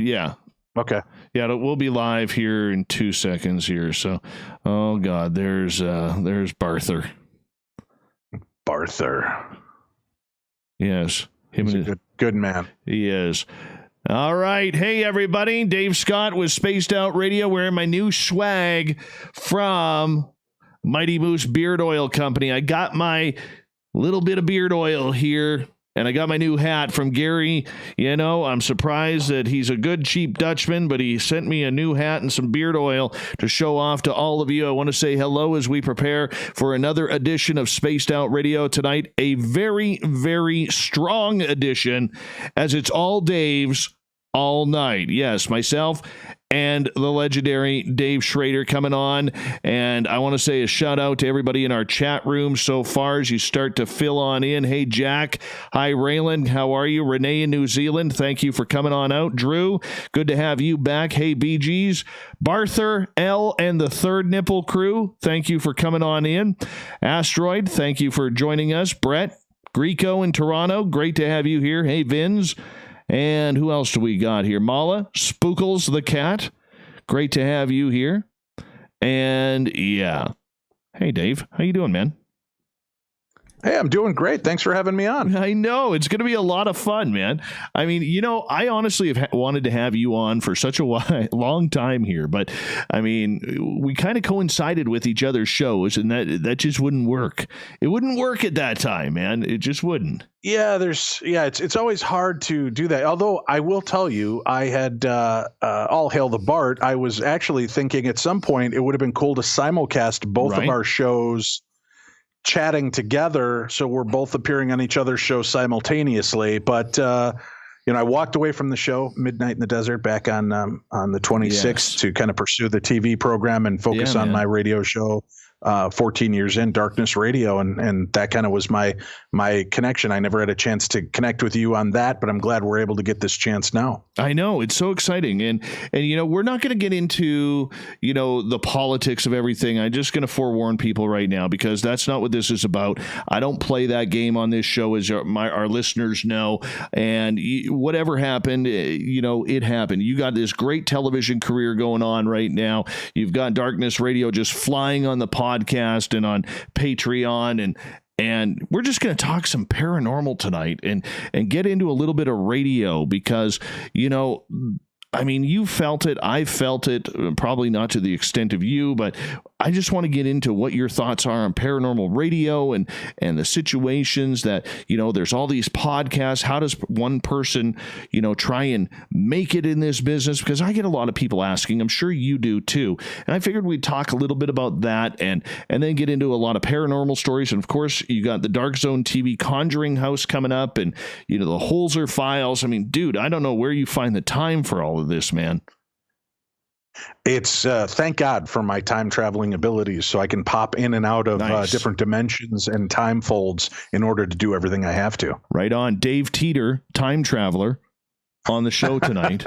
Yeah. Okay. Yeah, we'll be live here in 2 seconds here. So, oh God, there's Barther. Barther. Yes. He's a good man. He is. All right. Hey, everybody. Dave Scott with Spaced Out Radio, wearing my new swag from Mighty Moose Beard Oil Company. I got my little bit of beard oil here, and I got my new hat from Gary. You know, I'm surprised that he's a good, cheap Dutchman, but he sent me a new hat and some beard oil to show off to all of you. I want to say hello as we prepare for another edition of Spaced Out Radio tonight. A very, very strong edition, as it's all Dave's all night. Yes, myself and the legendary Dave Schrader coming on. And I want to say a shout out to everybody in our chat room so far as you start to fill on in. Hey, Jack. Hi, Raylan. How are you? Renee in New Zealand. Thank you for coming on out. Drew, good to have you back. Hey, BGs. Barther, L, and the Third Nipple crew, thank you for coming on in. Asteroid, thank you for joining us. Brett, Greco in Toronto, great to have you here. Hey, Vins. And who else do we got here? Mala, Spookles the cat. Great to have you here. And yeah. Hey, Dave. How you doing, man? Hey, I'm doing great. Thanks for having me on. I know. It's going to be a lot of fun, man. I mean, you know, I honestly have wanted to have you on for such a long time here. But, I mean, we kind of coincided with each other's shows, and that just wouldn't work. It wouldn't work at that time, man. It just wouldn't. Yeah, it's always hard to do that. Although I will tell you, I had all hail the Bart. I was actually thinking at some point it would have been cool to simulcast both of our shows chatting together, so we're both appearing on each other's show simultaneously. But I walked away from the show Midnight in the Desert back on the 26th to kind of pursue the TV program and focus on my radio show. 14 years in, Darkness Radio, and that kind of was my connection. I never had a chance to connect with you on that, but I'm glad we're able to get this chance now. I know, it's so exciting, and you know, we're not going to get into, you know, the politics of everything. I'm just going to forewarn people right now, because that's not what this is about. I don't play that game on this show, as our listeners know, and whatever happened, you know, it happened. You got this great television career going on right now. You've got Darkness Radio just flying on the podcast and on Patreon, and we're just going to talk some paranormal tonight and get into a little bit of radio, because, you know, I mean, you felt it. I felt it, probably not to the extent of you, but I just want to get into what your thoughts are on paranormal radio and the situations that, you know, there's all these podcasts. How does one person, you know, try and make it in this business? Because I get a lot of people asking. I'm sure you do too. And I figured we'd talk a little bit about that and then get into a lot of paranormal stories. And of course, you got the Dark Zone TV Conjuring House coming up, and, you know, the Holzer Files. I mean, dude, I don't know where you find the time for all of this, man. It's thank God for my time traveling abilities, so I can pop in and out of different dimensions and time folds in order to do everything I have to. Right on. Dave Teeter, time traveler, on the show tonight.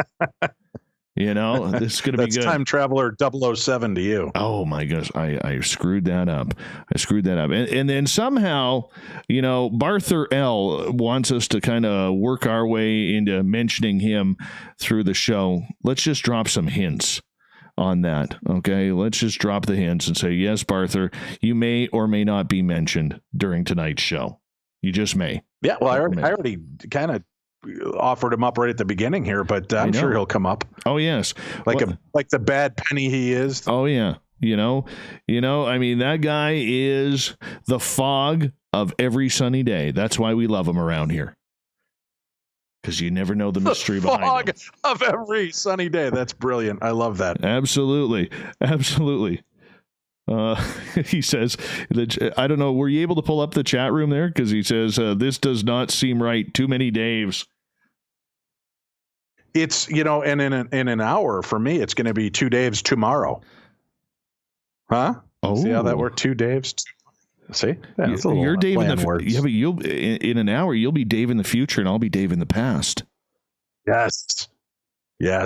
You know, this is going to be good. That's Time Traveler 007 to you. Oh, my gosh. I screwed that up. And then somehow, you know, Barther L wants us to kind of work our way into mentioning him through the show. Let's just drop some hints on that. Okay. Let's just drop the hints and say, yes, Barther, you may or may not be mentioned during tonight's show. You just may. Yeah. Well, I already kind of offered him up right at the beginning here, but I'm sure he'll come up. Oh, yes. Like the bad penny he is. Oh, yeah. You know, I mean, that guy is the fog of every sunny day. That's why we love him around here. Because you never know the mystery behind it. Fog of every sunny day. That's brilliant. I love that. Absolutely. He says, I don't know, were you able to pull up the chat room there? Because he says, this does not seem right. Too many Daves. It's, you know, and in an hour for me, it's going to be 2 Daves tomorrow. Huh? Oh. See how that worked? 2 Daves. See? Yeah, you're Dave in the yeah, but you'll in an hour you'll be Dave in the future and I'll be Dave in the past. Yes.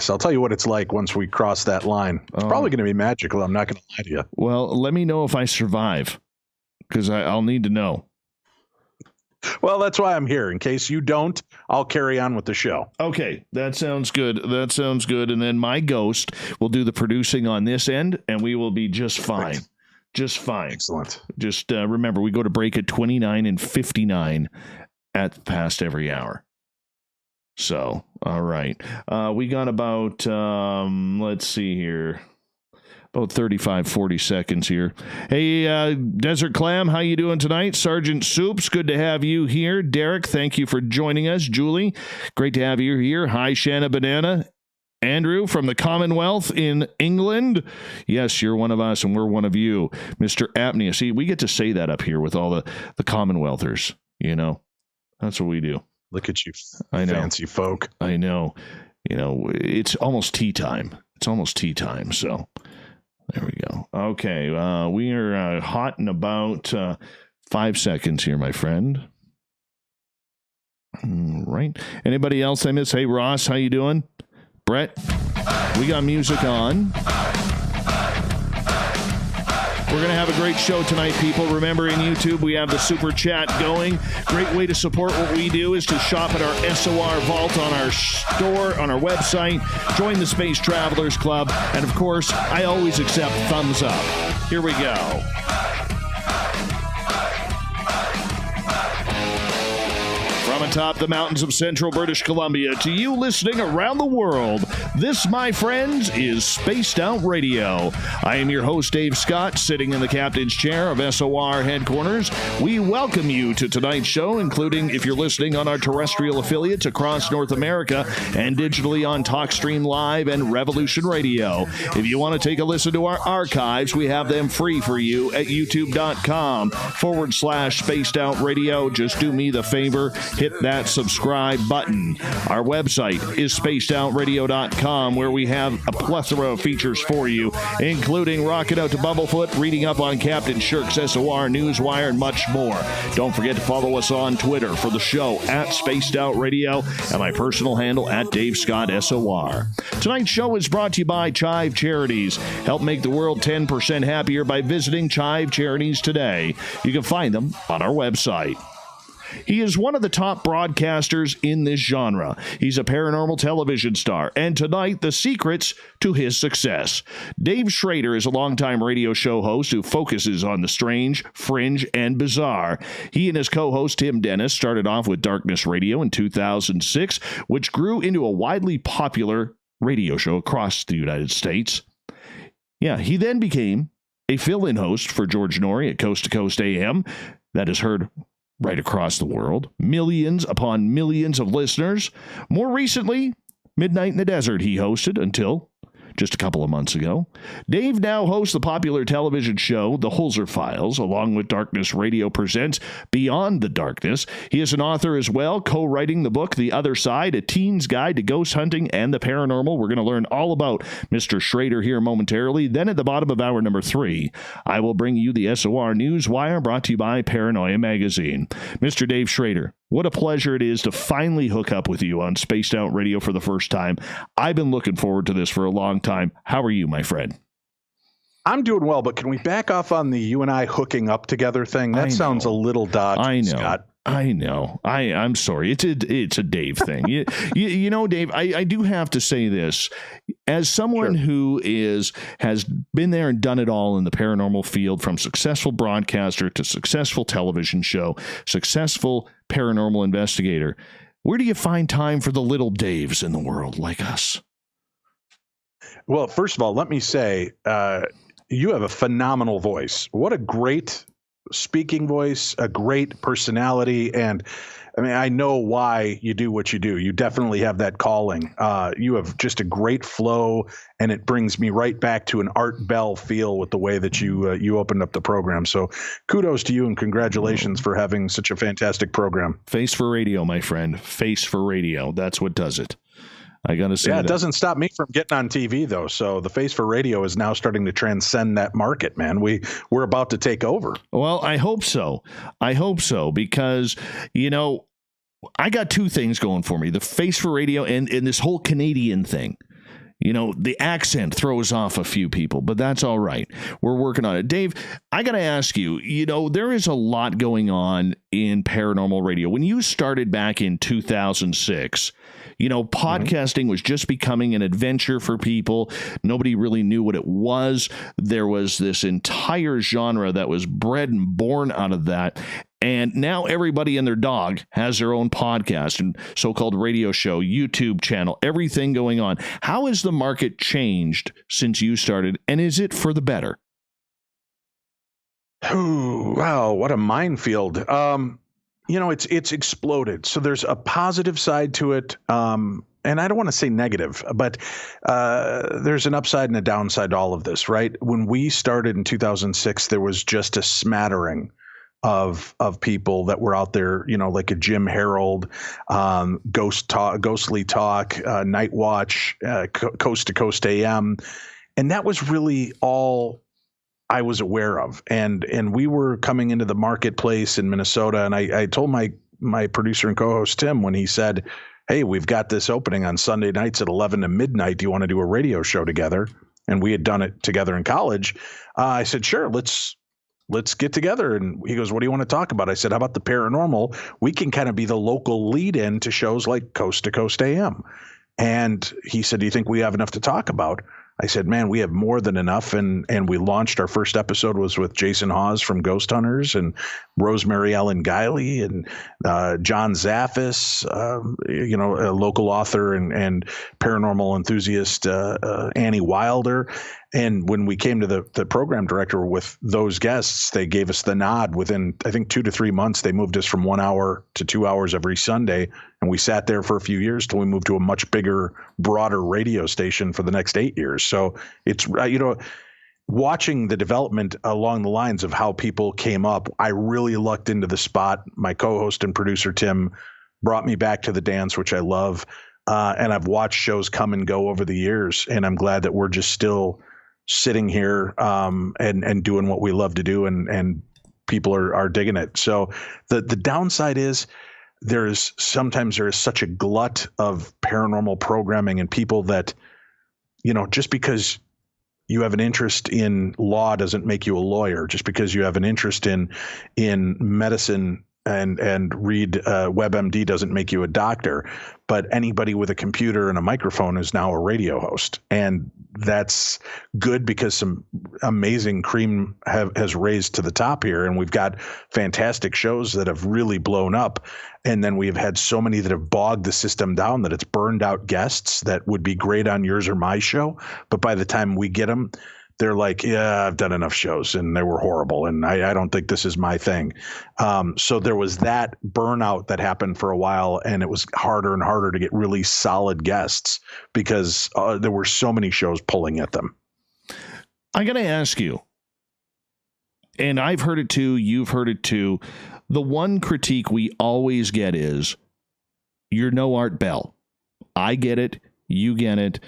I'll tell you what it's like once we cross that line. It's probably going to be magical. I'm not going to lie to you. Well, let me know if I survive, because I'll need to know. Well, that's why I'm here. In case you don't, I'll carry on with the show. Okay, that sounds good. That sounds good. And then my ghost will do the producing on this end, and we will be just fine. Perfect. Just fine. Excellent. Just remember, we go to break at 29 and 59 at past every hour. So, all right. We got about, let's see here, about 35, 40 seconds here. Hey, Desert Clam, how you doing tonight? Sergeant Soups, good to have you here. Derek, thank you for joining us. Julie, great to have you here. Hi, Shanna Banana. Andrew from the Commonwealth in England. Yes, you're one of us and we're one of you. Mr. Apnea. See, we get to say that up here with all the Commonwealthers, you know. That's what we do. Look at you, I know. fancy folk. I know. You know, it's almost tea time. It's almost tea time, so there we go. Okay, we are hot in about 5 seconds here, my friend. Right. Anybody else I miss? Hey, Ross, how you doing? Brett, we got music on. We're going to have a great show tonight, people. Remember, in YouTube, we have the super chat going. Great way to support what we do is to shop at our SOR Vault on our store, on our website. Join the Space Travelers Club. And, of course, I always accept thumbs up. Here we go. From atop the mountains of central British Columbia to you listening around the world, this, my friends, is Spaced Out Radio. I am your host, Dave Scott, sitting in the captain's chair of SOR headquarters. We welcome you to tonight's show, including if you're listening on our terrestrial affiliates across North America and digitally on TalkStream Live and Revolution Radio. If you want to take a listen to our archives, we have them free for you at youtube.com/Spaced Out Radio. Just do me the favor, hit that subscribe button. Our website is spacedoutradio.com, where we have a plethora of features for you, including Rockin' Out to Bumblefoot, reading up on Captain Shirk's SOR, Newswire, and much more. Don't forget to follow us on Twitter for the show at Spaced Out Radio and my personal handle at Dave Scott SOR. Tonight's show is brought to you by Chive Charities. Help make the world 10% happier by visiting Chive Charities today. You can find them on our website. He is one of the top broadcasters in this genre. He's a paranormal television star, and tonight, the secrets to his success. Dave Schrader is a longtime radio show host who focuses on the strange, fringe, and bizarre. He and his co-host Tim Dennis started off with Darkness Radio in 2006, which grew into a widely popular radio show across the United States. Yeah, he then became a fill-in host for George Noory at Coast to Coast AM. That is heard right across the world. Millions upon millions of listeners. More recently, Midnight in the Desert he hosted until just a couple of months ago. Dave now hosts the popular television show The Holzer Files, along with Darkness Radio presents Beyond the Darkness. He is an author as well, co-writing the book The Other Side, A Teen's Guide to Ghost Hunting and the Paranormal. We're going to learn all about Mr. Schrader here momentarily. Then at the bottom of hour number 3, I will bring you the SOR Newswire, brought to you by Paranoia Magazine. Mr. Dave Schrader, what a pleasure it is to finally hook up with you on Spaced Out Radio for the first time. I've been looking forward to this for a long time. How are you, my friend? I'm doing well, but can we back off on the you and I hooking up together thing? That sounds a little dodgy, I know. Scott. I know. I'm sorry. It's a Dave thing. You know, Dave, I do have to say this. As someone who has been there and done it all in the paranormal field, from successful broadcaster to successful television show, successful paranormal investigator, where do you find time for the little Daves in the world like us? Well, first of all, let me say, you have a phenomenal voice. What a great speaking voice, a great personality. And I mean, I know why you do what you do. You definitely have that calling. You have just a great flow, and it brings me right back to an Art Bell feel with the way that you opened up the program. So kudos to you, and congratulations for having such a fantastic program. Face for radio, my friend. Face for radio. That's what does it. I got to say it doesn't stop me from getting on TV, though. So the Face for Radio is now starting to transcend that market, man. We're about to take over. Well, I hope so. I hope so, because, you know, I got two things going for me: the Face for Radio and this whole Canadian thing. The accent throws off a few people, but that's all right. We're working on it. Dave, I got to ask you, there is a lot going on in paranormal radio. When you started back in 2006, podcasting was just becoming an adventure for people. Nobody really knew what it was. There was this entire genre that was bred and born out of that. And now everybody and their dog has their own podcast and so-called radio show, YouTube channel, everything going on. How has the market changed since you started, and is it for the better? Oh, wow, what a minefield. It's exploded. So there's a positive side to it. And I don't want to say negative, but there's an upside and a downside to all of this, right? When we started in 2006, there was just a smattering of people that were out there, like a Jim Harold, Ghostly Talk, Night Watch, Coast to Coast AM. And that was really all I was aware of. And we were coming into the marketplace in Minnesota. And I told my producer and co-host, Tim, when he said, hey, we've got this opening on Sunday nights at 11 to midnight. Do you want to do a radio show together? And we had done it together in college. I said, sure, let's get together. And he goes, what do you want to talk about? I said, how about the paranormal? We can kind of be the local lead in to shows like Coast to Coast AM. And he said, do you think we have enough to talk about? I said, man, we have more than enough. And we launched, our first episode was with Jason Hawes from Ghost Hunters and Rosemary Ellen Guiley and John Zaffis, a local author and paranormal enthusiast, Annie Wilder. And when we came to the program director with those guests, they gave us the nod. Within, I think, 2 to 3 months, they moved us from 1 hour to 2 hours every Sunday. And we sat there for a few years till we moved to a much bigger, broader radio station for the next 8 years. So it's, watching the development along the lines of how people came up, I really lucked into the spot. My co-host and producer, Tim, brought me back to the dance, which I love. And I've watched shows come and go over the years. And I'm glad that we're just still sitting here and doing what we love to do, and people are digging it. So the downside is sometimes there is such a glut of paranormal programming and people that, just because you have an interest in law doesn't make you a lawyer. Just because you have an interest in medicine and read WebMD doesn't make you a doctor. But anybody with a computer and a microphone is now a radio host. And that's good because some amazing cream has raised to the top here. And we've got fantastic shows that have really blown up. And then we've had so many that have bogged the system down that it's burned out guests that would be great on yours or my show. But by the time we get them, they're like, yeah, I've done enough shows and they were horrible. And I don't think this is my thing. So there was that burnout that happened for a while, and it was harder and harder to get really solid guests because there were so many shows pulling at them. I got to ask you, and I've heard it too, you've heard it too. The one critique we always get is, you're no Art Bell. I get it. You get it.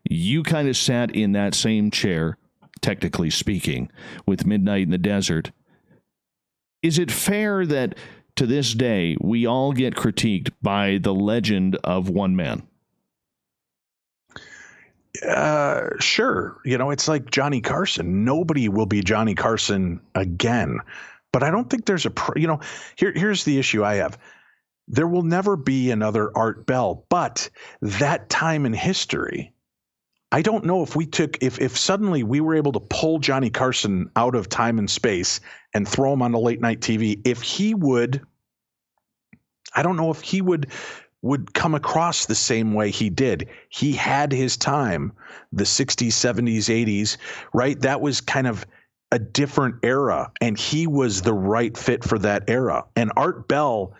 You kind of sat in that same chair, technically speaking, with Midnight in the Desert. Is it fair that to this day we all get critiqued by the legend of one man? Sure. It's like Johnny Carson. Nobody will be Johnny Carson again. But I don't think there's here's the issue I have. There will never be another Art Bell, but that time in history, I don't know if if suddenly we were able to pull Johnny Carson out of time and space and throw him on the late night TV, I don't know if he would come across the same way he did. He had his time, the 60s, 70s, 80s, right? That was kind of a different era, and he was the right fit for that era. And Art Bell,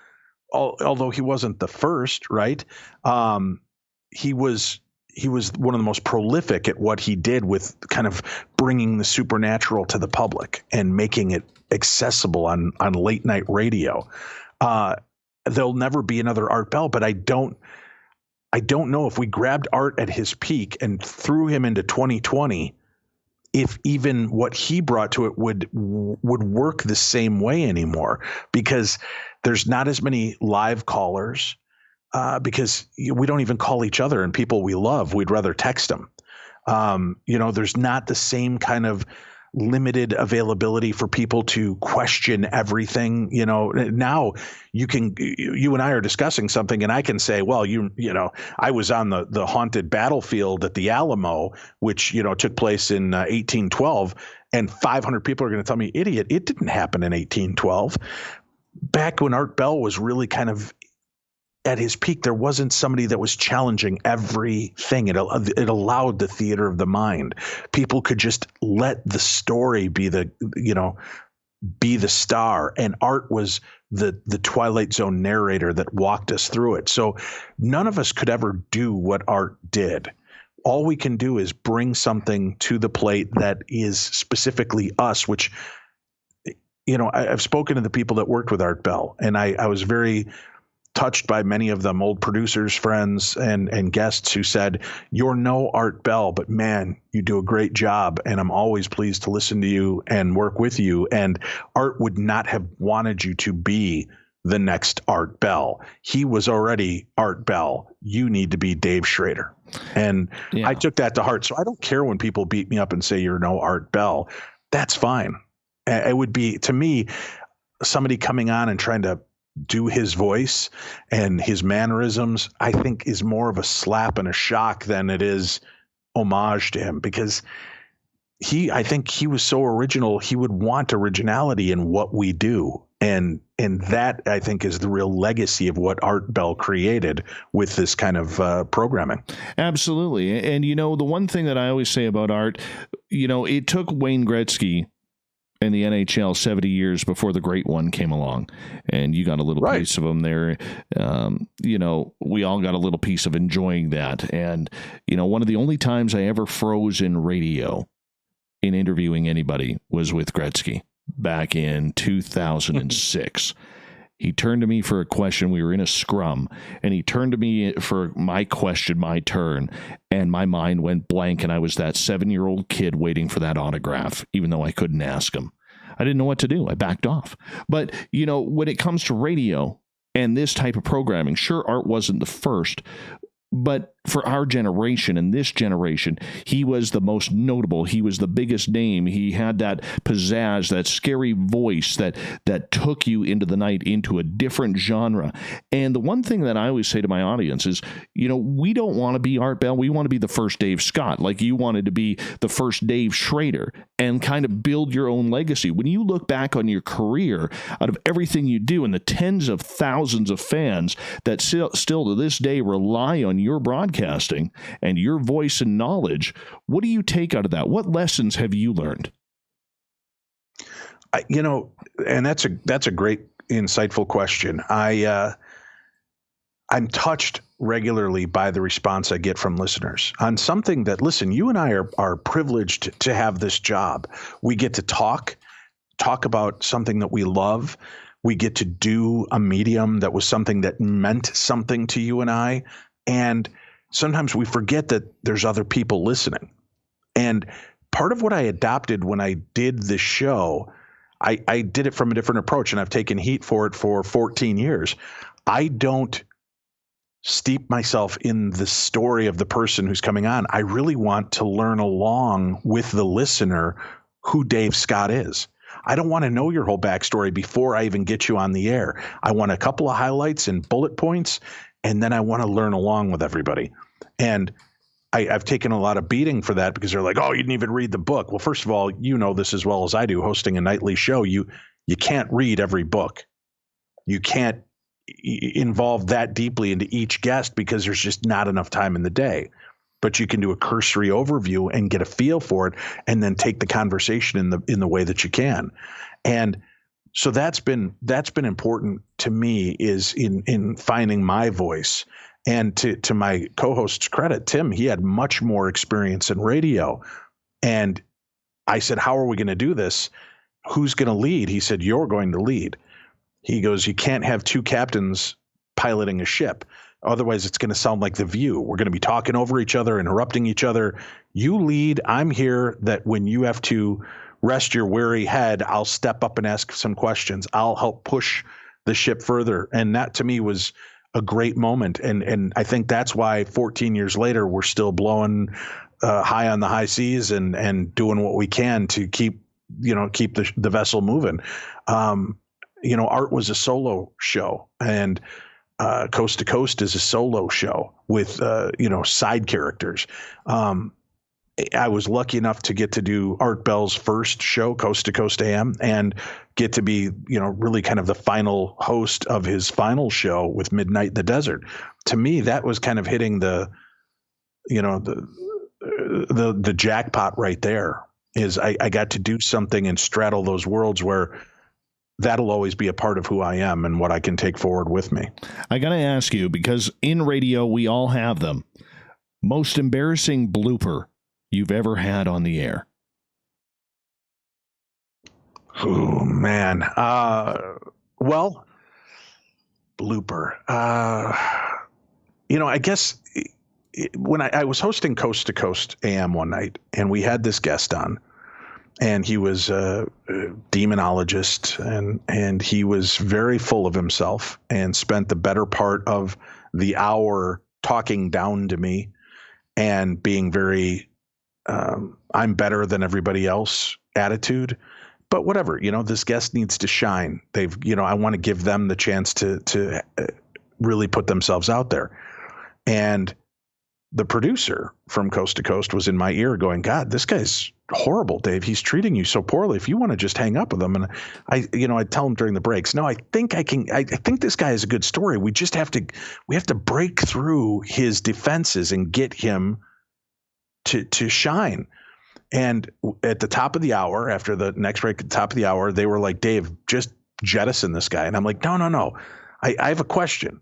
although he wasn't the first, right? He was one of the most prolific at what he did with kind of bringing the supernatural to the public and making it accessible on late night radio. There'll never be another Art Bell, but I don't know if we grabbed Art at his peak and threw him into 2020, if even what he brought to it would work the same way anymore, because there's not as many live callers. because we don't even call each other and people we love. We'd rather text them. There's not the same kind of limited availability for people to question everything. Now you and I are discussing something and I can say, well, I was on the haunted battlefield at the Alamo, which, took place in 1812, and 500 people are going to tell me, idiot, it didn't happen in 1812. Back when Art Bell was really kind of at his peak, there wasn't somebody that was challenging everything. It allowed the theater of the mind. People could just let the story be the star, and Art was the Twilight Zone narrator that walked us through it. So none of us could ever do what Art did. All we can do is bring something to the plate that is specifically us, which, I've spoken to the people that worked with Art Bell, and I was very touched by many of them, old producers, friends, and guests who said, "You're no Art Bell, but man, you do a great job, and I'm always pleased to listen to you and work with you." And Art would not have wanted you to be the next Art Bell. He was already Art Bell. You need to be Dave Schrader. And yeah. I took that to heart. So I don't care when people beat me up and say you're no Art Bell. That's fine. It would be, to me, somebody coming on and trying to do his voice and his mannerisms, I think is more of a slap and a shock than it is homage to him, because I think he was so original. He would want originality in what we do. And that, I think, is the real legacy of what Art Bell created with this kind of programming. Absolutely. And, the one thing that I always say about Art, it took Wayne Gretzky in the NHL 70 years before the great one came along, and you got a little piece of them there. We all got a little piece of enjoying that. And, one of the only times I ever froze in radio in interviewing anybody was with Gretzky back in 2006. He turned to me for a question. We were in a scrum, and he turned to me for my question, my turn, and my mind went blank, and I was that 7-year-old kid waiting for that autograph, even though I couldn't ask him. I didn't know what to do. I backed off. But, when it comes to radio and this type of programming, sure, Art wasn't the first, but for our generation and this generation, he was the most notable. He was the biggest name. He had that pizzazz, that scary voice that took you into the night, into a different genre. And the one thing that I always say to my audience is, we don't want to be Art Bell. We want to be the first Dave Scott, like you wanted to be the first Dave Schrader, and kind of build your own legacy. When you look back on your career, out of everything you do and the tens of thousands of fans that still to this day rely on your broadcasting and your voice and knowledge, what do you take out of that? What lessons have you learned? And that's a great, insightful question. I'm touched regularly by the response I get from listeners on something that, listen, you and I are privileged to have this job. We get to talk about something that we love. We get to do a medium that was something that meant something to you and I. And sometimes we forget that there's other people listening. And part of what I adopted when I did the show, I did it from a different approach, and I've taken heat for it for 14 years. I don't steep myself in the story of the person who's coming on. I really want to learn along with the listener who Dave Scott is. I don't want to know your whole backstory before I even get you on the air. I want a couple of highlights and bullet points, and then I want to learn along with everybody. And I've taken a lot of beating for that, because they're like, "Oh, you didn't even read the book." Well, first of all, you know this as well as I do, hosting a nightly show. You can't read every book. You can't involve that deeply into each guest, because there's just not enough time in the day. But you can do a cursory overview and get a feel for it, and then take the conversation in the way that you can. And so that's been important to me, is in finding my voice. And to my co-host's credit, Tim, he had much more experience in radio. And I said, "How are we going to do this? Who's going to lead?" He said, "You're going to lead." He goes, "You can't have two captains piloting a ship. Otherwise, it's going to sound like The View. We're going to be talking over each other, interrupting each other. You lead. I'm here that when you have to rest your weary head, I'll step up and ask some questions. I'll help push the ship further." And that, to me, was a great moment. And I think that's why 14 years later, we're still blowing high on the high seas and doing what we can to keep the vessel moving. Art was a solo show, and Coast to Coast is a solo show with, side characters. I was lucky enough to get to do Art Bell's first show, Coast to Coast AM, and get to be, really kind of the final host of his final show with Midnight in the Desert. To me, that was kind of hitting the jackpot right there. Is I got to do something and straddle those worlds where that'll always be a part of who I am and what I can take forward with me. I got to ask you, because in radio, we all have them. Most embarrassing blooper you've ever had on the air? Oh, man. Well, blooper. I guess when I was hosting Coast to Coast AM one night, and we had this guest on, and he was a demonologist, and he was very full of himself and spent the better part of the hour talking down to me and being very I'm better than everybody else attitude. But whatever, this guest needs to shine. I want to give them the chance to really put themselves out there. And the producer from Coast to Coast was in my ear going, God, this guy's horrible, Dave. He's treating you so poorly. If you want to just hang up with him. And I tell him during the breaks, no, I think this guy has a good story. We have to break through his defenses and get him to shine. And at the top of the hour, after the next break, at the top of the hour, they were like, Dave, just jettison this guy. And I'm like, no. I have a question.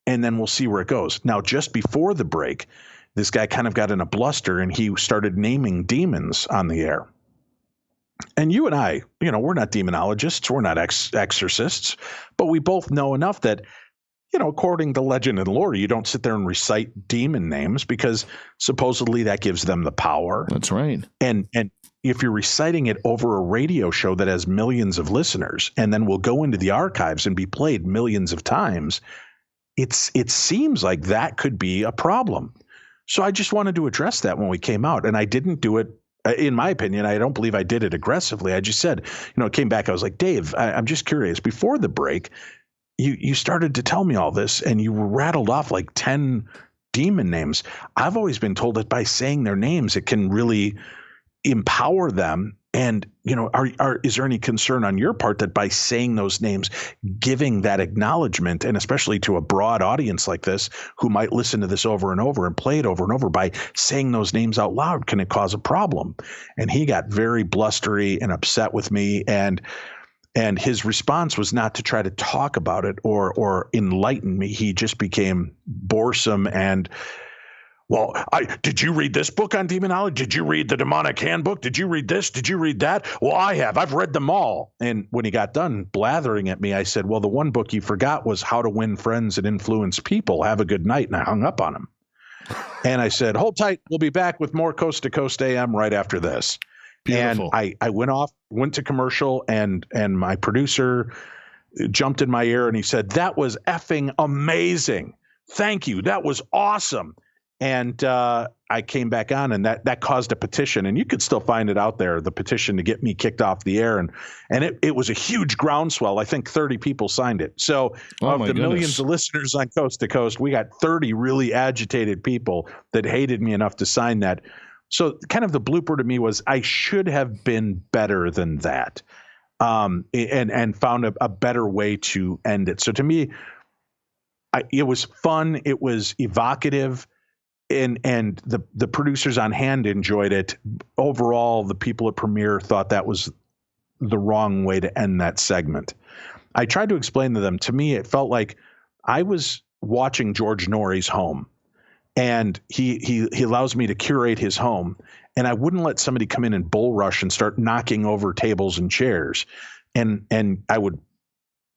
And then we'll see where it goes. Now, just before the break, this guy kind of got in a bluster and he started naming demons on the air. And you and I, we're not demonologists, we're not exorcists, but we both know enough that, according to legend and lore, you don't sit there and recite demon names because supposedly that gives them the power. That's right. And if you're reciting it over a radio show that has millions of listeners and then will go into the archives and be played millions of times, it seems like that could be a problem. So I just wanted to address that when we came out, and I didn't do it. In my opinion, I don't believe I did it aggressively. I just said, it came back. I was like, Dave, I'm just curious. Before the break, you started to tell me all this, and you rattled off like 10 demon names. I've always been told that by saying their names, it can really empower them. And, is there any concern on your part that by saying those names, giving that acknowledgement, and especially to a broad audience like this, who might listen to this over and over and play it over and over, by saying those names out loud, can it cause a problem? And he got very blustery and upset with me. And his response was not to try to talk about it or enlighten me. He just became boresome and, well, did you read this book on demonology? Did you read the Demonic Handbook? Did you read this? Did you read that? Well, I have. I've read them all. And when he got done blathering at me, I said, well, the one book you forgot was How to Win Friends and Influence People. Have a good night. And I hung up on him. And I said, hold tight. We'll be back with more Coast to Coast AM right after this. Beautiful. And I went to commercial, and my producer jumped in my ear and he said, that was effing amazing. Thank you. That was awesome. And I came back on, and that caused a petition, and you could still find it out there, the petition to get me kicked off the air. And it was a huge groundswell. I think 30 people signed it. So of the millions of listeners on Coast to Coast, we got 30 really agitated people that hated me enough to sign that. So kind of the blooper to me was I should have been better than that, and found a better way to end it. So to me, it was fun. It was evocative. And the producers on hand enjoyed it. Overall, the people at Premiere thought that was the wrong way to end that segment. I tried to explain to them. To me, it felt like I was watching George Noory's home, and he allows me to curate his home, and I wouldn't let somebody come in and bull rush and start knocking over tables and chairs, and I would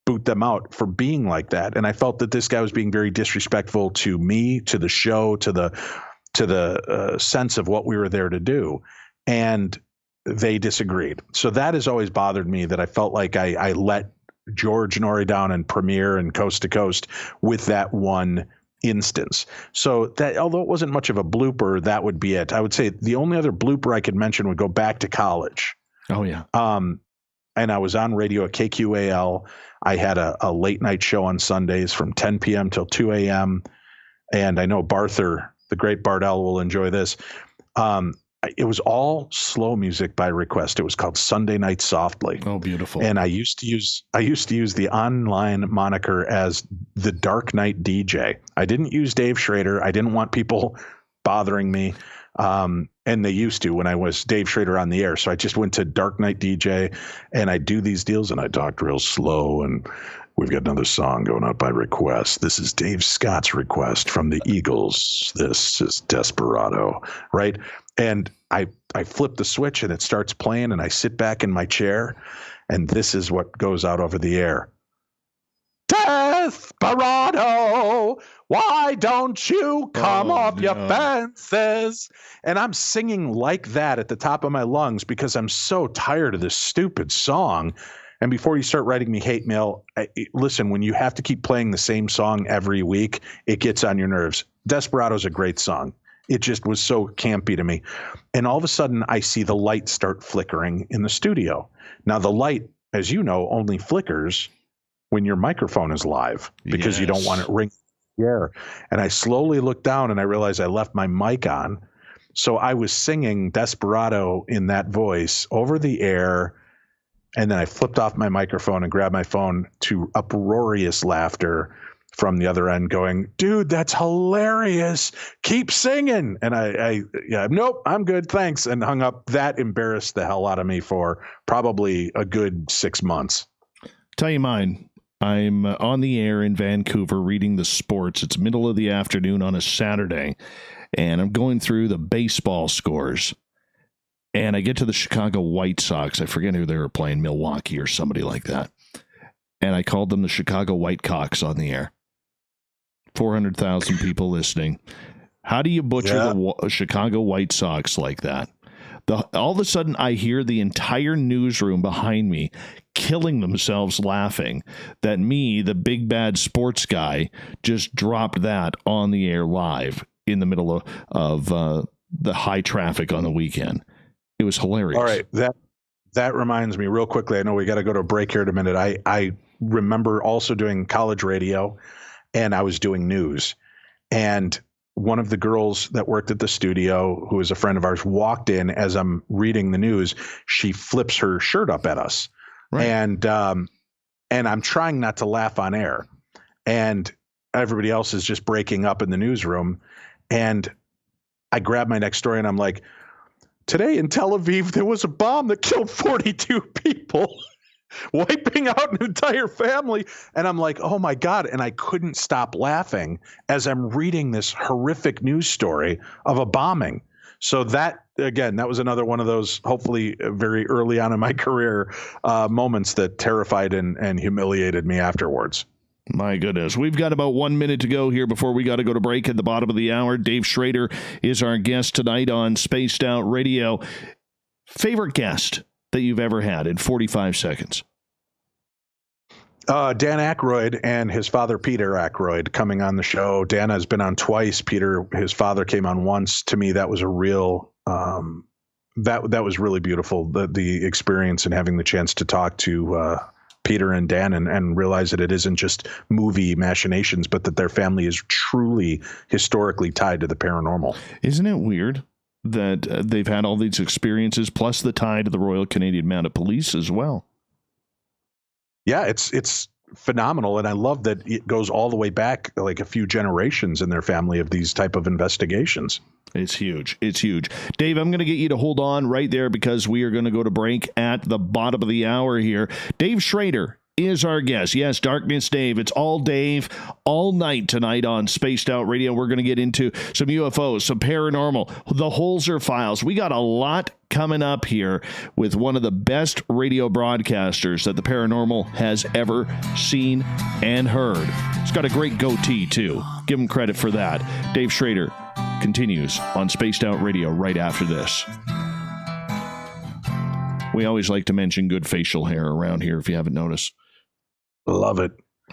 boot them out for being like that. And I felt that this guy was being very disrespectful to me, to the show, to the sense of what we were there to do. And they disagreed. So that has always bothered me, that I felt like I let George Noory down and Premiere and Coast to Coast with that one instance. So that, although it wasn't much of a blooper, that would be it. I would say the only other blooper I could mention would go back to college. Oh, yeah. And I was on radio at KQAL. I had a late night show on Sundays from 10 p.m. till 2 a.m. And I know Barther, the great Bart L, will enjoy this. It was all slow music by request. It was called Sunday Night Softly. Oh, beautiful. And I used to use the online moniker as the Dark Night DJ. I didn't use Dave Schrader. I didn't want people bothering me. And they used to when I was Dave Schrader on the air. So I just went to Dark Night DJ and I do these deals and I talked real slow. And we've got another song going out by request. This is Dave Scott's request from the Eagles. This is Desperado, right? And I flip the switch and it starts playing and I sit back in my chair and this is what goes out over the air. Desperado, why don't you come off your fences? And I'm singing like that at the top of my lungs because I'm so tired of this stupid song. And before you start writing me hate mail, listen, when you have to keep playing the same song every week, it gets on your nerves. Desperado's a great song. It just was so campy to me. And all of a sudden, I see the light start flickering in the studio. Now, the light, as you know, only flickers when your microphone is live because you don't want it ring in the air. And I slowly looked down and I realized I left my mic on. So I was singing Desperado in that voice over the air. And then I flipped off my microphone and grabbed my phone to uproarious laughter from the other end going, dude, that's hilarious. Keep singing. And I nope, I'm good. Thanks. And hung up. That embarrassed the hell out of me for probably a good 6 months. Tell you mine. I'm on the air in Vancouver reading the sports. It's middle of the afternoon on a Saturday, and I'm going through the baseball scores. And I get to the Chicago White Sox. I forget who they were playing, Milwaukee or somebody like that. And I called them the Chicago Whitecocks on the air. 400,000 people listening. How do you butcher the Chicago White Sox like that? All of a sudden, I hear the entire newsroom behind me killing themselves laughing that me, the big bad sports guy, just dropped that on the air live in the middle of the high traffic on the weekend. It was hilarious. All right. That reminds me real quickly. I know we got to go to a break here in a minute. I remember also doing college radio and I was doing news. And one of the girls that worked at the studio, who is a friend of ours, walked in as I'm reading the news. She flips her shirt up at us. Right. And I'm trying not to laugh on air. And everybody else is just breaking up in the newsroom. And I grab my next story and I'm like, today in Tel Aviv, there was a bomb that killed 42 people, wiping out an entire family. And I'm like, oh, my God. And I couldn't stop laughing as I'm reading this horrific news story of a bombing. So that, again, that was another one of those, hopefully very early on in my career, moments that terrified and humiliated me afterwards. My goodness. We've got about 1 minute to go here before we got to go to break at the bottom of the hour. Dave Schrader is our guest tonight on Spaced Out Radio. Favorite guest that you've ever had in 45 seconds? Dan Aykroyd and his father, Peter Aykroyd, coming on the show. Dan has been on twice. Peter, his father, came on once. To me, that was a real that was really beautiful. The experience and having the chance to talk to Peter and Dan and realize that it isn't just movie machinations, but that their family is truly historically tied to the paranormal. Isn't it weird that they've had all these experiences, plus the tie to the Royal Canadian Mounted Police as well? Yeah, it's phenomenal. And I love that it goes all the way back like a few generations in their family of these type of investigations. It's huge. It's huge. Dave, I'm going to get you to hold on right there because we are going to go to break at the bottom of the hour here. Dave Schrader is our guest. Yes, Darkness Dave. It's all Dave all night tonight on Spaced Out Radio. We're going to get into some UFOs, some paranormal, the Holzer Files. We got a lot coming up here with one of the best radio broadcasters that the paranormal has ever seen and heard. He's got a great goatee, too. Give him credit for that. Dave Schrader continues on Spaced Out Radio right after this. We always like to mention good facial hair around here, if you haven't noticed. Love it.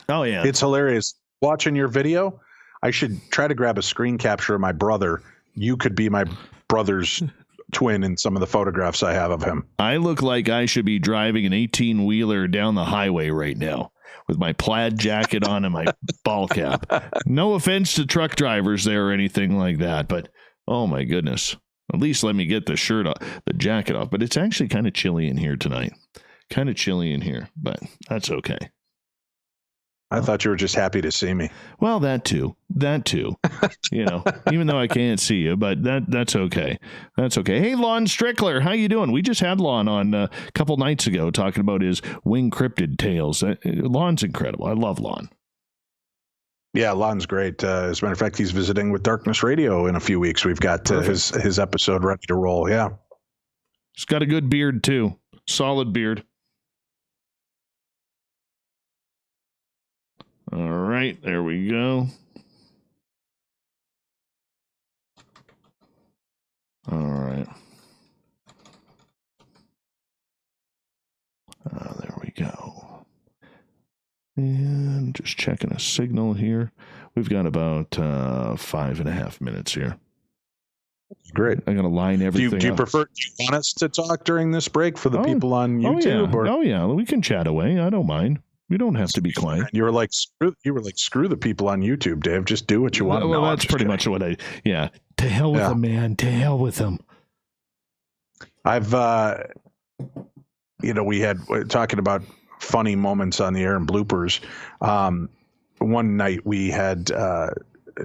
Oh, yeah. It's hilarious. Watching your video, I should try to grab a screen capture of my brother. You could be my brother's twin in some of the photographs I have of him. I look like I should be driving an 18-wheeler down the highway right now with my plaid jacket on and my ball cap. No offense to truck drivers there or anything like that, but oh my goodness. At least let me get the shirt off, the jacket off. But it's actually kind of chilly in here tonight. Kind of chilly in here, but that's okay. I thought you were just happy to see me. Well, that too. You know, even though I can't see you, but that's okay. That's okay. Hey, Lon Strickler, how you doing? We just had Lon on a couple nights ago talking about his wing cryptid tales. Lon's incredible. I love Lon. Yeah, Lon's great. As a matter of fact, he's visiting with Darkness Radio in a few weeks. We've got his episode ready to roll. Yeah. He's got a good beard too. Solid beard. All right, there we go. All right. There we go. And just checking a signal here. We've got about 5.5 minutes here. Great. I'm going to line everything do you want us to talk during this break for the people on YouTube? Oh, yeah. We can chat away. I don't mind. We don't have to be quiet. You were like, screw the people on YouTube, Dave. Just do what you want. Well, that's pretty much what to hell with them, man. To hell with them. I've, we had talking about funny moments on the air and bloopers. One night we had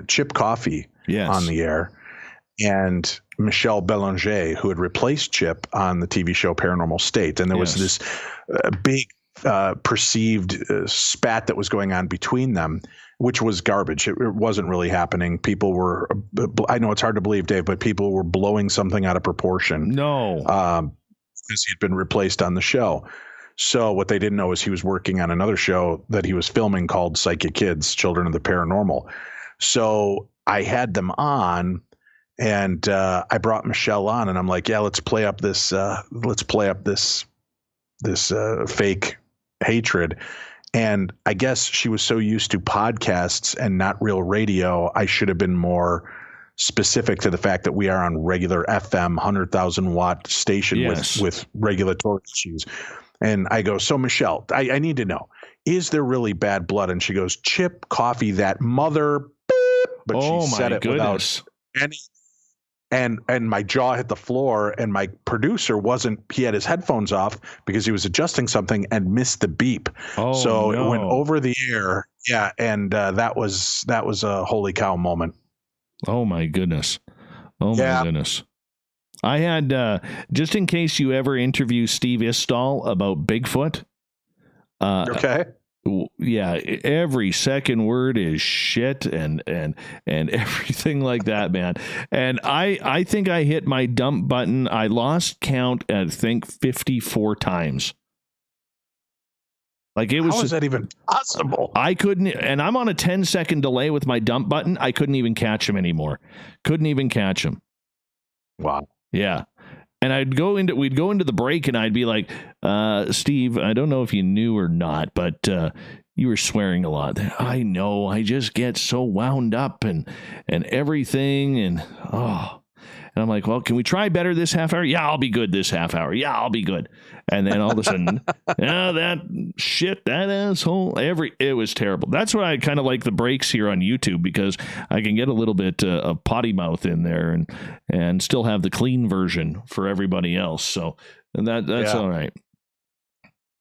Chip Coffey on the air, and Michelle Belanger, who had replaced Chip on the TV show Paranormal State. And there was this big perceived spat that was going on between them, which was garbage. It wasn't really happening. People were, I know it's hard to believe, Dave, but people were blowing something out of proportion. No. Because he'd been replaced on the show. So what they didn't know is he was working on another show that he was filming called Psychic Kids, Children of the Paranormal. So I had them on, and I brought Michelle on, and I'm like, yeah, let's play up this fake hatred. And I guess she was so used to podcasts and not real radio, I should have been more specific to the fact that we are on regular FM 100,000 watt station with regulatory issues. And I go, so Michelle, I need to know, is there really bad blood? And she goes, Chip Coffey, that mother, beep. But she said it without any. And my jaw hit the floor, and my producer he had his headphones off because he was adjusting something and missed the beep. So it went over the air. Yeah. And that was a holy cow moment. Oh my goodness. My goodness. I had, just in case you ever interview Steve Istall about Bigfoot. Okay. Yeah, every second word is shit and everything like that, man. And I think I hit my dump button. I lost count at, I think, 54 times. Like it was. How is that even possible? I couldn't, and I'm on a 10-second delay with my dump button. I couldn't even catch him anymore. Couldn't even catch him. Wow. Yeah. And we'd go into the break, and I'd be like, Steve, I don't know if you knew or not, but you were swearing a lot. I know. I just get so wound up and everything. And I'm like, well, can we try better this half hour? Yeah, I'll be good this half hour. Yeah, I'll be good. And then all of a sudden, that shit, that asshole, it was terrible. That's why I kind of like the breaks here on YouTube, because I can get a little bit of potty mouth in there and still have the clean version for everybody else. So that's all right.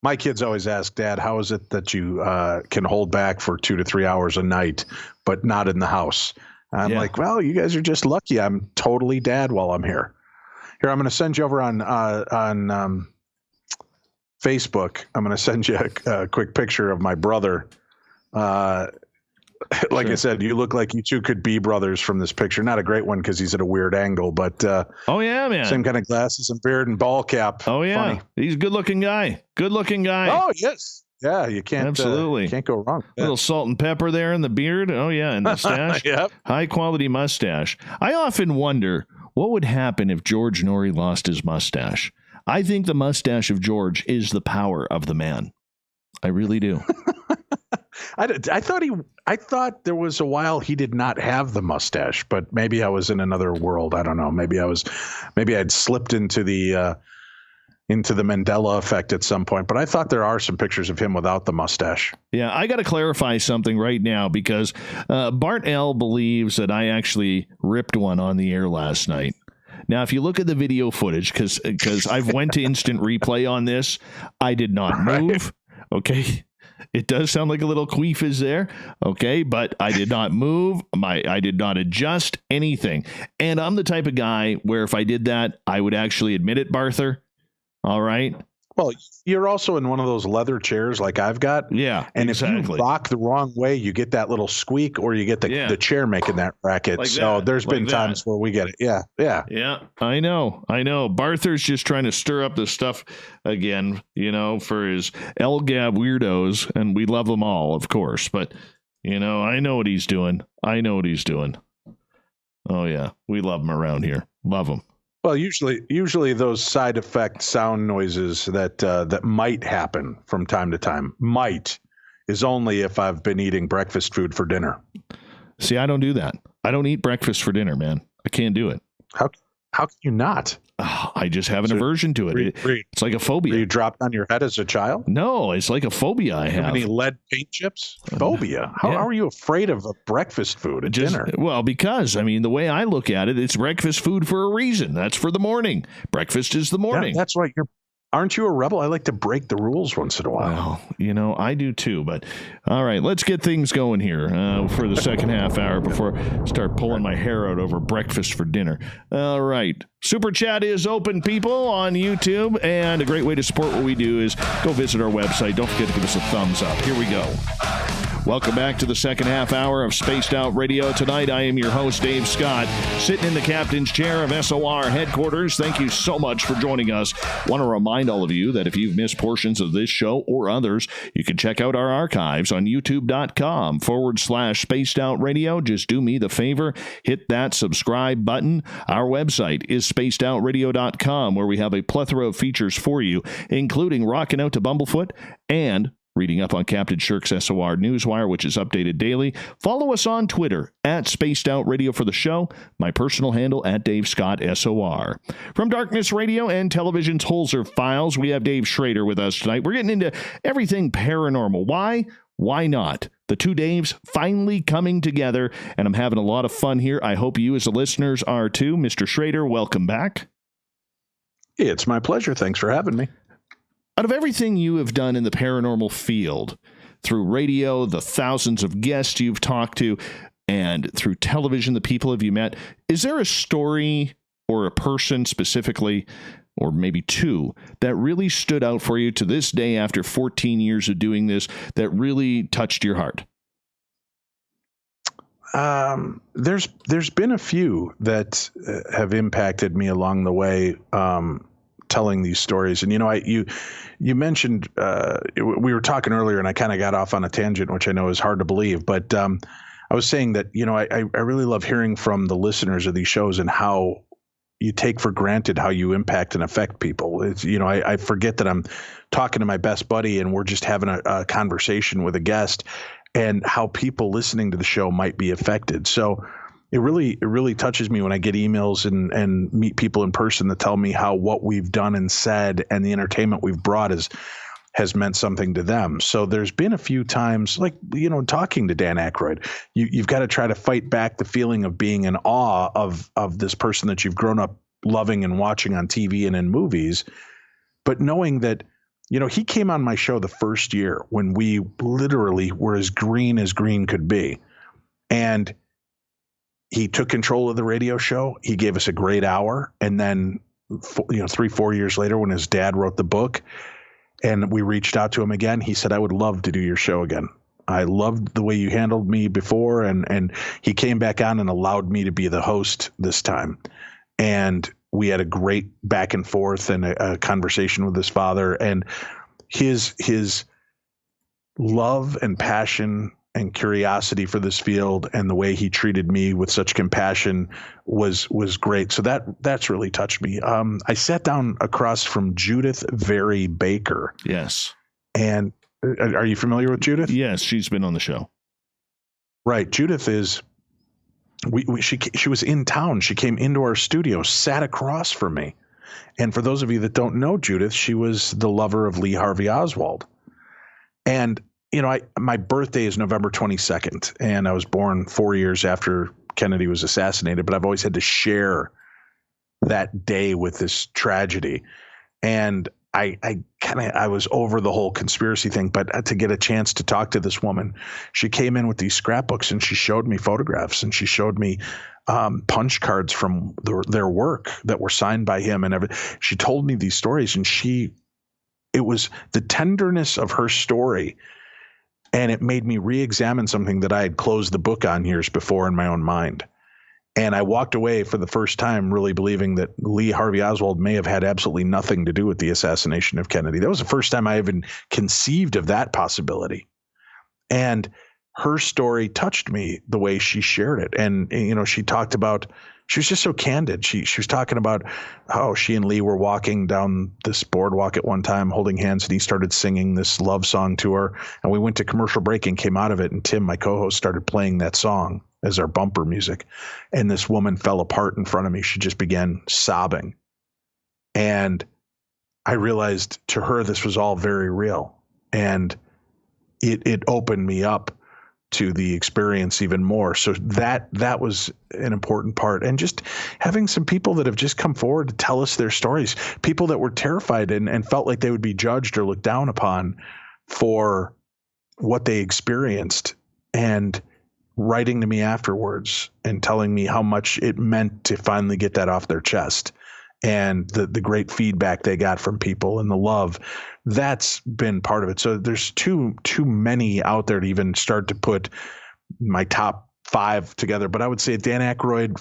My kids always ask, Dad, how is it that you can hold back for 2 to 3 hours a night, but not in the house? I'm like, well, you guys are just lucky. I'm totally dad while I'm here. Here, I'm going to send you over on Facebook. I'm going to send you a quick picture of my brother. Like I said, you look like you two could be brothers from this picture. Not a great one because he's at a weird angle, but oh yeah, man, same kind of glasses and beard and ball cap. Oh yeah, funny. He's a good-looking guy. Good-looking guy. Oh yes, yeah. You can't can't go wrong. A little salt and pepper there in the beard. Oh yeah, and the mustache. Yep. High-quality mustache. I often wonder what would happen if George Noory lost his mustache. I think the mustache of George is the power of the man. I really do. I thought there was a while he did not have the mustache, but maybe I was in another world. I don't know. Maybe I'd slipped into the Mandela effect at some point, but I thought there are some pictures of him without the mustache. Yeah, I got to clarify something right now because Bart L. believes that I actually ripped one on the air last night. Now, if you look at the video footage, because I've went to instant replay on this, I did not move. Okay. It does sound like a little queef is there. Okay. But I did not move. I did not adjust anything. And I'm the type of guy where if I did that, I would actually admit it, Barther. All right. Well, you're also in one of those leather chairs like I've got. Yeah, and exactly. If you rock the wrong way, you get that little squeak, or you get the chair making that racket. Like so that. there's been times where we get it. Yeah. Yeah, I know. Barther's just trying to stir up the stuff again, for his LGAB weirdos, and we love them all, of course. But, I know what he's doing. Oh, yeah. We love him around here. Love him. Well, usually those side effect sound noises that might happen from time to time is only if I've been eating breakfast food for dinner. See, I don't do that. I don't eat breakfast for dinner, man. I can't do it. How can you not? I just have an aversion to it. It's like a phobia. You dropped on your head as a child? No, it's like a phobia I have. Any lead paint chips? Phobia. How are you afraid of a breakfast food at dinner? Well, because, the way I look at it, it's breakfast food for a reason. That's for the morning. Breakfast is the morning. That's right. Aren't you a rebel? I like to break the rules once in a while. Well, I do too. But all right, let's get things going here for the second half hour before I start pulling my hair out over breakfast for dinner. All right. Super Chat is open, people, on YouTube. And a great way to support what we do is go visit our website. Don't forget to give us a thumbs up. Here we go. Welcome back to the second half hour of Spaced Out Radio. Tonight, I am your host, Dave Scott, sitting in the captain's chair of SOR headquarters. Thank you so much for joining us. Want to remind all of you that if you've missed portions of this show or others, you can check out our archives on youtube.com/Spaced Out Radio. Just do me the favor, hit that subscribe button. Our website is spacedoutradio.com, where we have a plethora of features for you, including Rockin' Out to Bumblefoot and reading up on Captain Shirk's SOR Newswire, which is updated daily. Follow us on Twitter at Spaced Out Radio for the show. My personal handle at Dave Scott SOR. From Darkness Radio and Television's Holzer Files, we have Dave Schrader with us tonight. We're getting into everything paranormal. Why? Why not? The two Daves finally coming together, and I'm having a lot of fun here. I hope you as the listeners are too. Mr. Schrader, welcome back. It's my pleasure. Thanks for having me. Out of everything you have done in the paranormal field, through radio, the thousands of guests you've talked to, and through television, the people have you met, is there a story or a person specifically, or maybe two, that really stood out for you to this day after 14 years of doing this that really touched your heart? There's been a few that have impacted me along the way, telling these stories. And, you mentioned, we were talking earlier and I kind of got off on a tangent, which I know is hard to believe, but I was saying that, I really love hearing from the listeners of these shows and how you take for granted how you impact and affect people. It's, I forget that I'm talking to my best buddy and we're just having a conversation with a guest, and how people listening to the show might be affected. So it really touches me when I get emails and meet people in person that tell me how what we've done and said and the entertainment we've brought has meant something to them. So there's been a few times, like, talking to Dan Aykroyd, you've got to try to fight back the feeling of being in awe of this person that you've grown up loving and watching on TV and in movies. But knowing that, he came on my show the first year when we literally were as green could be. And he took control of the radio show. He gave us a great hour. And then, 3-4 years later, when his dad wrote the book and we reached out to him again, he said, I would love to do your show again. I loved the way you handled me before. And he came back on and allowed me to be the host this time. And we had a great back and forth and a conversation with his father, and his love and passion and curiosity for this field and the way he treated me with such compassion was great. So that's really touched me. I sat down across from Judith Very Baker. Yes. And Are you familiar with Judith? Yes, she's been on the show. Right. Judith is, she was in town. She came into our studio, sat across from me. And for those of you that don't know Judith, she was the lover of Lee Harvey Oswald. And, my birthday is November 22nd, and I was born 4 years after Kennedy was assassinated, but I've always had to share that day with this tragedy. And I was over the whole conspiracy thing, but to get a chance to talk to this woman, she came in with these scrapbooks and she showed me photographs and she showed me punch cards from their work that were signed by him and everything. She told me these stories, and it was the tenderness of her story. And it made me re-examine something that I had closed the book on years before in my own mind. And I walked away for the first time really believing that Lee Harvey Oswald may have had absolutely nothing to do with the assassination of Kennedy. That was the first time I even conceived of that possibility. And her story touched me the way she shared it. And, she talked about, she was just so candid. She was talking about how she and Lee were walking down this boardwalk at one time, holding hands, and he started singing this love song to her. And we went to commercial break and came out of it. And Tim, my co-host, started playing that song as our bumper music. And this woman fell apart in front of me. She just began sobbing. And I realized to her, this was all very real. And it opened me up to the experience even more. So that was an important part. And just having some people that have just come forward to tell us their stories, people that were terrified and felt like they would be judged or looked down upon for what they experienced, and writing to me afterwards and telling me how much it meant to finally get that off their chest, and the great feedback they got from people and the love. That's been part of it. So there's too many out there to even start to put my top 5 together. But I would say Dan Aykroyd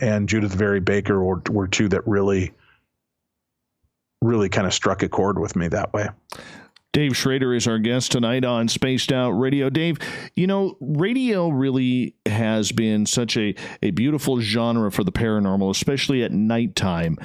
and Judith Vary Baker were two that really kind of struck a chord with me that way. Dave Schrader is our guest tonight on Spaced Out Radio. Dave, radio really has been such a beautiful genre for the paranormal, especially at nighttime.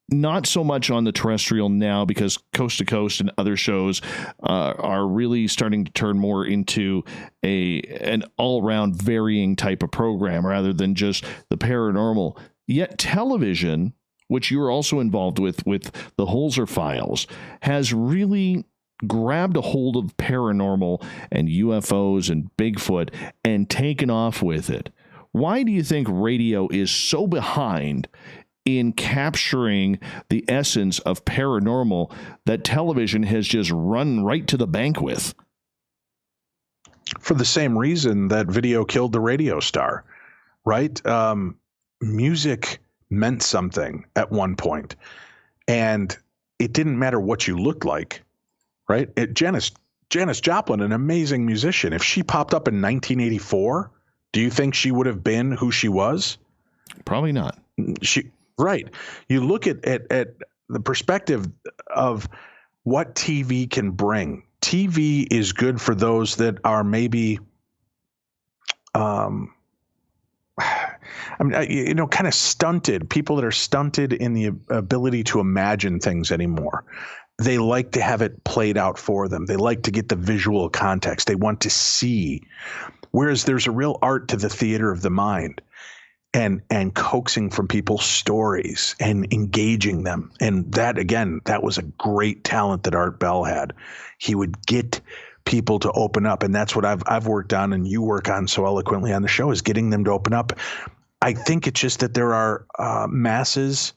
Not so much on the terrestrial now, because Coast to Coast and other shows are really starting to turn more into an all-around varying type of program rather than just the paranormal. Yet television, which you are also involved with the Holzer Files, has really grabbed a hold of paranormal and UFOs and Bigfoot and taken off with it. Why do you think radio is so behind in capturing the essence of paranormal that television has just run right to the bank with? For the same reason that video killed the radio star, right? Music meant something at one point, and it didn't matter what you looked like, right? Janis Joplin, an amazing musician. If she popped up in 1984, do you think she would have been who she was? Probably not. Right. You look at the perspective of what TV can bring. TV is good for those that are maybe, kind of stunted, people that are stunted in the ability to imagine things anymore. They like to have it played out for them. They like to get the visual context. They want to see. Whereas there's a real art to the theater of the mind. And coaxing from people's stories and engaging them. And that, again, that was a great talent that Art Bell had. He would get people to open up. And that's what I've worked on, and you work on so eloquently on the show, is getting them to open up. I think it's just that there are masses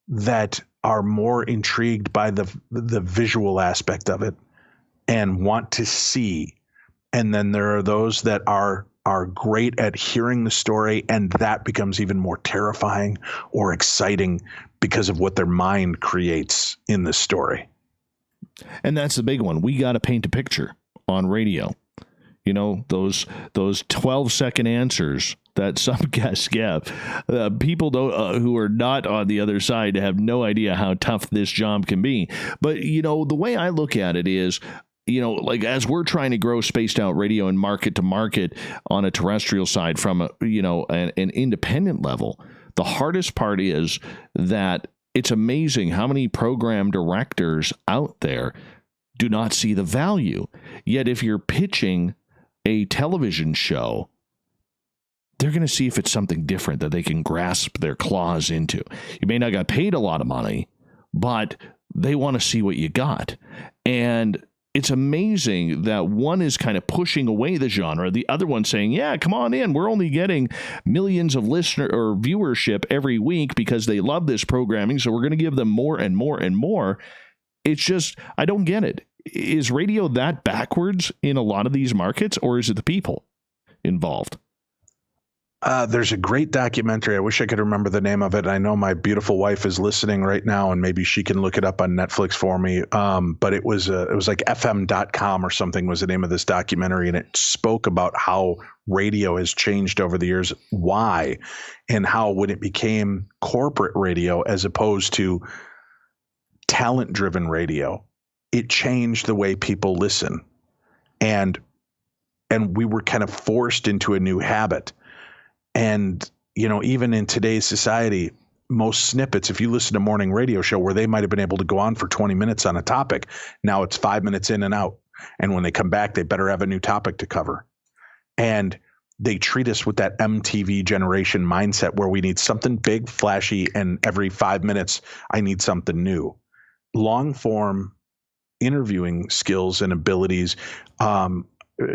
that are more intrigued by the visual aspect of it and want to see. And then there are those that are great at hearing the story, and that becomes even more terrifying or exciting because of what their mind creates in the story. And that's the big one. We got to paint a picture on radio. Those 12-second answers that some guests give. People who are not on the other side have no idea how tough this job can be. But, the way I look at it is, like as we're trying to grow Spaced Out Radio and market to market on a terrestrial side from an independent level, the hardest part is that it's amazing how many program directors out there do not see the value. Yet if you're pitching a television show, they're going to see if it's something different that they can grasp their claws into. You may not get paid a lot of money, but they want to see what you got. And it's amazing that one is kind of pushing away the genre, the other one saying, yeah, come on in. We're only getting millions of listener or viewership every week because they love this programming, so we're going to give them more and more and more. It's just, I don't get it. Is radio that backwards in a lot of these markets, or is it the people involved? There's a great documentary. I wish I could remember the name of it. I know my beautiful wife is listening right now, and maybe she can look it up on Netflix for me. But it was like fm.com or something was the name of this documentary, and it spoke about how radio has changed over the years, why, and how when it became corporate radio as opposed to talent-driven radio, it changed the way people listen, and we were kind of forced into a new habit. And, you know, even in today's society, most snippets, if you listen to a morning radio show where they might have been able to go on for 20 minutes on a topic, now it's 5 minutes in and out. And when they come back, they better have a new topic to cover. And they treat us with that MTV generation mindset where we need something big, flashy, and every 5 minutes, I need something new. Long form interviewing skills and abilities,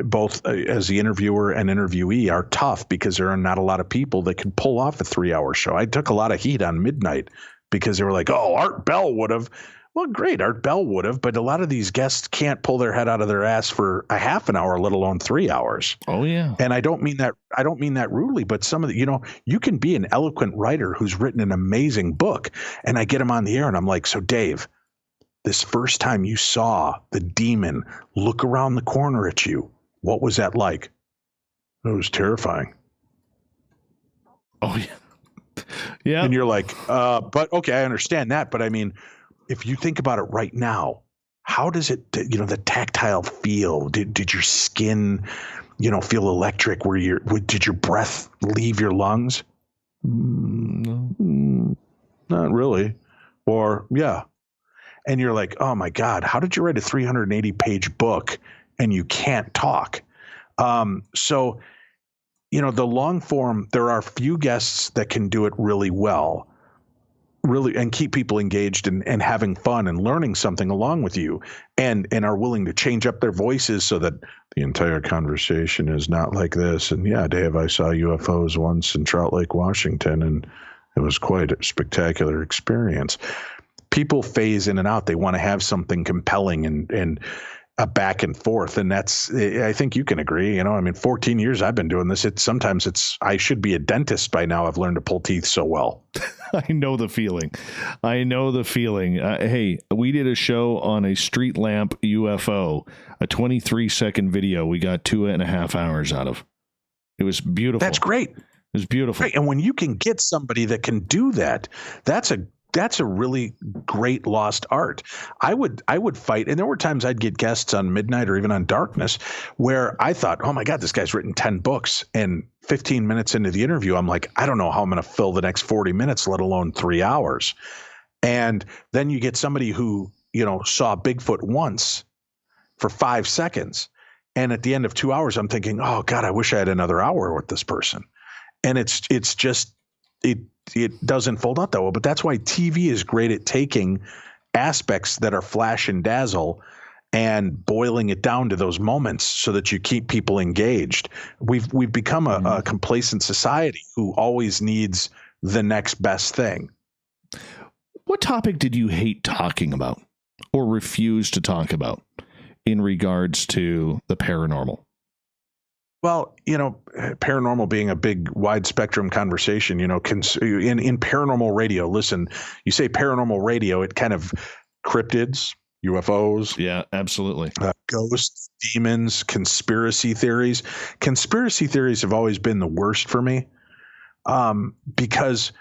both as the interviewer and interviewee, are tough because there are not a lot of people that can pull off a 3-hour show. I took a lot of heat on Midnight because they were like, oh, Art Bell would have. Well, great, Art Bell would have, but a lot of these guests can't pull their head out of their ass for a half an hour, let alone 3 hours. Oh, yeah. And I don't mean that rudely, but some of the, you know, you can be an eloquent writer who's written an amazing book, and I get him on the air and I'm like, so Dave, this first time you saw the demon look around the corner at you, what was that like? It was terrifying. Oh, yeah. Yeah. And you're like, but okay, I understand that. But I mean, if you think about it right now, how does it, you know, the tactile feel? Did your skin, you know, feel electric? Did your breath leave your lungs? No, not really. Or, yeah. And you're like, oh my God, how did you write a 380-page book and you can't talk? So, you know, the long form, there are few guests that can do it really well, really, and keep people engaged and having fun and learning something along with you, and are willing to change up their voices so that the entire conversation is not like this. And yeah, Dave, I saw UFOs once in Trout Lake, Washington, and it was quite a spectacular experience. People phase in and out. They want to have something compelling and a back and forth. And that's, I think you can agree, you know, I mean, 14 years I've been doing this. I should be a dentist by now. I've learned to pull teeth so well. I know the feeling. Hey, we did a show on a street lamp UFO, a 23-second video. We got 2.5 hours out of. It was beautiful. That's great. It was beautiful. Right. And when you can get somebody that can do that, that's a really great lost art. I would fight. And there were times I'd get guests on Midnight or even on Darkness where I thought, oh my God, this guy's written 10 books. And 15 minutes into the interview, I'm like, I don't know how I'm going to fill the next 40 minutes, let alone 3 hours. And then you get somebody who, you know, saw Bigfoot once for 5 seconds. And at the end of 2 hours, I'm thinking, oh God, I wish I had another hour with this person. And it's just, it doesn't fold out that well, but that's why TV is great at taking aspects that are flash and dazzle and boiling it down to those moments so that you keep people engaged. We've become a complacent society who always needs the next best thing. What topic did you hate talking about or refuse to talk about in regards to the paranormal? Well, you know, paranormal being a big, wide spectrum conversation, you know, in paranormal radio, listen, you say paranormal radio, it kind of cryptids, UFOs. Yeah, absolutely. Ghosts, demons, conspiracy theories. Conspiracy theories have always been the worst for me because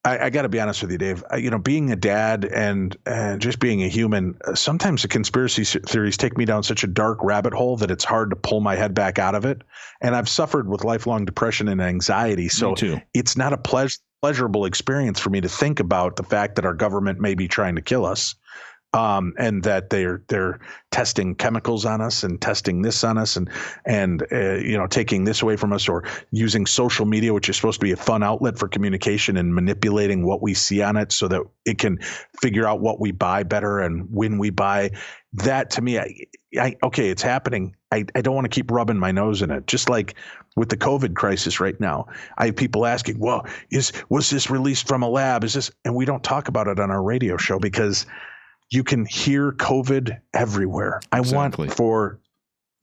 I got to be honest with you, Dave. You know, being a dad and just being a human, sometimes the conspiracy theories take me down such a dark rabbit hole that it's hard to pull my head back out of it. And I've suffered with lifelong depression and anxiety, so it's not a pleasurable experience for me to think about the fact that our government may be trying to kill us. and that they're testing chemicals on us and testing this on us and taking this away from us, or using social media, which is supposed to be a fun outlet for communication, and manipulating what we see on it so that it can figure out what we buy better and when we buy. That, to me, okay, it's happening. I don't want to keep rubbing my nose in it. Just like with the COVID crisis right now, I have people asking, well, was this released from a lab? And we don't talk about it on our radio show because you can hear COVID everywhere. Exactly.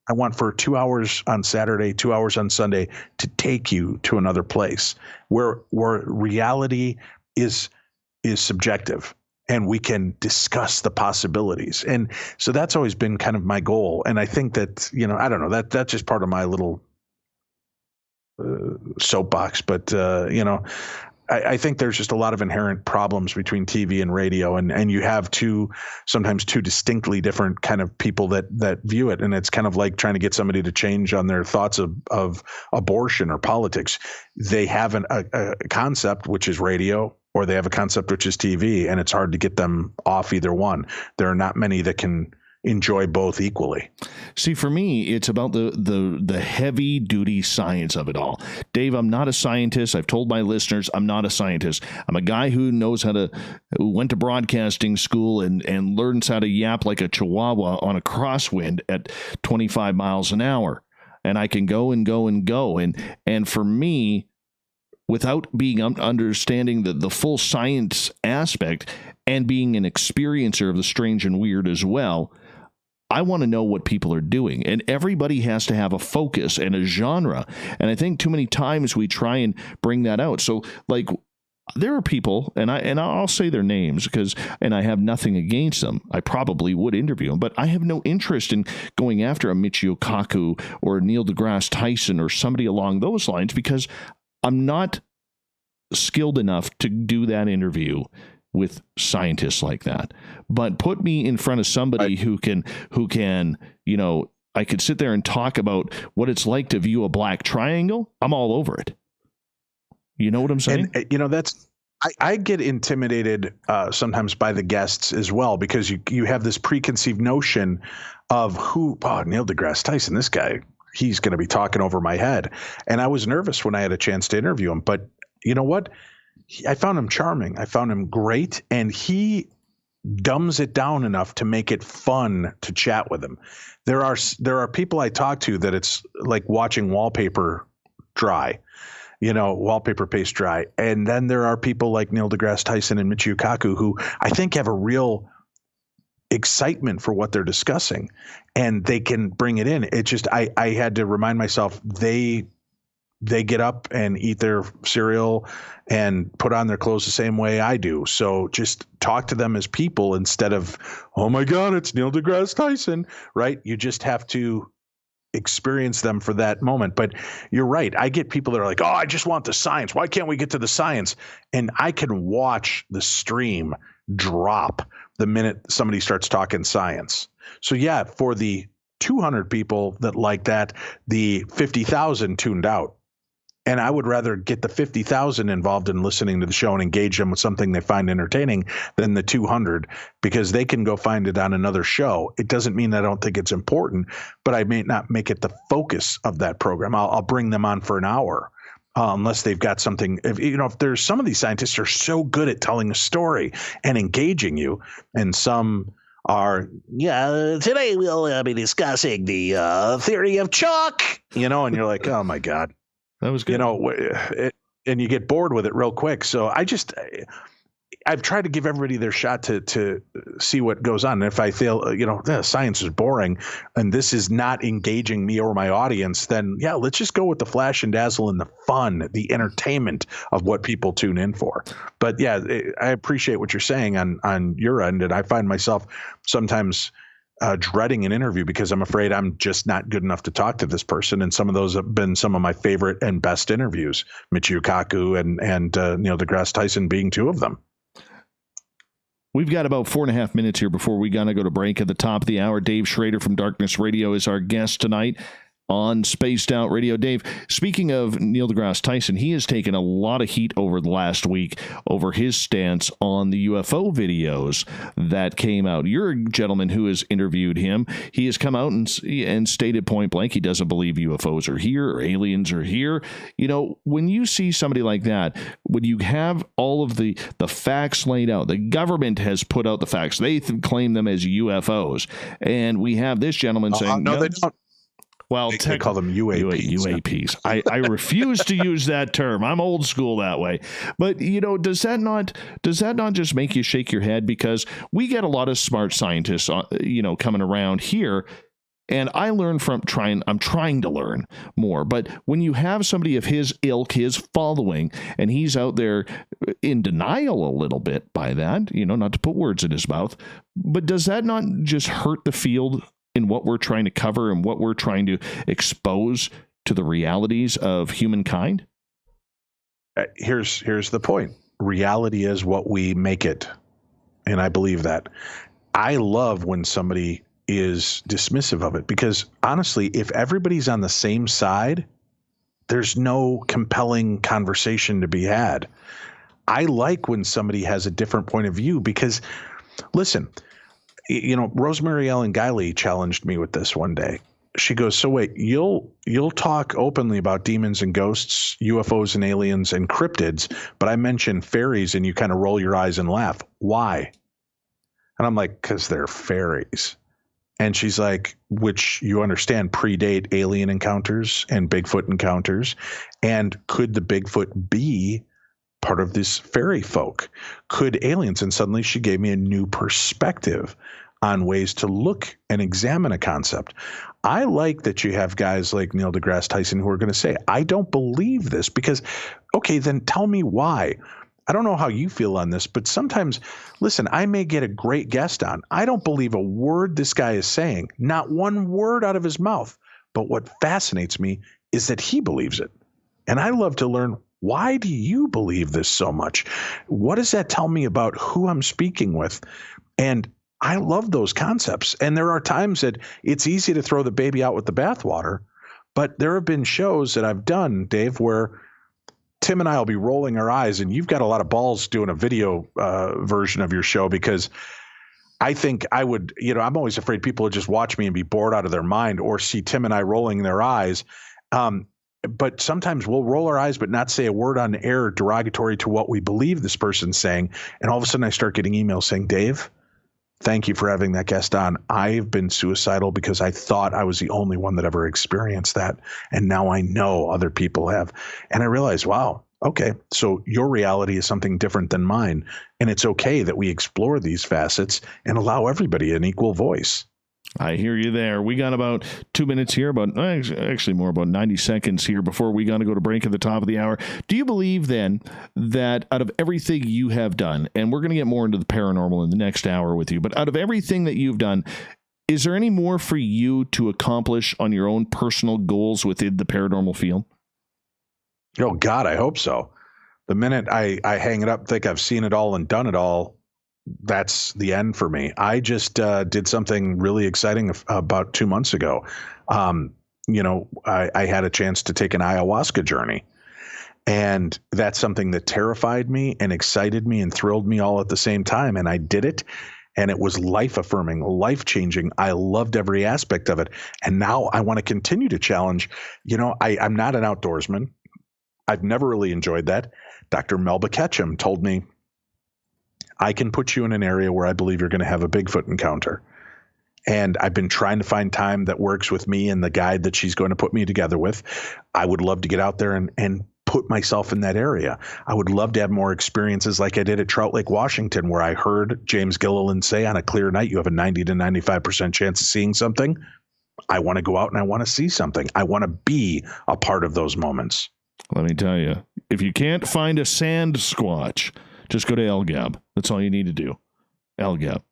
I want for 2 hours on Saturday, 2 hours on Sunday to take you to another place where reality is subjective and we can discuss the possibilities. And so that's always been kind of my goal. And I think that, I don't know, that's just part of my little soapbox, but I think there's just a lot of inherent problems between TV and radio, and you have sometimes two distinctly different kind of people that view it. And it's kind of like trying to get somebody to change on their thoughts of abortion or politics. They have a concept, which is radio, or they have a concept, which is TV, and it's hard to get them off either one. There are not many that can enjoy both equally. See, for me, it's about the heavy duty science of it all. Dave, I'm not a scientist. I've told my listeners I'm not a scientist. I'm a guy who went to broadcasting school and learns how to yap like a chihuahua on a crosswind at 25 miles an hour. And I can go and go and go. And for me, without being understanding the full science aspect and being an experiencer of the strange and weird as well, I want to know what people are doing, and everybody has to have a focus and a genre. And I think too many times we try and bring that out. So, like, there are people, and I'll say their names and I have nothing against them. I probably would interview them, but I have no interest in going after a Michio Kaku or Neil deGrasse Tyson or somebody along those lines, because I'm not skilled enough to do that interview with scientists like that. But put me in front of somebody who can, I could sit there and talk about what it's like to view a black triangle. I'm all over it. You know what I'm saying? And I get intimidated sometimes by the guests as well, because you have this preconceived notion of Neil deGrasse Tyson, this guy, he's going to be talking over my head. And I was nervous when I had a chance to interview him, but you know what? I found him charming. I found him great. And he dumbs it down enough to make it fun to chat with him. There are people I talk to that it's like watching wallpaper dry, wallpaper paste dry. And then there are people like Neil deGrasse Tyson and Michio Kaku who I think have a real excitement for what they're discussing, and they can bring it in. It just, I had to remind myself, they get up and eat their cereal and put on their clothes the same way I do. So just talk to them as people instead of, oh my God, it's Neil deGrasse Tyson, right? You just have to experience them for that moment. But you're right. I get people that are like, oh, I just want the science. Why can't we get to the science? And I can watch the stream drop the minute somebody starts talking science. So yeah, for the 200 people that like that, the 50,000 tuned out. And I would rather get the 50,000 involved in listening to the show and engage them with something they find entertaining than the 200, because they can go find it on another show. It doesn't mean I don't think it's important, but I may not make it the focus of that program. I'll bring them on for an hour. Unless they've got something, if there's some of these scientists are so good at telling a story and engaging you, and some are, today we'll be discussing the theory of chalk, and you're like, oh my God. That was good. And you get bored with it real quick. So I've tried to give everybody their shot to see what goes on. And if I feel, science is boring and this is not engaging me or my audience, then let's just go with the flash and dazzle and the fun, the entertainment of what people tune in for. But I appreciate what you're saying on your end. And I find myself sometimes dreading an interview because I'm afraid I'm just not good enough to talk to this person. And some of those have been some of my favorite and best interviews, Michio Kaku and Neil deGrasse Tyson being two of them. We've got about 4.5 minutes here before we gotta go to break. At the top of the hour, Dave Schrader from Darkness Radio is our guest tonight. on Spaced Out Radio. Dave, speaking of Neil deGrasse Tyson, he has taken a lot of heat over the last week over his stance on the UFO videos that came out. You're a gentleman who has interviewed him. He has come out and stated point blank he doesn't believe UFOs are here or aliens are here. When you see somebody like that, when you have all of the facts laid out, the government has put out the facts. They claim them as UFOs. And we have this gentleman saying, no, they don't. Well, they call them UAPs. UAPs. I refuse to use that term. I'm old school that way. But does that not just make you shake your head? Because we get a lot of smart scientists, coming around here, and I learn from I'm trying to learn more. But when you have somebody of his ilk, his following, and he's out there in denial a little bit by that, not to put words in his mouth, but does that not just hurt the field in what we're trying to cover and what we're trying to expose to the realities of humankind? Here's the point. Reality is what we make it. And I believe that. I love when somebody is dismissive of it, because honestly, if everybody's on the same side, there's no compelling conversation to be had. I like when somebody has a different point of view, because listen, Rosemary Ellen Guiley challenged me with this one day. She goes, so wait, you'll talk openly about demons and ghosts, UFOs and aliens and cryptids, but I mention fairies and you kind of roll your eyes and laugh. Why? And I'm like, because they're fairies. And she's like, which you understand predate alien encounters and Bigfoot encounters. And could the Bigfoot be part of this fairy folk? Could aliens? And suddenly she gave me a new perspective on ways to look and examine a concept. I like that you have guys like Neil deGrasse Tyson who are going to say, I don't believe this, because, okay, then tell me why. I don't know how you feel on this, but sometimes, listen, I may get a great guest on. I don't believe a word this guy is saying, not one word out of his mouth. But what fascinates me is that he believes it. And I love to learn, why do you believe this so much? What does that tell me about who I'm speaking with? And I love those concepts. And there are times that it's easy to throw the baby out with the bathwater, but there have been shows that I've done, Dave, where Tim and I will be rolling our eyes, and you've got a lot of balls doing a video version of your show, because I think I would, I'm always afraid people would just watch me and be bored out of their mind, or see Tim and I rolling their eyes. But sometimes we'll roll our eyes but not say a word on air derogatory to what we believe this person's saying. And all of a sudden I start getting emails saying, Dave, thank you for having that guest on. I've been suicidal because I thought I was the only one that ever experienced that. And now I know other people have. And I realized, wow, okay, so your reality is something different than mine. And it's okay that we explore these facets and allow everybody an equal voice. I hear you there. We got about 2 minutes here, actually more, about 90 seconds here before we got to go to break at the top of the hour. Do you believe then that out of everything you have done, and we're going to get more into the paranormal in the next hour with you, but out of everything that you've done, is there any more for you to accomplish on your own personal goals within the paranormal field? Oh, God, I hope so. The minute I hang it up, think I've seen it all and done it all, that's the end for me. I just did something really exciting about 2 months ago. I had a chance to take an ayahuasca journey, and that's something that terrified me and excited me and thrilled me all at the same time. And I did it, and it was life-affirming, life-changing. I loved every aspect of it. And now I want to continue to challenge. I'm not an outdoorsman. I've never really enjoyed that. Dr. Melba Ketchum told me, I can put you in an area where I believe you're going to have a Bigfoot encounter. And I've been trying to find time that works with me and the guide that she's going to put me together with. I would love to get out there and put myself in that area. I would love to have more experiences like I did at Trout Lake, Washington, where I heard James Gilliland say on a clear night, you have a 90 to 95% chance of seeing something. I want to go out and I want to see something. I want to be a part of those moments. Let me tell you, if you can't find a sand squatch, just go to LGAB. That's all you need to do. LGAB.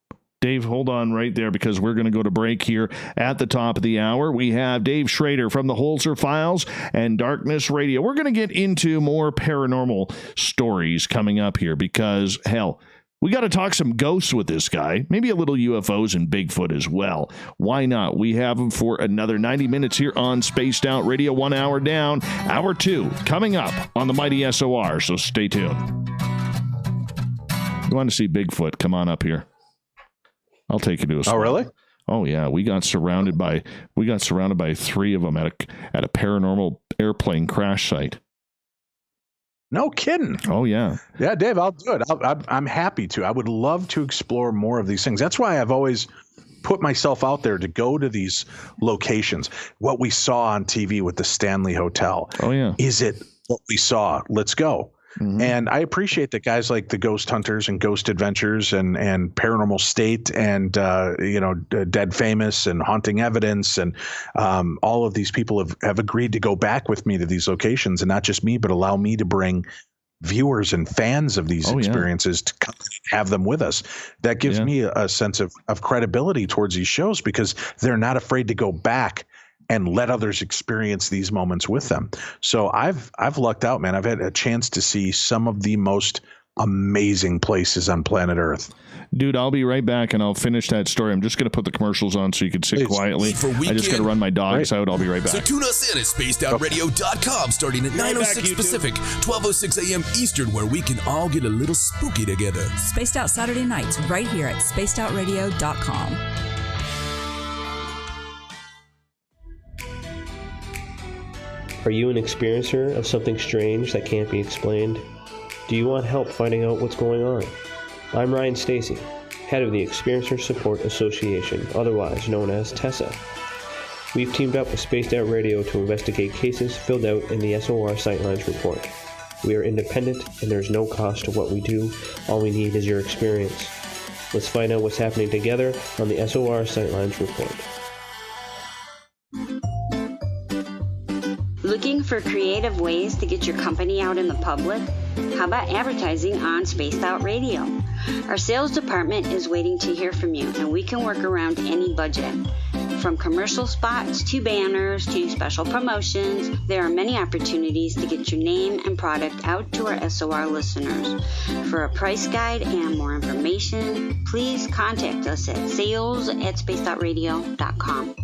Dave, hold on right there, because we're going to go to break here at the top of the hour. We have Dave Schrader from the Holzer Files and Darkness Radio. We're going to get into more paranormal stories coming up here, because, hell, We got to talk some ghosts with this guy. Maybe a little UFOs and Bigfoot as well. Why not? We have him for another 90 minutes here on Spaced Out Radio. 1 hour down. Hour 2 coming up on the Mighty SOR, so stay tuned. You want to see Bigfoot? Come on up here. I'll take you to a spot. Oh, really? Oh, yeah. We got surrounded by 3 of them at a paranormal airplane crash site. No kidding. Oh, yeah. Yeah, Dave, I'll do it. I'm happy to. I would love to explore more of these things. That's why I've always put myself out there to go to these locations. What we saw on TV with the Stanley Hotel. Oh, yeah. Is it what we saw? Let's go. Mm-hmm. And I appreciate that guys like the Ghost Hunters and Ghost Adventures and Paranormal State and Dead Famous and Haunting Evidence and all of these people have agreed to go back with me to these locations, and not just me, but allow me to bring viewers and fans of these experiences to come and have them with us. That gives me a sense of credibility towards these shows, because they're not afraid to go back and let others experience these moments with them. So I've lucked out, man. I've had a chance to see some of the most amazing places on planet Earth. Dude, I'll be right back and I'll finish that story. I'm just going to put the commercials on so you can sit quietly. I just got to run my dogs out. I'll be right back. So tune us in at spacedoutradio.com starting at 9:06 Pacific, 12:06 a.m. Eastern, where we can all get a little spooky together. Spaced Out Saturday nights right here at spacedoutradio.com. Are you an experiencer of something strange that can't be explained? Do you want help finding out what's going on? I'm Ryan Stacy, head of the Experiencer Support Association, otherwise known as TESSA. We've teamed up with Spaced Out Radio to investigate cases filled out in the SOR Sightlines report. We are independent and there's no cost to what we do. All we need is your experience. Let's find out what's happening together on the SOR Sightlines report. Looking for creative ways to get your company out in the public? How about advertising on Spaced Out Radio? Our sales department is waiting to hear from you, and we can work around any budget. From commercial spots to banners to special promotions, there are many opportunities to get your name and product out to our SOR listeners. For a price guide and more information, please contact us at sales@spacedoutradio.com.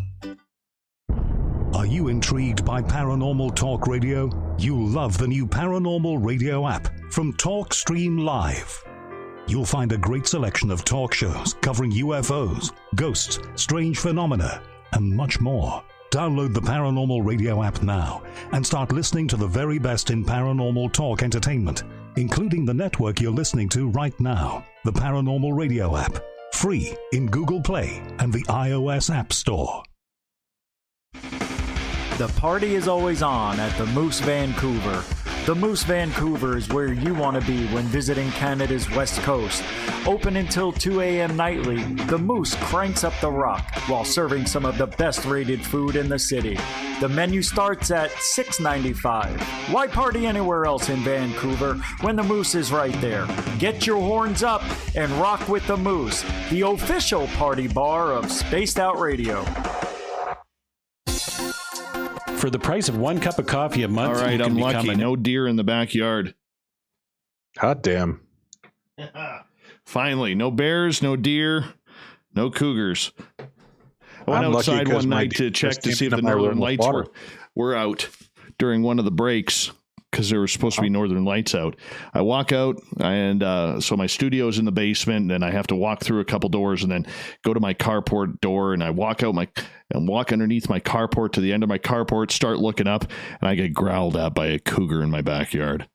Are you intrigued by Paranormal Talk Radio? You'll love the new Paranormal Radio app from TalkStream Live. You'll find a great selection of talk shows covering UFOs, ghosts, strange phenomena, and much more. Download the Paranormal Radio app now and start listening to the very best in paranormal talk entertainment, including the network you're listening to right now, the Paranormal Radio app, free in Google Play and the iOS App Store. The party is always on at the Moose Vancouver. The Moose Vancouver is where you want to be when visiting Canada's West Coast. Open until 2 a.m. nightly, the Moose cranks up the rock while serving some of the best rated food in the city. The menu starts at $6.95. Why party anywhere else in Vancouver when the Moose is right there? Get your horns up and rock with the Moose, the official party bar of Spaced Out Radio. For the price of one cup of coffee a month. All right, I'm lucky. No deer in the backyard. Hot damn. Finally, no bears, no deer, no cougars. I went outside one night to check to see if the northern lights were out during one of the breaks, because there were supposed to be northern lights out. I walk out, and so my studio's in the basement, and I have to walk through a couple doors and then go to my carport door, and I walk underneath my carport to the end of my carport, start looking up, and I get growled at by a cougar in my backyard.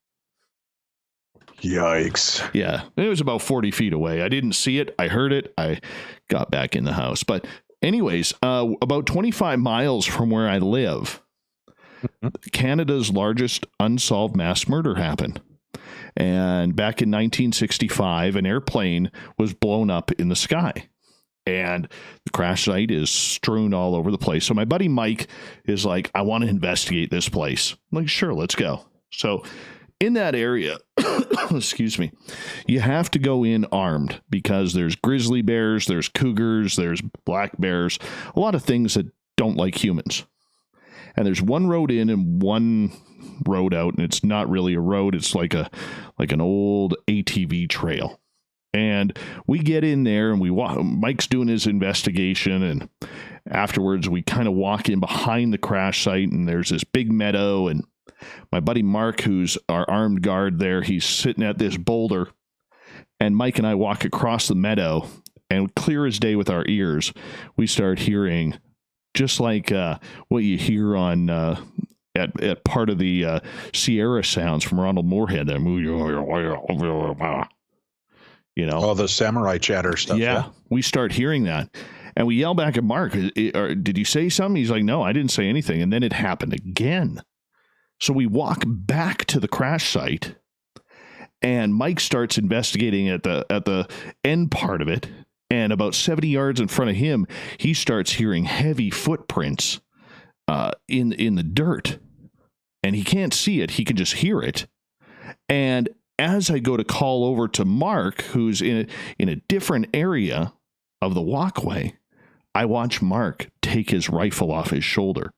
Yikes. Yeah, it was about 40 feet away. I didn't see it. I heard it. I got back in the house. But anyways, about 25 miles from where I live, Canada's largest unsolved mass murder happened. And back in 1965, an airplane was blown up in the sky. And the crash site is strewn all over the place. So my buddy Mike is like, I want to investigate this place. I'm like, sure, let's go. So in that area, excuse me, you have to go in armed because there's grizzly bears, there's cougars, there's black bears, a lot of things that don't like humans. And there's one road in and one road out, and it's not really a road. It's like an old ATV trail. And we get in there and Mike's doing his investigation, and afterwards we kind of walk in behind the crash site, and there's this big meadow, and my buddy Mark, who's our armed guard there, he's sitting at this boulder, and Mike and I walk across the meadow, and clear as day with our ears, we start hearing just like what you hear on at part of the Sierra sounds from Ronald Moorhead. All the samurai chatter stuff. Yeah, we start hearing that. And we yell back at Mark, did you say something? He's like, no, I didn't say anything. And then it happened again. So we walk back to the crash site, and Mike starts investigating at the end part of it. And about 70 yards in front of him, he starts hearing heavy footprints in the dirt. And he can't see it. He can just hear it. And as I go to call over to Mark, who's in a different area of the walkway, I watch Mark take his rifle off his shoulder.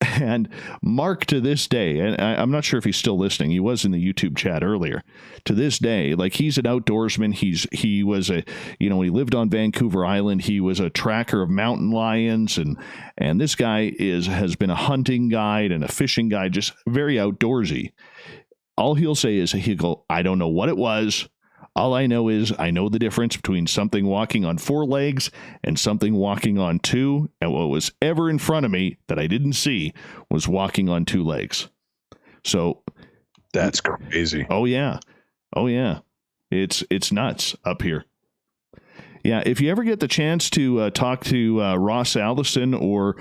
And Mark, to this day, and I'm not sure if he's still listening, he was in the YouTube chat earlier, to this day, like, he's an outdoorsman. He was he lived on Vancouver Island. He was a tracker of mountain lions, and this guy has been a hunting guide and a fishing guide, just very outdoorsy. All he'll say is, he'll go, I don't know what it was. All I know is I know the difference between something walking on 4 legs and something walking on 2. And what was ever in front of me that I didn't see was walking on 2 legs. So that's crazy. Oh, yeah. Oh, yeah. It's nuts up here. Yeah. If you ever get the chance to talk to Ross Allison or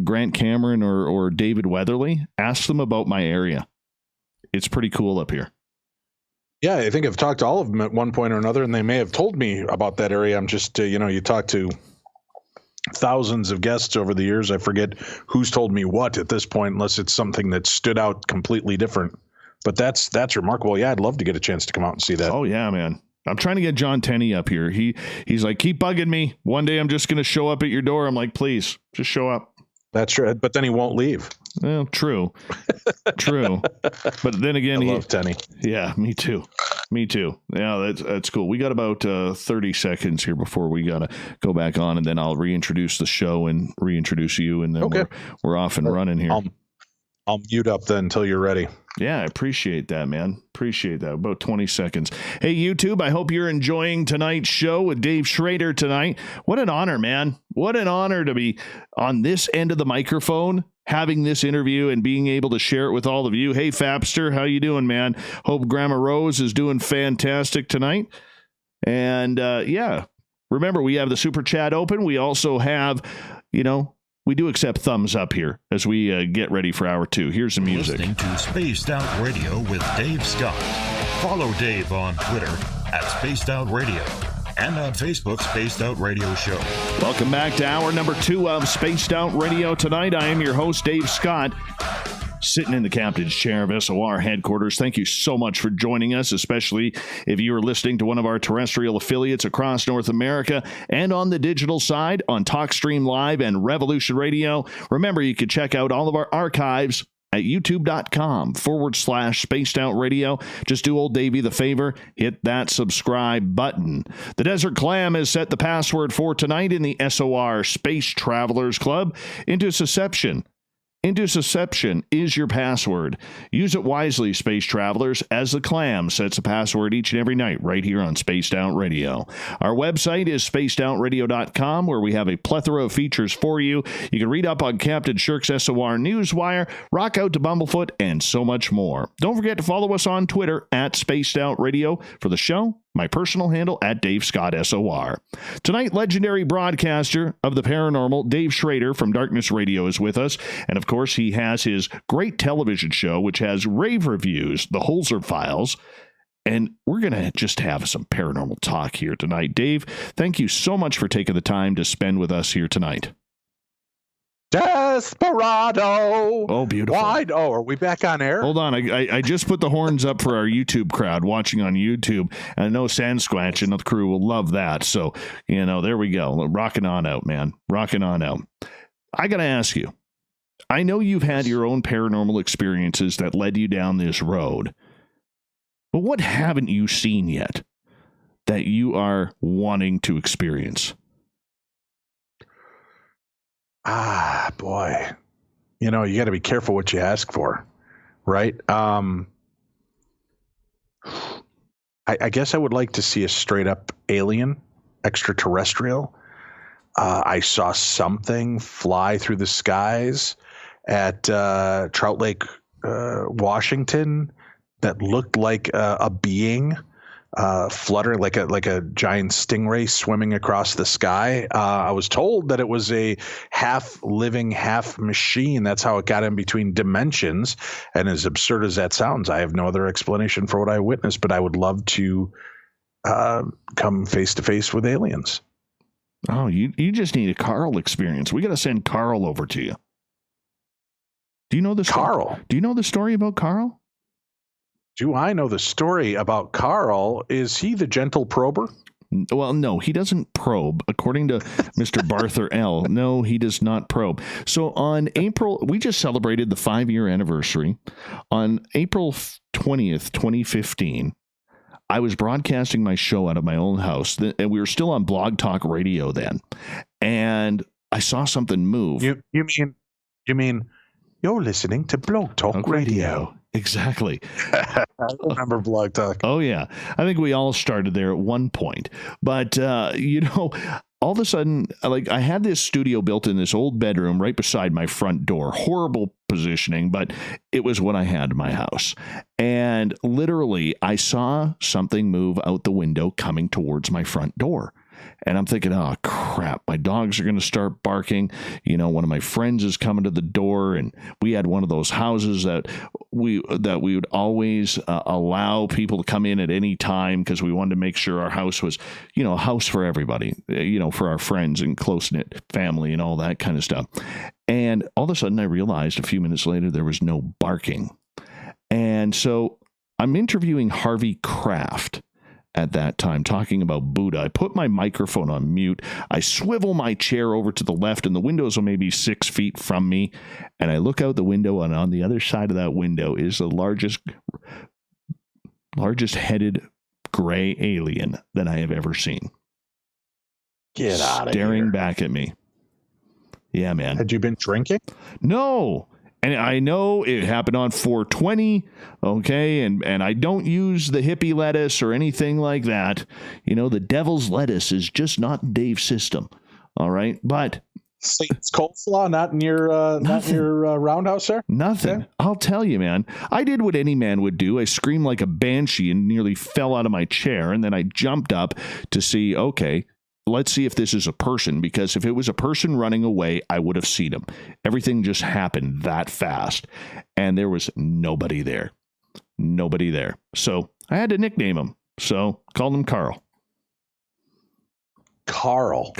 Grant Cameron or David Weatherly, ask them about my area. It's pretty cool up here. Yeah, I think I've talked to all of them at one point or another, and they may have told me about that area. I'm just, you talk to thousands of guests over the years. I forget who's told me what at this point, unless it's something that stood out completely different. But that's remarkable. Yeah, I'd love to get a chance to come out and see that. Oh, yeah, man. I'm trying to get John Tenney up here. He's like, keep bugging me. One day I'm just going to show up at your door. I'm like, please, just show up. That's true. But then he won't leave. Well, true. True. But then again, I love Tenny. Yeah, me too. Yeah, that's cool. We got about 30 seconds here before we got to go back on, and then I'll reintroduce the show and reintroduce you, and then okay. we're off and running here. I'll mute up then until you're ready. Yeah, I appreciate that, man. Appreciate that. About 20 seconds. Hey, YouTube, I hope you're enjoying tonight's show with Dave Schrader tonight. What an honor, man. What an honor to be on this end of the microphone, having this interview and being able to share it with all of you. Hey, Fapster, how you doing, man? Hope Grandma Rose is doing fantastic tonight. And, yeah, remember, we have the Super Chat open. We also have, we do accept thumbs up here as we get ready for hour 2. Here's the music. Listening to Spaced Out Radio with Dave Scott. Follow Dave on Twitter at Spaced Out Radio and on Facebook, Spaced Out Radio Show. Welcome back to hour number 2 of Spaced Out Radio tonight. I am your host, Dave Scott, sitting in the captain's chair of SOR headquarters. Thank you so much for joining us, especially if you are listening to one of our terrestrial affiliates across North America and on the digital side on TalkStream Live and Revolution Radio. Remember, you can check out all of our archives at youtube.com/Spaced Out Radio. Just do old Davey the favor, hit that subscribe button. The Desert Clam has set the password for tonight in the SOR Space Travelers Club. Interception is your password. Use it wisely, space travelers, as the Clam sets a password each and every night right here on Spaced Out Radio. Our website is spacedoutradio.com, where we have a plethora of features for you. You can read up on Captain Shirk's SOR Newswire, rock out to Bumblefoot, and so much more. Don't forget to follow us on Twitter at Spaced Out Radio for the show. My personal handle at Dave Scott SOR. Tonight, legendary broadcaster of the paranormal, Dave Schrader from Darkness Radio, is with us. And of course, he has his great television show, which has rave reviews, The Holzer Files. And we're going to just have some paranormal talk here tonight. Dave, thank you so much for taking the time to spend with us here tonight. Desperado. Oh, beautiful. Wide. Oh, are we back on air? Hold on. I just put the horns up for our YouTube crowd watching on YouTube. And I know Sasquatch and the crew will love that. So, there we go. Rocking on out, man. Rocking on out. I got to ask you, I know you've had your own paranormal experiences that led you down this road. But what haven't you seen yet that you are wanting to experience? Ah, boy. You know, you got to be careful what you ask for, right? I guess I would like to see a straight up alien, extraterrestrial. I saw something fly through the skies at Trout Lake, Washington, that looked like a being fluttering, like a giant stingray swimming across the sky. I was told that it was a half living, half machine. That's how it got in between dimensions. And as absurd as that sounds, I have no other explanation for what I witnessed, but I would love to come face to face with aliens. Oh, you just need a Carl experience. We got to send Carl over to you. Do you know the Carl? Do you know the story about Carl? Do I know the story about Carl? Is he the gentle prober? Well, no, he doesn't probe. According to Mr. Barther L., no, he does not probe. So on April, we just celebrated the 5-year anniversary. On April 20th, 2015, I was broadcasting my show out of my own house, and we were still on Blog Talk Radio then. And I saw something move. You mean you're listening to Blog Talk Radio. Exactly. I remember Blog Talk. Oh, yeah. I think we all started there at one point. But, all of a sudden, like, I had this studio built in this old bedroom right beside my front door. Horrible positioning, but it was what I had in my house. And literally, I saw something move out the window coming towards my front door. And I'm thinking, oh, crap, my dogs are going to start barking. One of my friends is coming to the door, and we had one of those houses that we would always allow people to come in at any time because we wanted to make sure our house was, a house for everybody, for our friends and close-knit family and all that kind of stuff. And all of a sudden I realized a few minutes later there was no barking. And so I'm interviewing Harvey Kraft at that time, talking about Buddha. I put my microphone on mute. I swivel my chair over to the left, and the windows are maybe 6 feet from me. And I look out the window, and on the other side of that window is the largest headed gray alien that I have ever seen. Get out of here. Staring back at me. Yeah, man. Had you been drinking? No. And I know it happened on 420, okay, and I don't use the hippie lettuce or anything like that. The devil's lettuce is just not Dave's system, all right? But Satan's coleslaw not in your roundhouse, sir? Nothing. Okay. I'll tell you, man. I did what any man would do. I screamed like a banshee and nearly fell out of my chair, and then I jumped up to see, okay, let's see if this is a person, because if it was a person running away, I would have seen him. Everything just happened that fast, and there was nobody there. Nobody there. So I had to nickname him. So called him Carl. Carl.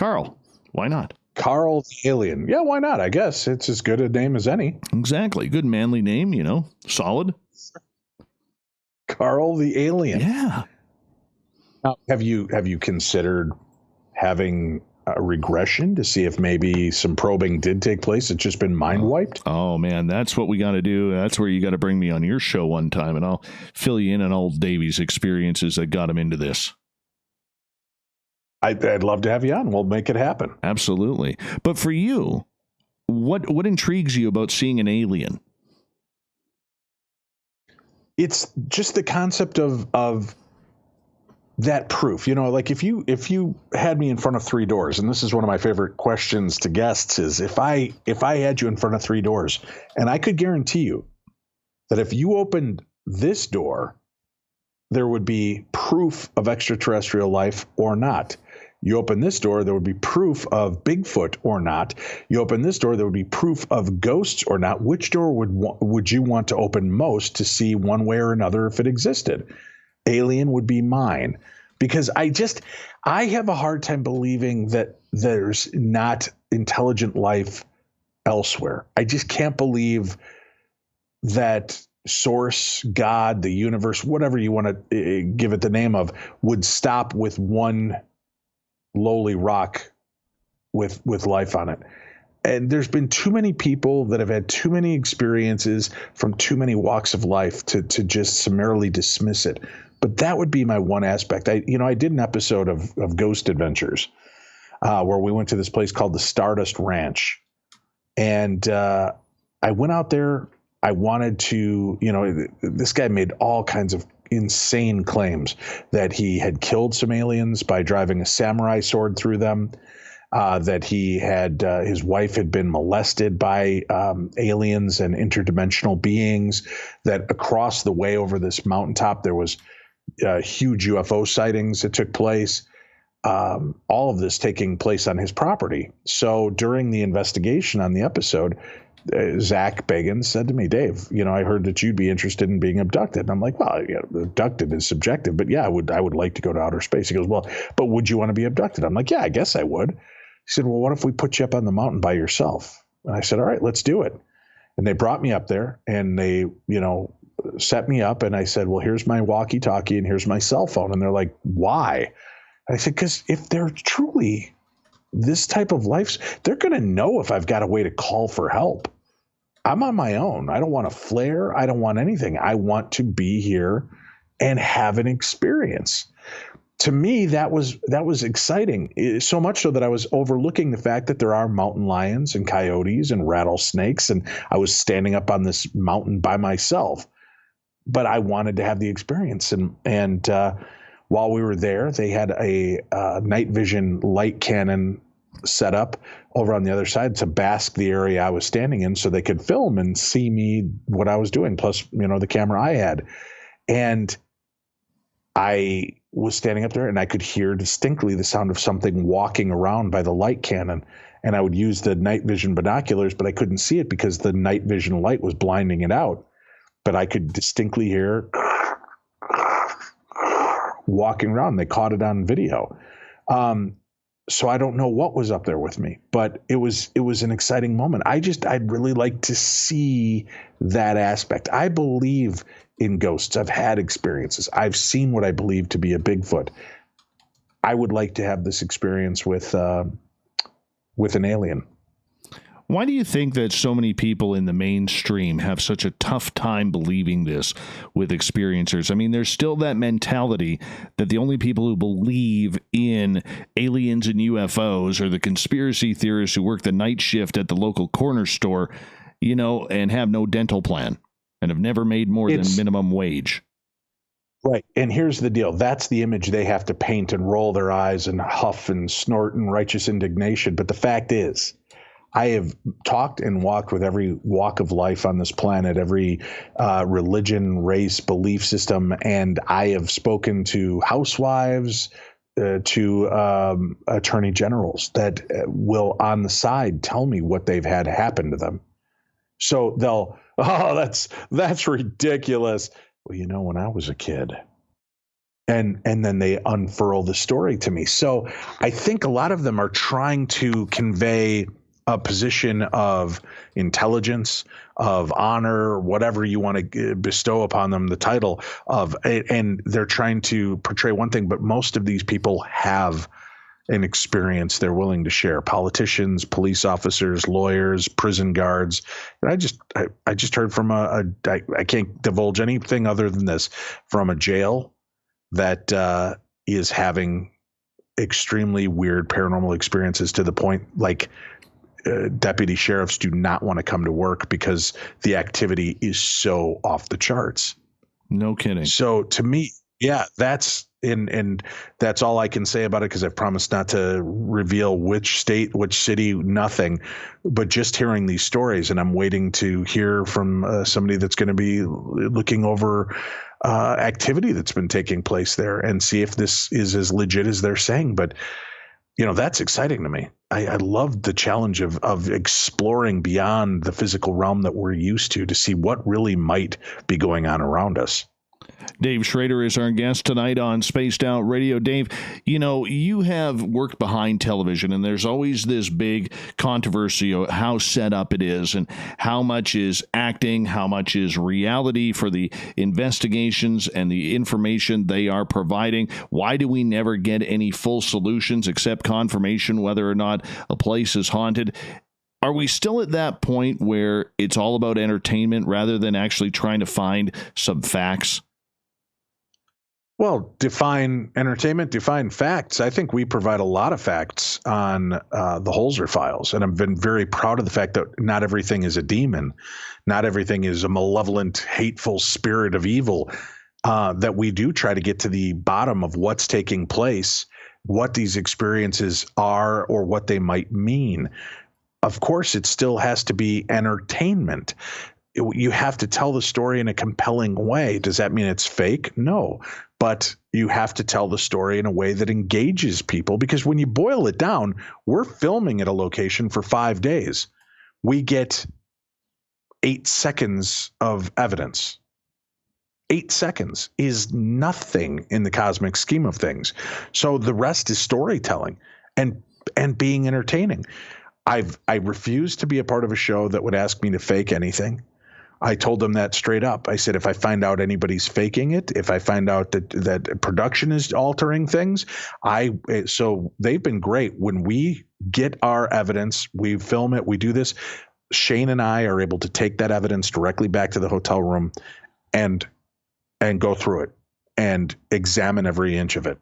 Why not? Carl the Alien. Yeah, why not? I guess it's as good a name as any. Exactly. Good manly name, solid. Carl the Alien. Yeah. Now, have you considered having a regression to see if maybe some probing did take place? It's just been mind wiped. Oh man, that's what we got to do. That's where you got to bring me on your show one time, and I'll fill you in on old Davy's experiences that got him into this. I'd love to have you on. We'll make it happen. Absolutely. But for you, what intrigues you about seeing an alien? It's just the concept of that proof, like if you had me in front of 3 doors, and this is one of my favorite questions to guests, is if I had you in front of 3 doors, and I could guarantee you that if you opened this door, there would be proof of extraterrestrial life or not. You open this door, there would be proof of Bigfoot or not. You open this door, there would be proof of ghosts or not. Which door would you want to open most to see one way or another if it existed? Alien would be mine, because I have a hard time believing that there's not intelligent life elsewhere. I just can't believe that source, God, the universe, whatever you want to give it the name of, would stop with one lowly rock with life on it. And there's been too many people that have had too many experiences from too many walks of life to just summarily dismiss it. But that would be my one aspect. I did an episode of Ghost Adventures where we went to this place called the Stardust Ranch. And I went out there. I wanted to, this guy made all kinds of insane claims that he had killed some aliens by driving a samurai sword through them, that he had, his wife had been molested by aliens and interdimensional beings, that across the way over this mountaintop, there was huge UFO sightings that took place. All of this taking place on his property. So during the investigation on the episode, Zach Bagans said to me, Dave, I heard that you'd be interested in being abducted. And I'm like, well, abducted is subjective, but yeah, I would like to go to outer space. He goes, well, but would you want to be abducted? I'm like, yeah, I guess I would. He said, well, what if we put you up on the mountain by yourself? And I said, all right, let's do it. And they brought me up there and they, set me up. And I said, well, here's my walkie-talkie and here's my cell phone. And they're like, why? And I said, because if they're truly this type of life, they're going to know if I've got a way to call for help. I'm on my own. I don't want a flare. I don't want anything. I want to be here and have an experience. To me, that was exciting. So much so that I was overlooking the fact that there are mountain lions and coyotes and rattlesnakes, and I was standing up on this mountain by myself. But I wanted to have the experience, and while we were there, they had a night vision light cannon set up over on the other side to mask the area I was standing in so they could film and see me, what I was doing, plus, the camera I had. And I was standing up there and I could hear distinctly the sound of something walking around by the light cannon. And I would use the night vision binoculars, but I couldn't see it because the night vision light was blinding it out. But I could distinctly hear walking around. They caught it on video. So I don't know what was up there with me, but it was an exciting moment. I'd really like to see that aspect. I believe in ghosts. I've had experiences. I've seen what I believe to be a Bigfoot. I would like to have this experience with an alien. Why do you think that so many people in the mainstream have such a tough time believing this with experiencers? I mean, there's still that mentality that the only people who believe in aliens and UFOs are the conspiracy theorists who work the night shift at the local corner store, and have no dental plan and have never made more than minimum wage. Right. And here's the deal. That's the image they have to paint and roll their eyes and huff and snort in righteous indignation. But the fact is, I have talked and walked with every walk of life on this planet, every religion, race, belief system, and I have spoken to housewives, to attorney generals that will on the side tell me what they've had happen to them. So they'll, that's ridiculous. Well, when I was a kid. And then they unfurl the story to me. So I think a lot of them are trying to convey a position of intelligence, of honor, whatever you want to bestow upon them, the title of, and they're trying to portray one thing, but most of these people have an experience they're willing to share. Politicians, police officers, lawyers, prison guards. And I just heard from I can't divulge anything other than this, from a jail that is having extremely weird paranormal experiences to the point like deputy sheriffs do not want to come to work because the activity is so off the charts. No kidding. So to me, yeah, that's and that's all I can say about it because I've promised not to reveal which state, which city, nothing. But just hearing these stories, and I'm waiting to hear from somebody that's going to be looking over activity that's been taking place there and see if this is as legit as they're saying. But that's exciting to me. I love the challenge of exploring beyond the physical realm that we're used to see what really might be going on around us. Dave Schrader is our guest tonight on Spaced Out Radio. Dave, you have worked behind television, and there's always this big controversy of how set up it is and how much is acting, how much is reality for the investigations and the information they are providing. Why do we never get any full solutions except confirmation whether or not a place is haunted? Are we still at that point where it's all about entertainment rather than actually trying to find some facts? Well, define entertainment, define facts. I think we provide a lot of facts on the Holzer files, and I've been very proud of the fact that not everything is a demon, not everything is a malevolent, hateful spirit of evil. That we do try to get to the bottom of what's taking place, what these experiences are, or what they might mean. Of course, it still has to be entertainment. You have to tell the story in a compelling way. Does that mean it's fake? No. But you have to tell the story in a way that engages people, because when you boil it down, we're filming at a location for 5 days. We get 8 seconds of evidence. 8 seconds is nothing in the cosmic scheme of things. So the rest is storytelling and being entertaining. I refuse to be a part of a show that would ask me to fake anything. I told them that straight up. I said, if I find out anybody's faking it, if I find out that production is altering things, so they've been great. When we get our evidence, we film it, we do this. Shane and I are able to take that evidence directly back to the hotel room and go through it and examine every inch of it.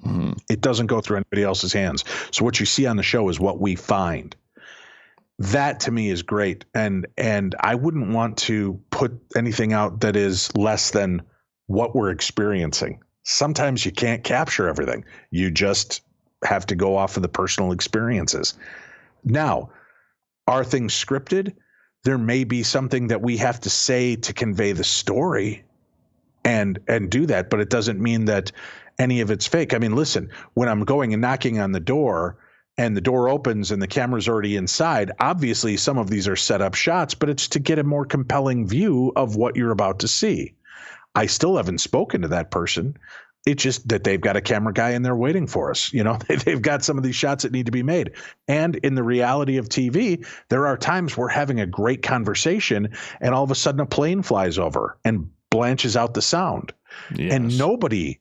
Mm-hmm. It doesn't go through anybody else's hands. So what you see on the show is what we find. That to me is great. And I wouldn't want to put anything out that is less than what we're experiencing. Sometimes you can't capture everything. You just have to go off of the personal experiences. Now, are things scripted? There may be something that we have to say to convey the story and do that, but it doesn't mean that any of it's fake. I mean, listen, when I'm going and knocking on the door and the door opens and the camera's already inside, obviously some of these are set up shots, but it's to get a more compelling view of what you're about to see. I still haven't spoken to that person. It's just that they've got a camera guy in there waiting for us. You know, they've got some of these shots that need to be made. And in the reality of TV, there are times we're having a great conversation and all of a sudden a plane flies over and blanches out the sound. Yes. And nobody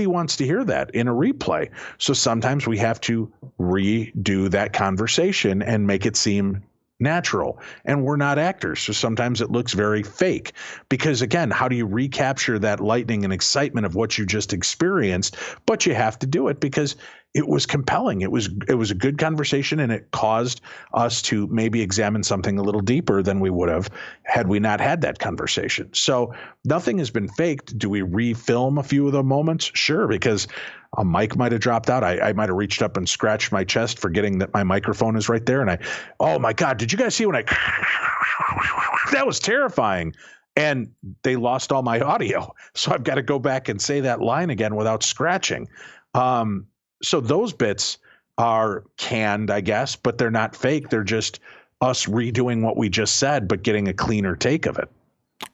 wants to hear that in a replay. So sometimes we have to redo that conversation and make it seem natural. And we're not actors, so sometimes it looks very fake. Because again, how do you recapture that lightning and excitement of what you just experienced? But you have to do it because it was compelling. It was a good conversation, and it caused us to maybe examine something a little deeper than we would have had we not had that conversation. So nothing has been faked. Do we refilm a few of the moments? Sure, because a mic might have dropped out. I might have reached up and scratched my chest, forgetting that my microphone is right there. And oh my God, did you guys see when that was terrifying. And they lost all my audio. So I've got to go back and say that line again without scratching. So those bits are canned, I guess, but they're not fake. They're just us redoing what we just said, but getting a cleaner take of it.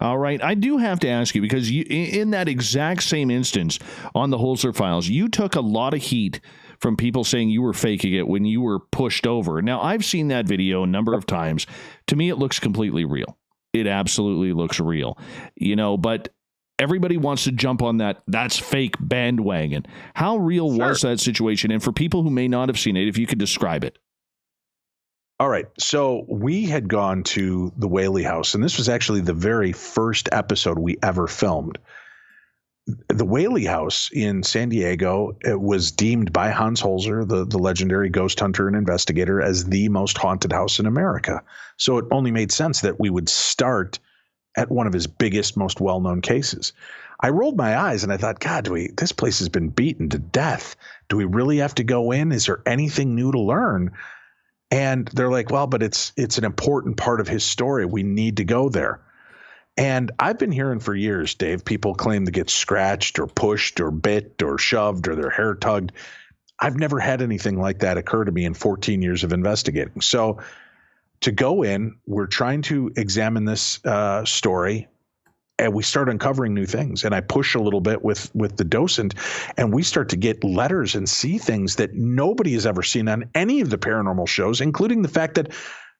All right. I do have to ask you, because in that exact same instance on the Holzer files, you took a lot of heat from people saying you were faking it when you were pushed over. Now, I've seen that video a number of times. To me, it looks completely real. It absolutely looks real, but everybody wants to jump on that's fake bandwagon. How real was that situation? And for people who may not have seen it, if you could describe it. All right. So we had gone to the Whaley House, and this was actually the very first episode we ever filmed. The Whaley House in San Diego, it was deemed by Hans Holzer, the legendary ghost hunter and investigator, as the most haunted house in America. So it only made sense that we would start at one of his biggest, most well-known cases. I rolled my eyes and I thought, God, this place has been beaten to death. Do we really have to go in? Is there anything new to learn? And they're like, well, but it's an important part of his story. We need to go there. And I've been hearing for years, Dave, people claim to get scratched or pushed or bit or shoved or their hair tugged. I've never had anything like that occur to me in 14 years of investigating. So to go in, we're trying to examine this story, and we start uncovering new things. And I push a little bit with the docent, and we start to get letters and see things that nobody has ever seen on any of the paranormal shows, including the fact that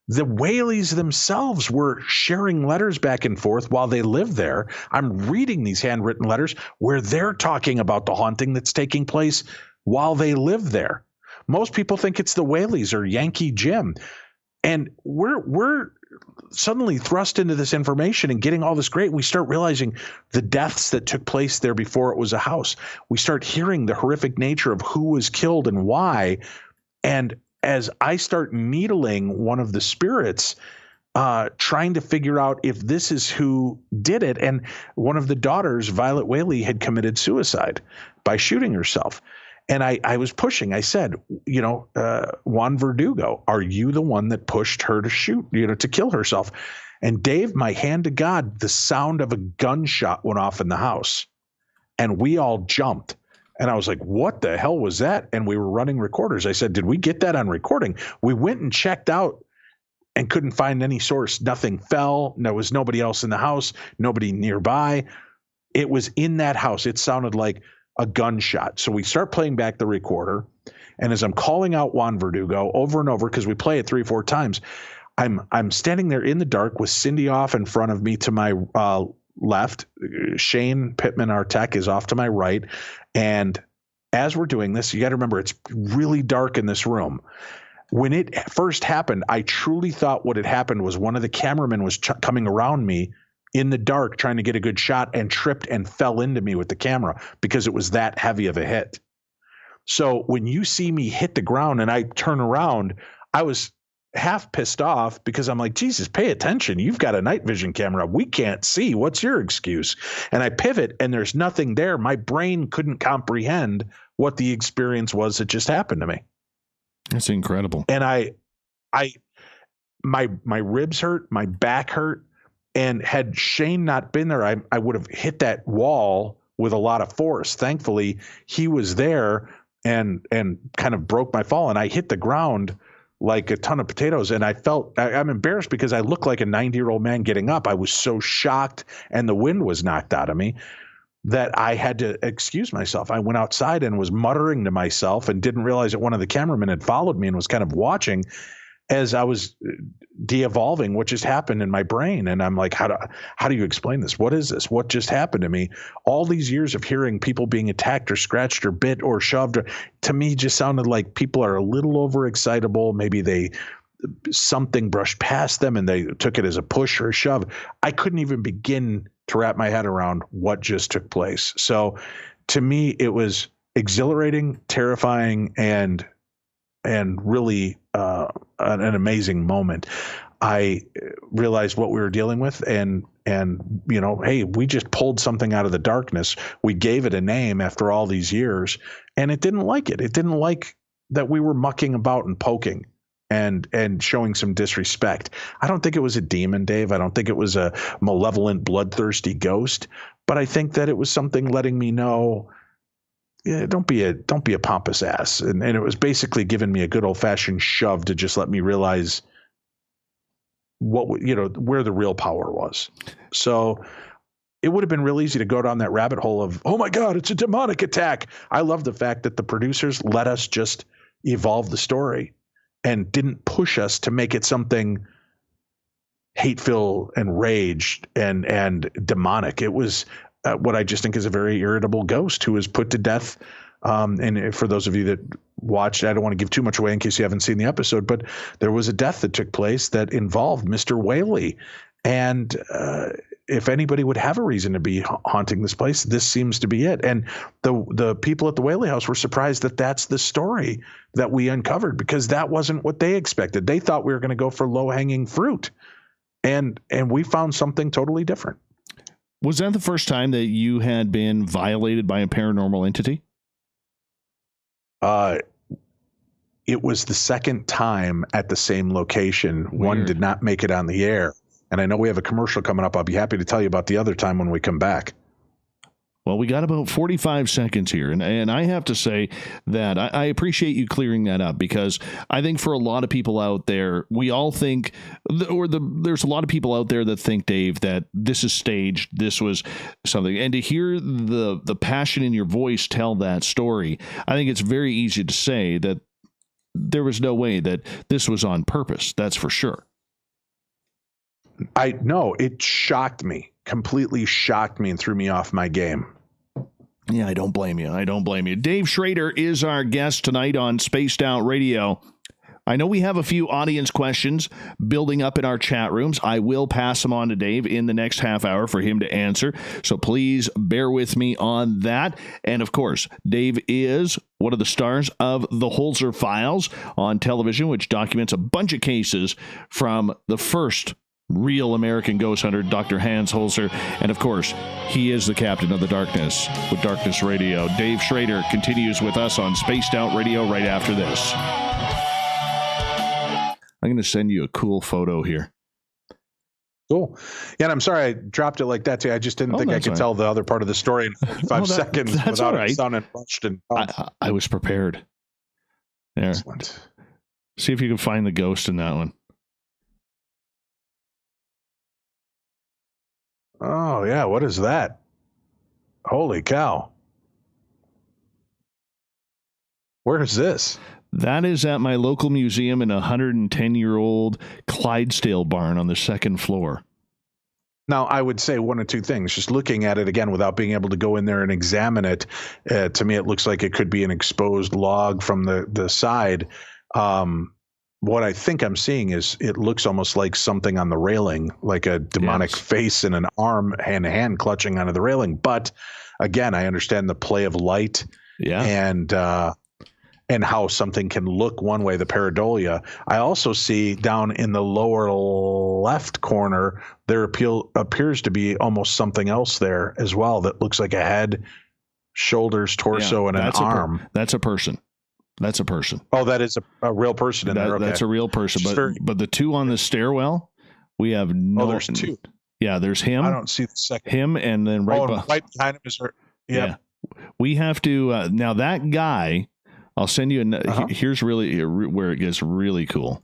the Whaleys themselves were sharing letters back and forth while they lived there. I'm reading these handwritten letters where they're talking about the haunting that's taking place while they live there. Most people think it's the Whaleys or Yankee Jim. And we're suddenly thrust into this information and getting all this great. We start realizing the deaths that took place there before it was a house. We start hearing the horrific nature of who was killed and why. And as I start needling one of the spirits, trying to figure out if this is who did it. And one of the daughters, Violet Whaley, had committed suicide by shooting herself. And I was pushing. I said, Juan Verdugo, are you the one that pushed her to shoot, to kill herself? And Dave, my hand to God, the sound of a gunshot went off in the house. And we all jumped. And I was like, what the hell was that? And we were running recorders. I said, did we get that on recording? We went and checked out and couldn't find any source. Nothing fell. There was nobody else in the house, nobody nearby. It was in that house. It sounded like a gunshot. So we start playing back the recorder. And as I'm calling out Juan Verdugo over and over, because we play it 3 or 4 times, I'm standing there in the dark with Cindy off in front of me to my left. Shane Pittman, our tech, is off to my right. And as we're doing this, you got to remember, it's really dark in this room. When it first happened, I truly thought what had happened was one of the cameramen was coming around me in the dark trying to get a good shot and tripped and fell into me with the camera because it was that heavy of a hit. So when you see me hit the ground and I turn around, I was half pissed off because I'm like, Jesus, pay attention. You've got a night vision camera. We can't see. What's your excuse? And I pivot and there's nothing there. My brain couldn't comprehend what the experience was that just happened to me. That's incredible. And my ribs hurt, my back hurt. And had Shane not been there, I would have hit that wall with a lot of force. Thankfully, he was there and kind of broke my fall. And I hit the ground like a ton of potatoes. And I'm embarrassed because I look like a 90-year-old man getting up. I was so shocked and the wind was knocked out of me that I had to excuse myself. I went outside and was muttering to myself and didn't realize that one of the cameramen had followed me and was kind of watching as I was de-evolving what just happened in my brain. And I'm like, how do you explain this? What is this? What just happened to me? All these years of hearing people being attacked or scratched or bit or shoved, to me just sounded like people are a little overexcitable. Maybe something brushed past them and they took it as a push or a shove. I couldn't even begin to wrap my head around what just took place. So to me, it was exhilarating, terrifying, and really an amazing moment. I realized what we were dealing with and hey, we just pulled something out of the darkness. We gave it a name after all these years, and it didn't like it. It didn't like that we were mucking about and poking and showing some disrespect. I don't think it was a demon, Dave. I don't think it was a malevolent, bloodthirsty ghost, but I think that it was something letting me know, don't be a pompous ass. And it was basically giving me a good old fashioned shove to just let me realize where the real power was. So it would have been real easy to go down that rabbit hole of, oh my God, it's a demonic attack. I love the fact that the producers let us just evolve the story and didn't push us to make it something hateful and raged and demonic. It was what I just think is a very irritable ghost who was put to death. And for those of you that watched, I don't want to give too much away in case you haven't seen the episode, but there was a death that took place that involved Mr. Whaley. And if anybody would have a reason to be haunting this place, this seems to be it. And the people at the Whaley house were surprised that that's the story that we uncovered, because that wasn't what they expected. They thought we were going to go for low-hanging fruit. And we found something totally different. Was that the first time that you had been violated by a paranormal entity? It was the second time at the same location. Weird. One did not make it on the air. And I know we have a commercial coming up. I'll be happy to tell you about the other time when we come back. Well, we got about 45 seconds here, and I have to say that I appreciate you clearing that up, because I think for a lot of people out there, we all think, there's a lot of people out there that think, Dave, that this is staged, this was something, and to hear the passion in your voice tell that story, I think it's very easy to say that there was no way that this was on purpose. That's for sure. It shocked me, completely shocked me, and threw me off my game. Yeah, I don't blame you. Dave Schrader is our guest tonight on Spaced Out Radio. I know we have a few audience questions building up in our chat rooms. I will pass them on to Dave in the next half hour for him to answer. So please bear with me on that. And of course, Dave is one of the stars of The Holzer Files on television, which documents a bunch of cases from the first real American ghost hunter, Dr. Hans Holzer. And of course, he is the captain of the darkness with Darkness Radio. Dave Schrader continues with us on Spaced Out Radio right after this. I'm going to send you a cool photo here. Cool. Yeah, and I'm sorry I dropped it like that too. I just didn't think I could tell the other part of the story in 45 seconds without it sounding rushed. And I was prepared. There. Excellent. See if you can find the ghost in that one. Oh, yeah. What is that? Holy cow. Where is this? That is at my local museum in a 110-year-old Clydesdale barn on the second floor. Now, I would say one or two things. Just looking at it again without being able to go in there and examine it, to me, it looks like it could be an exposed log from the side. What I think I'm seeing is it looks almost like something on the railing, like a demonic face and an arm and a hand clutching onto the railing. But again, I understand the play of light and how something can look one way, the pareidolia. I also see down in the lower left corner, there appears to be almost something else there as well that looks like a head, shoulders, torso, and an arm. That's a person. That's a person. Oh, that is a real person in there. Okay. That's a real person. But the two on the stairwell, we have no. Oh, there's two. Yeah, there's him. I don't see the second. Him, and then right behind him is her. Yeah. We have to now that guy. I'll send you here's really where it gets really cool.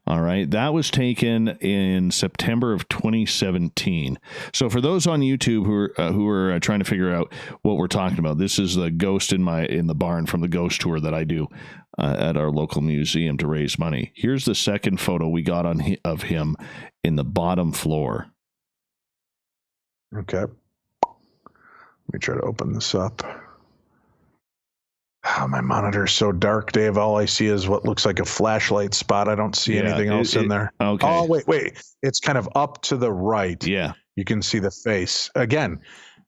All right. That was taken in September of 2017. So for those on YouTube who are trying to figure out what we're talking about, this is the ghost in the barn from the ghost tour that I do at our local museum to raise money. Here's the second photo we got of him in the bottom floor. Okay. Let me try to open this up. Oh, my monitor is so dark, Dave. All I see is what looks like a flashlight spot. I don't see anything else in there. Okay. Oh, wait. It's kind of up to the right. Yeah. You can see the face. Again,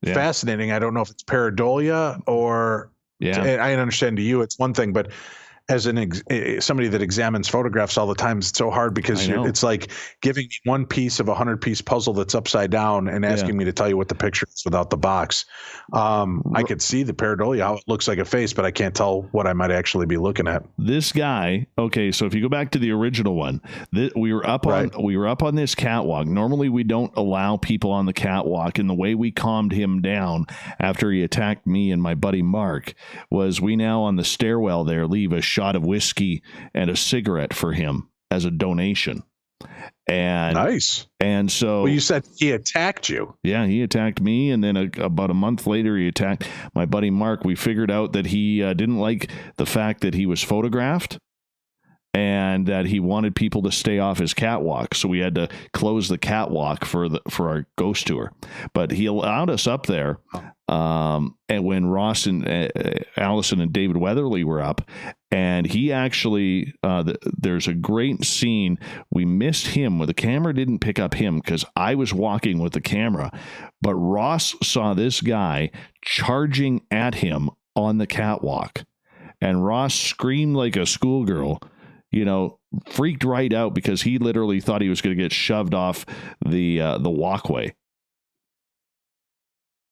fascinating. I don't know if it's pareidolia or... Yeah. I understand to you it's one thing, but as somebody that examines photographs all the time, it's so hard because it's like giving me one piece of a 100-piece puzzle that's upside down and asking me to tell you what the picture is without the box. I could see the pareidolia, how it looks like a face, but I can't tell what I might actually be looking at. This guy, okay, so if you go back to the original one, we were up on this catwalk. Normally we don't allow people on the catwalk, and the way we calmed him down after he attacked me and my buddy Mark was we now on the stairwell there leave a shot of whiskey and a cigarette for him as a donation. And nice. And so you said he attacked you. Yeah, he attacked me, and then about a month later he attacked my buddy Mark. We figured out that he didn't like the fact that he was photographed and that he wanted people to stay off his catwalk, so we had to close the catwalk for our ghost tour. But he allowed us up there, and when Ross and Allison and David Weatherly were up, and he actually there's a great scene. We missed him where the camera didn't pick up him because I was walking with the camera, but Ross saw this guy charging at him on the catwalk, and Ross screamed like a schoolgirl. Freaked right out because he literally thought he was going to get shoved off the walkway.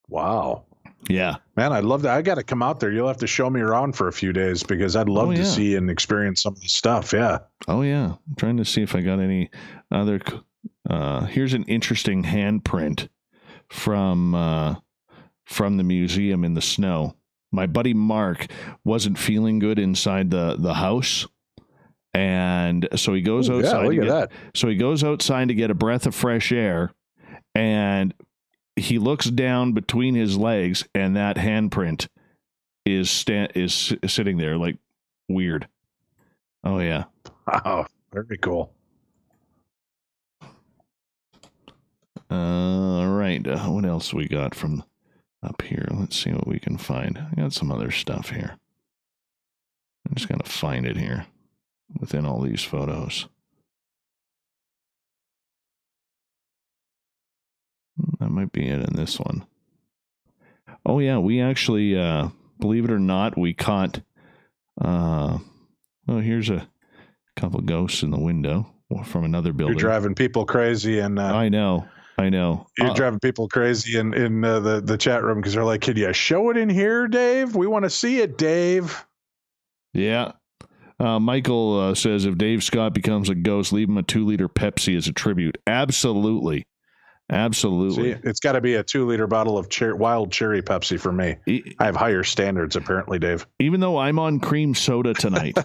Wow. Yeah. Man, I'd love that. I got to come out there. You'll have to show me around for a few days because I'd love to see and experience some of the stuff. Yeah. Oh, yeah. I'm trying to see if I got any other. Here's an interesting handprint from the museum in the snow. My buddy Mark wasn't feeling good inside the house. And so he goes outside. Look at that. So he goes outside to get a breath of fresh air, and he looks down between his legs, and that handprint is sitting there like weird. Oh yeah. Wow, very cool. All right. What else we got from up here? Let's see what we can find. I got some other stuff here. I'm just gonna find it here. within all these photos. That might be it in this one. Oh, yeah, we actually, believe it or not, we caught, here's a couple ghosts in the window from another building. You're driving people crazy. And I know. You're driving people crazy in the chat room because they're like, can you show it in here, Dave? We want to see it, Dave. Yeah. Michael says, if Dave Scott becomes a ghost, leave him a 2-liter Pepsi as a tribute. Absolutely. See, it's got to be a 2-liter bottle of wild cherry Pepsi for me. I have higher standards, apparently, Dave. Even though I'm on cream soda tonight.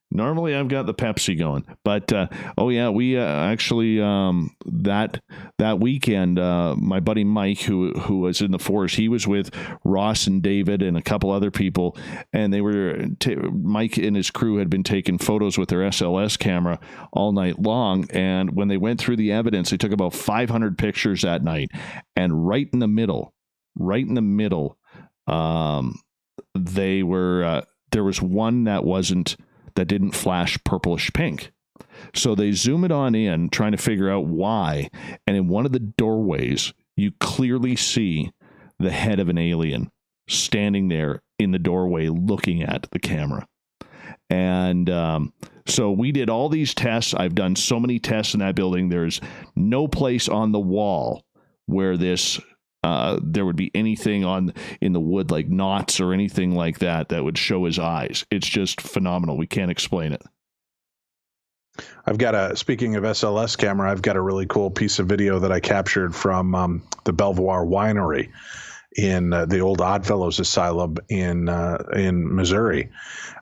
Normally, I've got the Pepsi going, but we actually that weekend, my buddy Mike, who was in the force, he was with Ross and David and a couple other people, and they were Mike and his crew had been taking photos with their SLS camera all night long, and when they went through the evidence, they took about 500 pictures that night, and right in the middle, they were there was one that didn't flash purplish pink. So they zoom it on in, trying to figure out why. And in one of the doorways, you clearly see the head of an alien standing there in the doorway looking at the camera. And so we did all these tests. I've done so many tests in that building. There's no place on the wall where this there would be anything in the wood, like knots or anything like that would show his eyes. It's just phenomenal. We can't explain it. Speaking of SLS camera, I've got a really cool piece of video that I captured from the Belvoir Winery in the old Oddfellows Asylum in Missouri.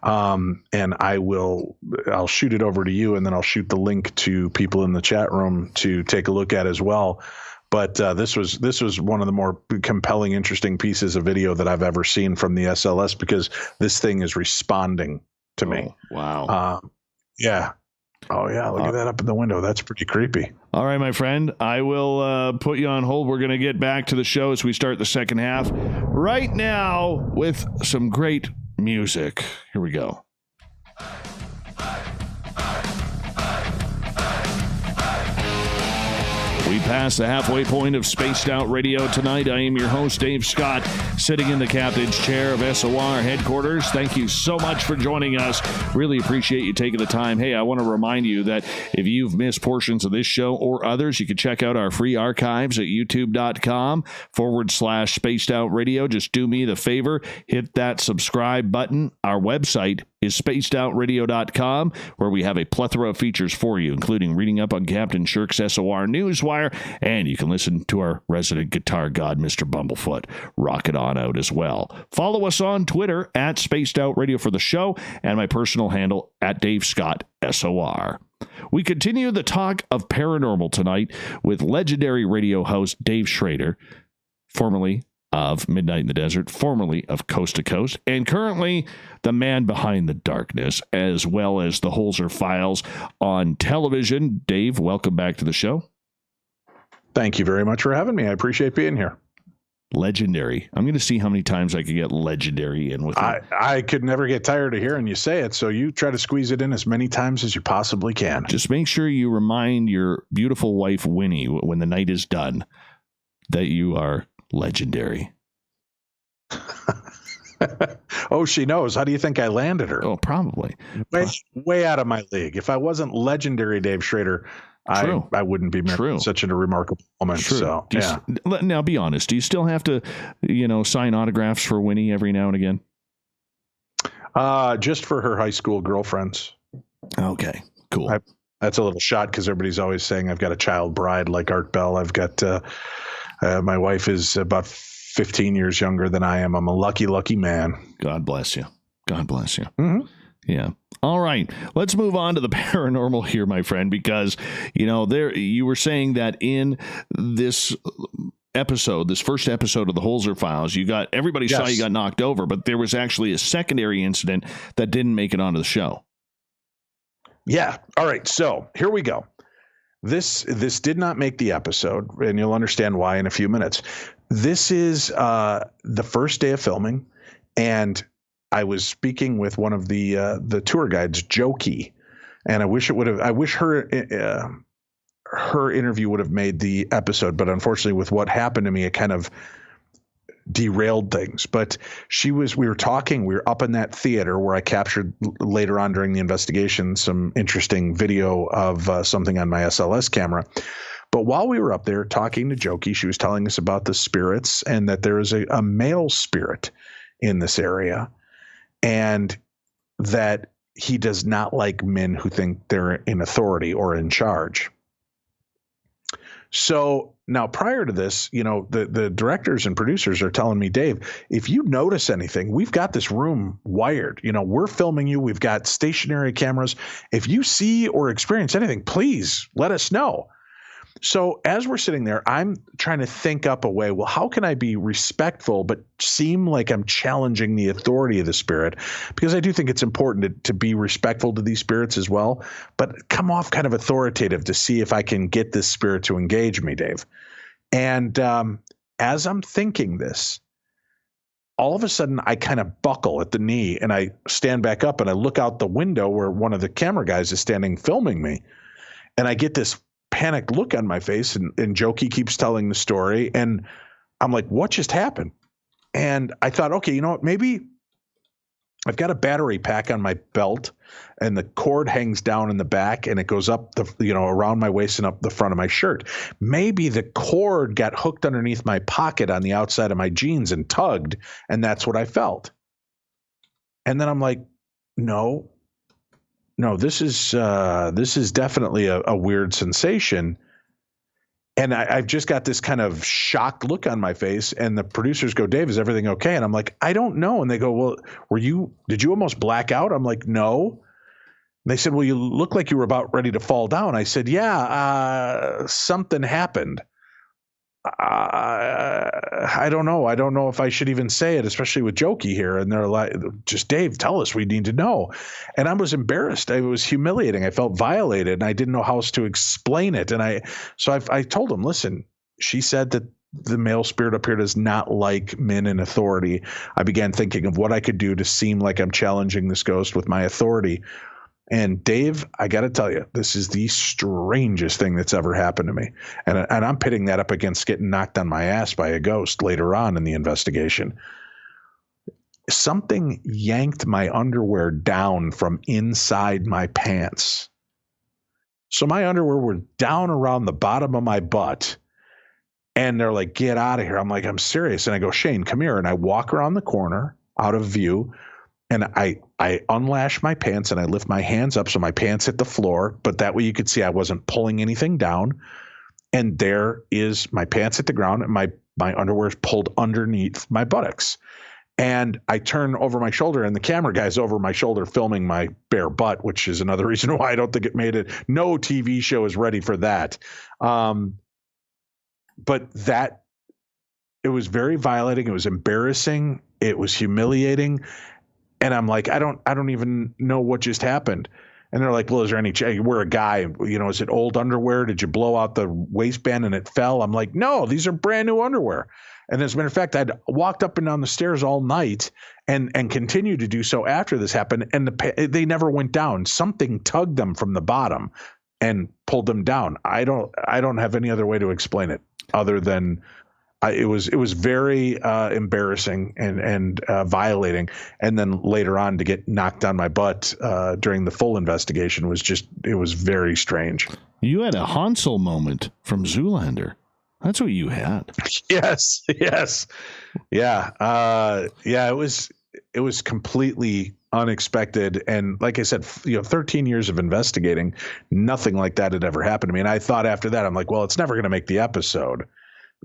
And I'll shoot it over to you, and then I'll shoot the link to people in the chat room to take a look at as well. But this was one of the more compelling, interesting pieces of video that I've ever seen from the SLS, because this thing is responding to me. Wow. Yeah. Oh, yeah. Look at that up in the window. That's pretty creepy. All right, my friend. I will put you on hold. We're going to get back to the show as we start the second half right now with some great music. Here we go. We passed the halfway point of Spaced Out Radio tonight. I am your host, Dave Scott, sitting in the captain's chair of SOR headquarters. Thank you so much for joining us. Really appreciate you taking the time. Hey, I want to remind you that if you've missed portions of this show or others, you can check out our free archives at youtube.com/Spaced Out Radio. Just do me the favor, hit that subscribe button. Our website is spacedoutradio.com, where we have a plethora of features for you, including reading up on Captain Shirk's SOR Newswire, and you can listen to our resident guitar god, Mr. Bumblefoot, rock it on out as well. Follow us on Twitter at Spaced Out Radio for the show, and my personal handle at Dave Scott SOR. We continue the talk of paranormal tonight with legendary radio host Dave Schrader, formerly of Midnight in the Desert, formerly of Coast to Coast, and currently the man behind the darkness, as well as the Holzer Files on television. Dave, welcome back to the show. Thank you very much for having me. I appreciate being here. Legendary. I'm going to see how many times I can get legendary in with you. I could never get tired of hearing you say it, so you try to squeeze it in as many times as you possibly can. Just make sure you remind your beautiful wife, Winnie, when the night is done, that you are legendary. Oh, she knows. How do you think I landed her? Oh, probably. Way out of my league. If I wasn't legendary Dave Schrader, I wouldn't be married such a remarkable woman. True. So, yeah. Now, be honest. Do you still have to, sign autographs for Winnie every now and again? Just for her high school girlfriends. Okay, cool. That's a little shot because everybody's always saying I've got a child bride like Art Bell. I've got my wife is about 15 years younger than I am. I'm a lucky, lucky man. God bless you. God bless you. Mm-hmm. Yeah. All right. Let's move on to the paranormal here, my friend, because, you were saying that in this episode, this first episode of the Holzer Files, everybody saw you got knocked over, but there was actually a secondary incident that didn't make it onto the show. Yeah. All right. So here we go. This did not make the episode, and you'll understand why in a few minutes. This is the first day of filming, and I was speaking with one of the tour guides, Jokey, and I wish her interview would have made the episode, but unfortunately with what happened to me, it kind of derailed things. But we were talking, we were up in that theater where I captured later on during the investigation some interesting video of something on my SLS camera. But while we were up there talking to Jokey, she was telling us about the spirits and that there is a male spirit in this area, and that he does not like men who think they're in authority or in charge. So now, prior to this, the directors and producers are telling me, Dave, if you notice anything, we've got this room wired. We're filming you. We've got stationary cameras. If you see or experience anything, please let us know. So as we're sitting there, I'm trying to think up a way, well, how can I be respectful but seem like I'm challenging the authority of the spirit? Because I do think it's important to be respectful to these spirits as well, but come off kind of authoritative to see if I can get this spirit to engage me, Dave. And as I'm thinking this, all of a sudden I kind of buckle at the knee and I stand back up and I look out the window where one of the camera guys is standing filming me. And I get this panicked look on my face, and Jokey keeps telling the story, and I'm like, what just happened? And I thought, okay, you know what, maybe I've got a battery pack on my belt and the cord hangs down in the back and it goes up around my waist and up the front of my shirt. Maybe the cord got hooked underneath my pocket on the outside of my jeans and tugged, and that's what I felt. And then I'm like, no, this is definitely a weird sensation. And I've just got this kind of shocked look on my face, and the producers go, Dave, is everything okay? And I'm like, I don't know. And they go, well, did you almost black out? I'm like, no. And they said, well, you look like you were about ready to fall down. I said, yeah, something happened. I don't know. I don't know if I should even say it, especially with Jokey here. And they're like, just Dave, tell us, we need to know. And I was embarrassed. It was humiliating. I felt violated and I didn't know how else to explain it. And I told him, listen, she said that the male spirit up here does not like men in authority. I began thinking of what I could do to seem like I'm challenging this ghost with my authority. And Dave, I got to tell you, this is the strangest thing that's ever happened to me. And I'm pitting that up against getting knocked on my ass by a ghost later on in the investigation. Something yanked my underwear down from inside my pants. So my underwear were down around the bottom of my butt. And they're like, get out of here. I'm like, I'm serious. And I go, Shane, come here. And I walk around the corner out of view. And I unlash my pants and I lift my hands up so my pants hit the floor, but that way you could see I wasn't pulling anything down. And there is my pants hit the ground and my underwear is pulled underneath my buttocks. And I turn over my shoulder and the camera guy's over my shoulder filming my bare butt, which is another reason why I don't think it made it. No TV show is ready for that. But it was very violating. It was embarrassing. It was humiliating. And I'm like, I don't even know what just happened. And they're like, well, is there any, we're a guy, is it old underwear? Did you blow out the waistband and it fell? I'm like, no, these are brand new underwear. And as a matter of fact, I'd walked up and down the stairs all night and continued to do so after this happened. And they never went down. Something tugged them from the bottom and pulled them down. I don't have any other way to explain it other than it was very embarrassing and violating. And then later on to get knocked on my butt during the full investigation it was very strange. You had a Hansel moment from Zoolander. That's what you had. Yes. Yeah. It was completely unexpected. And like I said, 13 years of investigating, nothing like that had ever happened to me. And I thought after that, I'm like, well, it's never going to make the episode.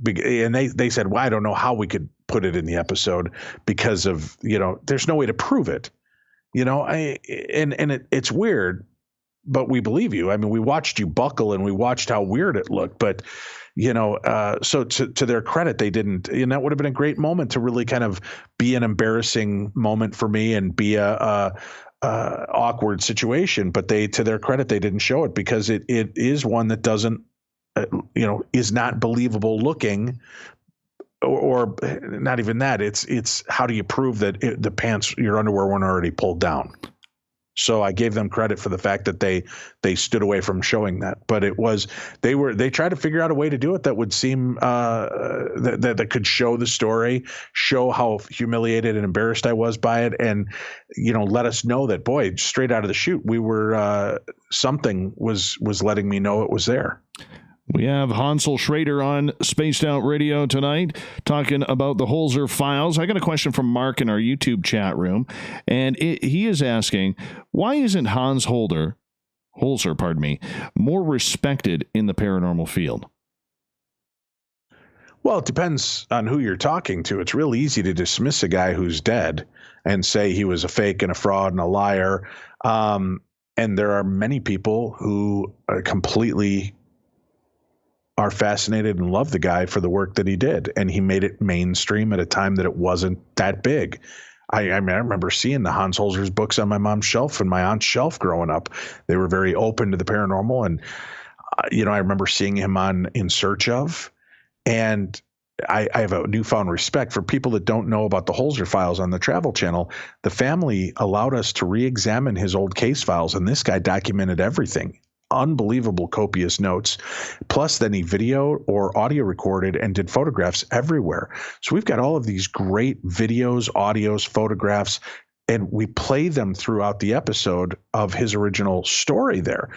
And they said, well, I don't know how we could put it in the episode because of, there's no way to prove it, it's weird, but we believe you. I mean, we watched you buckle and we watched how weird it looked, but so to their credit, they didn't, and that would have been a great moment to really kind of be an embarrassing moment for me and be a awkward situation. But to their credit, they didn't show it because it is one that doesn't, is not believable looking, or not even that. It's how do you prove that the pants, your underwear weren't already pulled down? So I gave them credit for the fact that they stood away from showing that. But it was they tried to figure out a way to do it that would seem that could show the story, show how humiliated and embarrassed I was by it, and let us know that, boy, straight out of the chute, we were something was letting me know it was there. We have Hansel Schrader on Spaced Out Radio tonight talking about the Holzer files. I got a question from Mark in our YouTube chat room, and he is asking, why isn't Hans Holzer, more respected in the paranormal field? Well, it depends on who you're talking to. It's real easy to dismiss a guy who's dead and say he was a fake and a fraud and a liar. And there are many people who completely are fascinated and love the guy for the work that he did. And he made it mainstream at a time that it wasn't that big. I remember seeing the Hans Holzer's books on my mom's shelf and my aunt's shelf growing up. They were very open to the paranormal. And, I remember seeing him on In Search Of. And I have a newfound respect for people that don't know about the Holzer files on the Travel Channel. The family allowed us to re-examine his old case files, and this guy documented everything. Unbelievable copious notes. Plus, then he video or audio recorded and did photographs everywhere. So we've got all of these great videos, audios, photographs, and we play them throughout the episode of his original story there.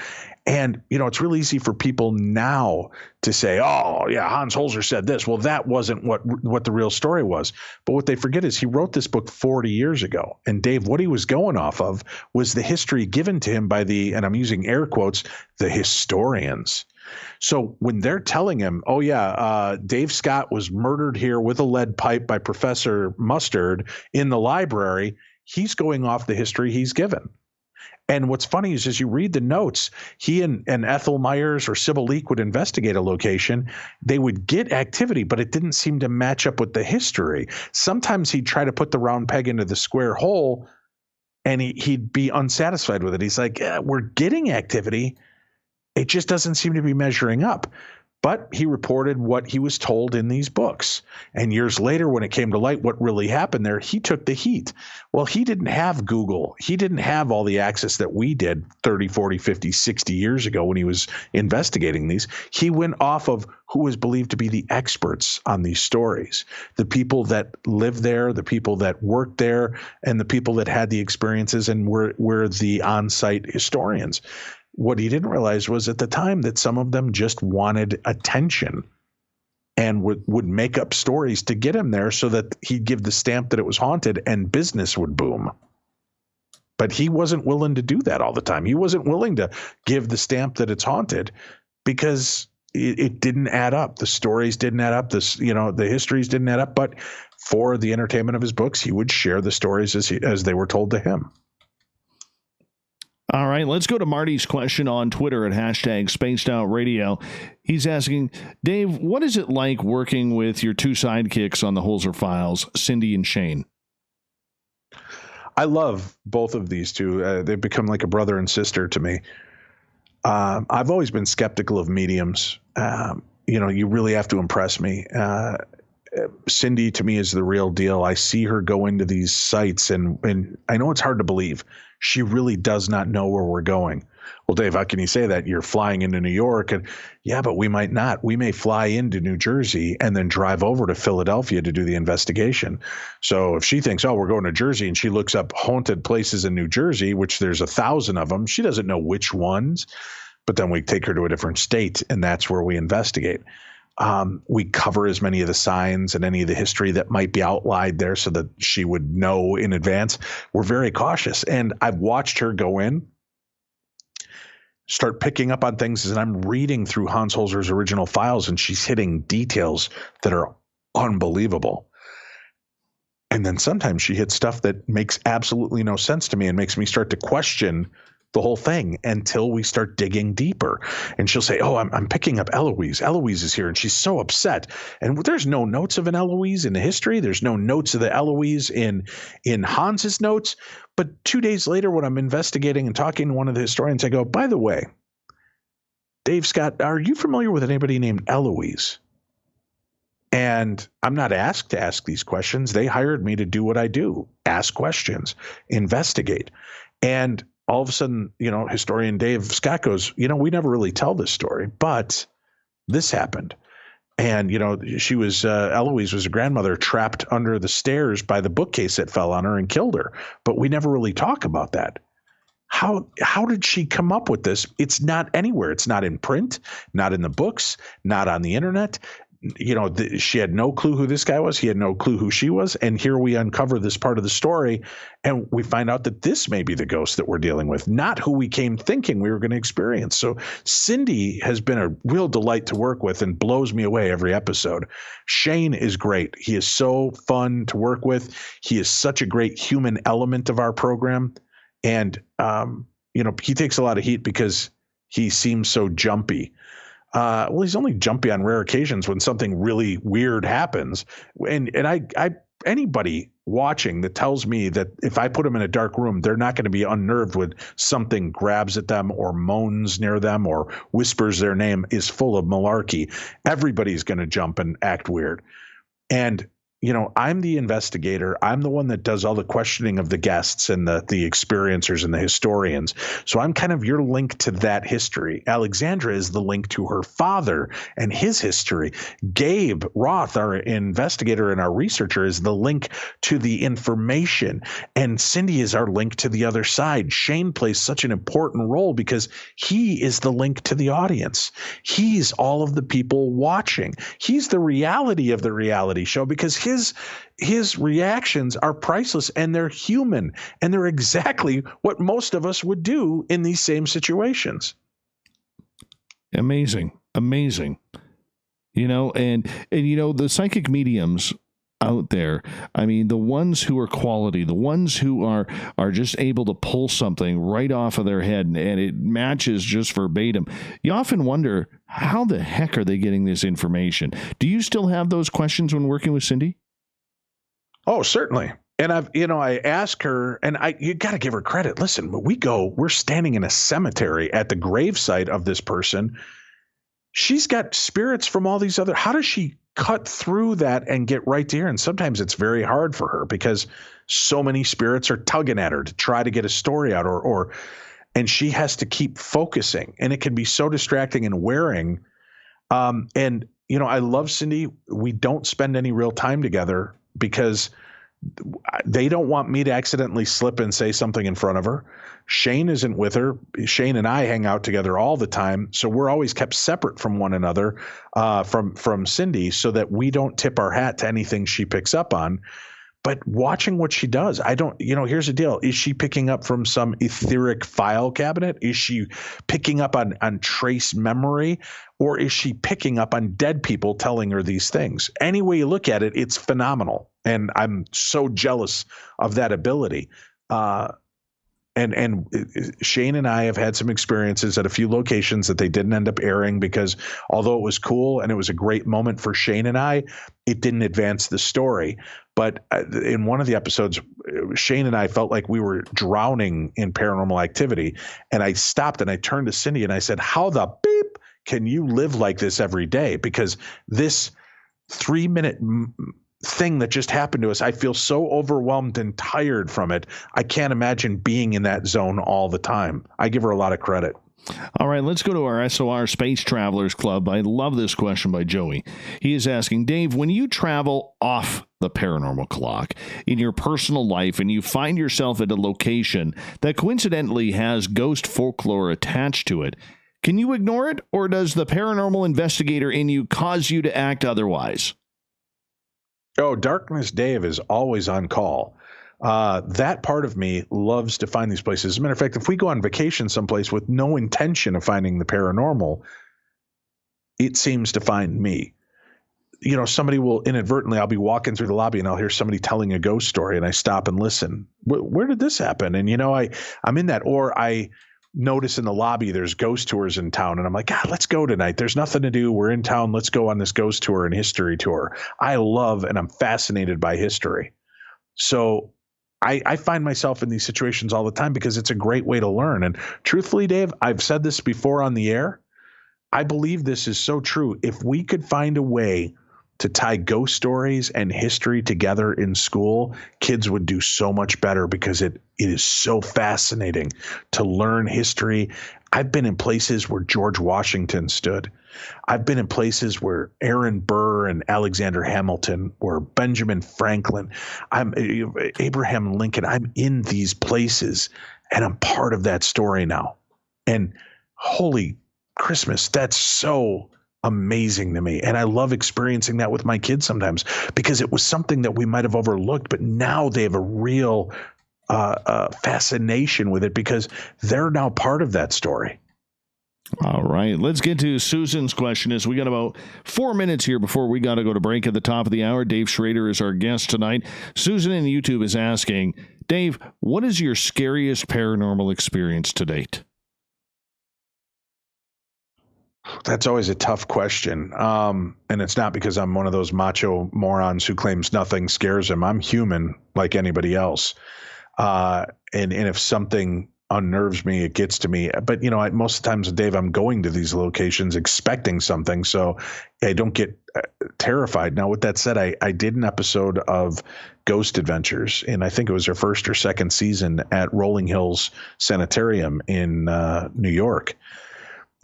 And, it's really easy for people now to say, oh, yeah, Hans Holzer said this. Well, that wasn't what the real story was. But what they forget is he wrote this book 40 years ago. And Dave, what he was going off of was the history given to him by and I'm using air quotes, the historians. So when they're telling him, oh, yeah, Dave Scott was murdered here with a lead pipe by Professor Mustard in the library, he's going off the history he's given. And what's funny is as you read the notes, he and Ethel Myers or Sybil Leek would investigate a location. They would get activity, but it didn't seem to match up with the history. Sometimes he'd try to put the round peg into the square hole, and he'd be unsatisfied with it. He's like, we're getting activity. It just doesn't seem to be measuring up. But he reported what he was told in these books. And years later, when it came to light what really happened there, he took the heat. Well, he didn't have Google. He didn't have all the access that we did 30, 40, 50, 60 years ago when he was investigating these. He went off of who was believed to be the experts on these stories, the people that lived there, the people that worked there, and the people that had the experiences and were the on-site historians. What he didn't realize was at the time that some of them just wanted attention and would make up stories to get him there so that he'd give the stamp that it was haunted and business would boom. But he wasn't willing to do that all the time. He wasn't willing to give the stamp that it's haunted because it didn't add up. The stories didn't add up. The histories didn't add up. But for the entertainment of his books, he would share the stories as they were told to him. All right, let's go to Marty's question on Twitter at #SpacedOutRadio. He's asking, Dave, what is it like working with your two sidekicks on the Holzer files, Cindy and Shane? I love both of these two. They've become like a brother and sister to me. I've always been skeptical of mediums. You really have to impress me. Cindy, to me, is the real deal. I see her go into these sites, and I know it's hard to believe. She really does not know where we're going. Well, Dave, how can you say that? You're flying into New York. And yeah, but we might not. We may fly into New Jersey and then drive over to Philadelphia to do the investigation. So if she thinks, oh, we're going to Jersey, and she looks up haunted places in New Jersey, which there's 1,000 of them, she doesn't know which ones. But then we take her to a different state, and that's where we investigate. We cover as many of the signs and any of the history that might be outlined there so that she would know in advance. We're very cautious. And I've watched her go in, start picking up on things as I'm reading through Hans Holzer's original files, and she's hitting details that are unbelievable. And then sometimes she hits stuff that makes absolutely no sense to me and makes me start to question the whole thing until we start digging deeper. And she'll say, oh, I'm picking up Eloise. Eloise is here, and she's so upset. And there's no notes of an Eloise in the history. There's no notes of the Eloise in Hans's notes. But 2 days later, when I'm investigating and talking to one of the historians, I go, by the way, Dave Scott, are you familiar with anybody named Eloise? And I'm not asked to ask these questions. They hired me to do what I do, ask questions, investigate. And all of a sudden, historian Dave Scott goes, we never really tell this story, but this happened. And, she was, Eloise was a grandmother trapped under the stairs by the bookcase that fell on her and killed her. But we never really talk about that. How did she come up with this? It's not anywhere. It's not in print, not in the books, not on the internet. She had no clue who this guy was. He had no clue who she was. And here we uncover this part of the story, and we find out that this may be the ghost that we're dealing with, not who we came thinking we were going to experience. So Cindy has been a real delight to work with and blows me away every episode. Shane is great. He is so fun to work with. He is such a great human element of our program. And, he takes a lot of heat because he seems so jumpy. Well, he's only jumpy on rare occasions when something really weird happens. And I anybody watching that tells me that if I put them in a dark room, they're not going to be unnerved when something grabs at them or moans near them or whispers their name is full of malarkey. Everybody's going to jump and act weird. And I'm the investigator. I'm the one that does all the questioning of the guests and the experiencers and the historians. So I'm kind of your link to that history. Alexandra is the link to her father and his history. Gabe Roth, our investigator and our researcher, is the link to the information. And Cindy is our link to the other side. Shane plays such an important role because he is the link to the audience. He's all of the people watching. He's the reality of the reality show because his reactions are priceless and they're human and they're exactly what most of us would do in these same situations. Amazing. And the psychic mediums out there, I mean, the ones who are quality, the ones who are just able to pull something right off of their head and it matches just verbatim. You often wonder, how the heck are they getting this information? Do you still have those questions when working with Cindy? Oh, certainly. And I ask her, and you got to give her credit. Listen, when we're standing in a cemetery at the gravesite of this person. She's got spirits from all these other. How does she cut through that and get right to here? And sometimes it's very hard for her because so many spirits are tugging at her to try to get a story out, and she has to keep focusing, and it can be so distracting and wearing. And I love Cindy. We don't spend any real time together because they don't want me to accidentally slip and say something in front of her. Shane isn't with her. Shane and I hang out together all the time. So we're always kept separate from one another, from Cindy, so that we don't tip our hat to anything she picks up on. But watching what she does, here's the deal. Is she picking up from some etheric file cabinet? Is she picking up on trace memory? Or is she picking up on dead people telling her these things? Any way you look at it, it's phenomenal. And I'm so jealous of that ability. And Shane and I have had some experiences at a few locations that they didn't end up airing because although it was cool and it was a great moment for Shane and I, it didn't advance the story. But in one of the episodes, Shane and I felt like we were drowning in paranormal activity. And I stopped and I turned to Cindy and I said, how the beep can you live like this every day? Because this 3-minute thing that just happened to us, I feel so overwhelmed and tired from it. I can't imagine being in that zone all the time. I give her a lot of credit. All right, let's go to our SOR Space Travelers Club. I love this question by Joey. He is asking, Dave, when you travel off the paranormal clock in your personal life and you find yourself at a location that coincidentally has ghost folklore attached to it, can you ignore it, or does the paranormal investigator in you cause you to act otherwise? Oh, Darkness Dave is always on call. That part of me loves to find these places. As a matter of fact, if we go on vacation someplace with no intention of finding the paranormal, it seems to find me. Somebody will inadvertently, I'll be walking through the lobby and I'll hear somebody telling a ghost story and I stop and listen. Where did this happen? And, I'm in that, or I notice in the lobby there's ghost tours in town and I'm like, God, let's go tonight. There's nothing to do. We're in town. Let's go on this ghost tour and history tour. I love and I'm fascinated by history. So I find myself in these situations all the time because it's a great way to learn. And truthfully, Dave, I've said this before on the air. I believe this is so true. If we could find a way to tie ghost stories and history together in school, kids would do so much better because it is so fascinating to learn history. I've been in places where George Washington stood. I've been in places where Aaron Burr and Alexander Hamilton were, Benjamin Franklin, Abraham Lincoln. I'm in these places and I'm part of that story now. And holy Christmas, that's so amazing to me. And I love experiencing that with my kids sometimes because it was something that we might have overlooked, but now they have a real fascination with it because they're now part of that story. All right, let's get to Susan's question. As we got about 4 minutes here before we got to go to break at the top of the hour. Dave Schrader is our guest tonight. Susan in YouTube is asking, Dave, what is your scariest paranormal experience to date? That's always a tough question. And it's not because I'm one of those macho morons who claims nothing scares him. I'm human like anybody else. And if something unnerves me, it gets to me. But, most of the times, Dave, I'm going to these locations expecting something. So I don't get terrified. Now, with that said, I did an episode of Ghost Adventures, and I think it was their first or second season at Rolling Hills Sanitarium in New York.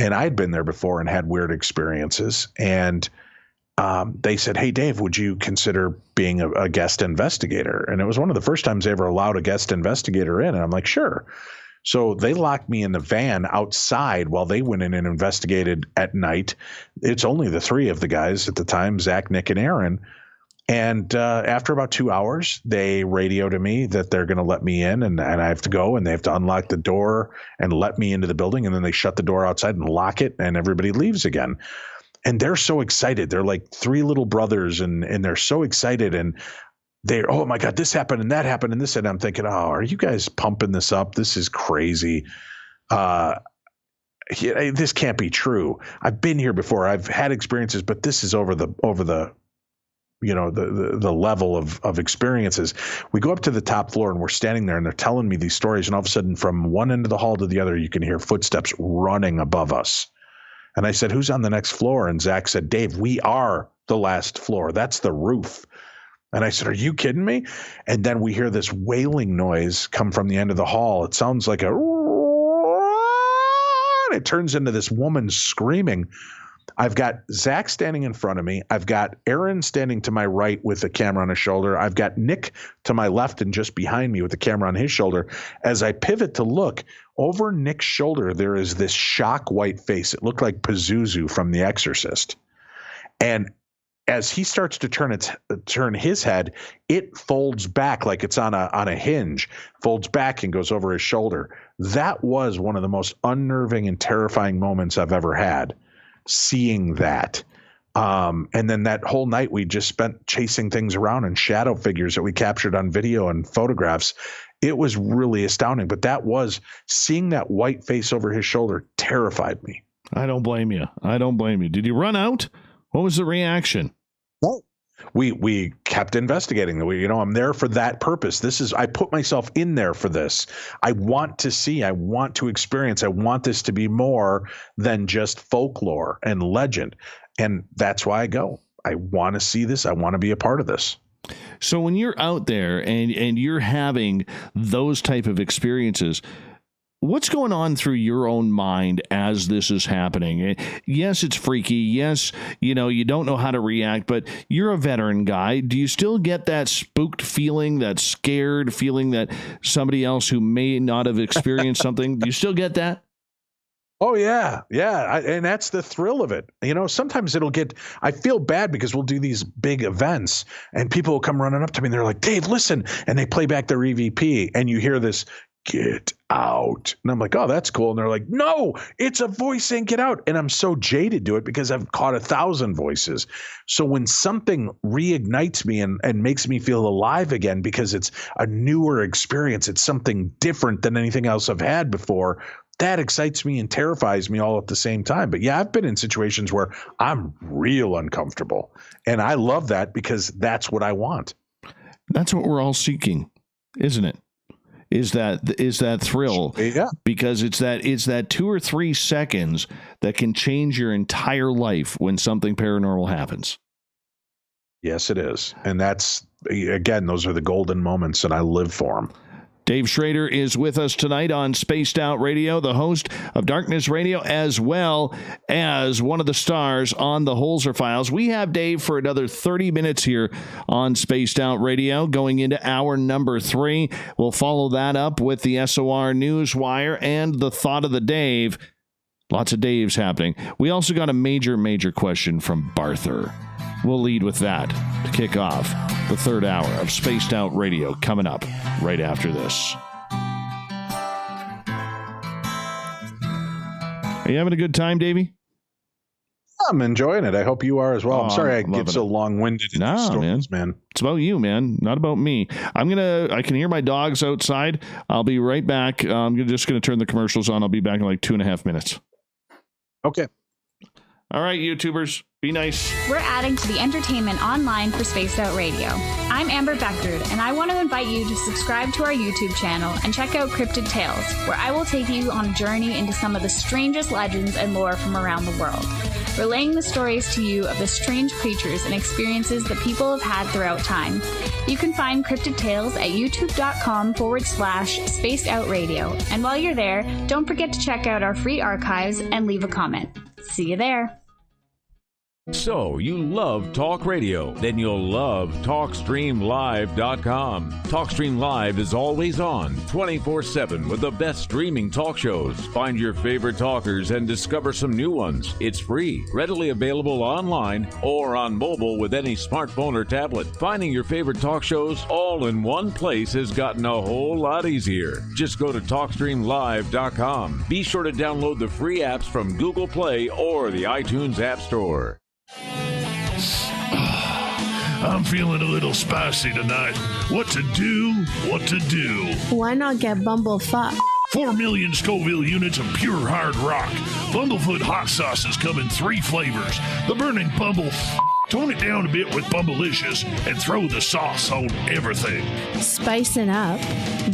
And I'd been there before and had weird experiences. And they said, hey, Dave, would you consider being a guest investigator? And it was one of the first times they ever allowed a guest investigator in. And I'm like, sure. So they locked me in the van outside while they went in and investigated at night. It's only the three of the guys at the time, Zach, Nick, and Aaron. And after about 2 hours, they radio to me that they're going to let me in and I have to go and they have to unlock the door and let me into the building. And then they shut the door outside and lock it and everybody leaves again. And they're so excited. They're like three little brothers and they're so excited. And they're, oh my God, this happened and that happened and this. And I'm thinking, oh, are you guys pumping this up? This is crazy. This can't be true. I've been here before. I've had experiences, but this is over the level of experiences. We go up to the top floor and we're standing there and they're telling me these stories. And all of a sudden from one end of the hall to the other, you can hear footsteps running above us. And I said, who's on the next floor? And Zach said, Dave, we are the last floor. That's the roof. And I said, are you kidding me? And then we hear this wailing noise come from the end of the hall. It sounds like and it turns into this woman screaming. I've got Zach standing in front of me. I've got Aaron standing to my right with a camera on his shoulder. I've got Nick to my left and just behind me with the camera on his shoulder. As I pivot to look, over Nick's shoulder, there is this shock white face. It looked like Pazuzu from The Exorcist. And as he starts to turn his head, it folds back like it's on a hinge, folds back and goes over his shoulder. That was one of the most unnerving and terrifying moments I've ever had. Seeing that. And then that whole night we just spent chasing things around and shadow figures that we captured on video and photographs. It was really astounding. But that was seeing that white face over his shoulder terrified me. I don't blame you. Did you run out? What was the reaction? Well, we kept investigating. I'm there for that purpose. I put myself in there for this. I want to see, I want to experience, I want this to be more than just folklore and legend. And that's why I go. I want to see this. I want to be a part of this. So when you're out there and you're having those type of experiences, what's going on through your own mind as this is happening? Yes, it's freaky. Yes, you don't know how to react, but you're a veteran guy. Do you still get that spooked feeling, that scared feeling that somebody else who may not have experienced something, do you still get that? Oh, yeah. Yeah. And that's the thrill of it. Sometimes I feel bad because we'll do these big events and people will come running up to me and they're like, Dave, listen. And they play back their EVP and you hear this, get out. And I'm like, oh, that's cool. And they're like, no, it's a voice saying get out. And I'm so jaded to it because I've caught 1,000 voices. So when something reignites me and makes me feel alive again because it's a newer experience, it's something different than anything else I've had before, that excites me and terrifies me all at the same time. But yeah, I've been in situations where I'm real uncomfortable. And I love that because that's what I want. That's what we're all seeking, isn't it? Is that thrill? Yeah. Because it's that 2 or 3 seconds that can change your entire life when something paranormal happens. Yes, it is. And that's, again, those are the golden moments, and I live for them. Dave Schrader is with us tonight on Spaced Out Radio, the host of Darkness Radio, as well as one of the stars on the Holzer Files. We have Dave for another 30 minutes here on Spaced Out Radio, going into hour number 3. We'll follow that up with the SOR Newswire and the Thought of the Dave. Lots of Daves happening. We also got a major question from Barther. We'll lead with that to kick off the third hour of Spaced Out Radio, coming up right after this. Are you having a good time, Davey? I'm enjoying it. I hope you are as well. I'm sorry I get so long-winded in these stories, man. It's about you, man, not about me. I can hear my dogs outside. I'll be right back. I'm just going to turn the commercials on. I'll be back in like 2.5 minutes. Okay. All right, YouTubers, be nice. We're adding to the entertainment online for Spaced Out Radio. I'm Amber Beckford, and I want to invite you to subscribe to our YouTube channel and check out Cryptid Tales, where I will take you on a journey into some of the strangest legends and lore from around the world, relaying the stories to you of the strange creatures and experiences that people have had throughout time. You can find Cryptid Tales at youtube.com/Spaced Out Radio. And while you're there, don't forget to check out our free archives and leave a comment. See you there. So, you love talk radio? Then you'll love TalkStreamLive.com. TalkStream Live is always on, 24/7, with the best streaming talk shows. Find your favorite talkers and discover some new ones. It's free, readily available online or on mobile with any smartphone or tablet. Finding your favorite talk shows all in one place has gotten a whole lot easier. Just go to TalkStreamLive.com. Be sure to download the free apps from Google Play or the iTunes App Store. I'm feeling a little spicy tonight. What to do? Why not get Bumblefuck? 4 million Scoville units of pure hard rock. Bumblefoot hot sauces come in 3 flavors. The burning Bumble. Tone it down a bit with Bumblicious and throw the sauce on everything. Spice it up.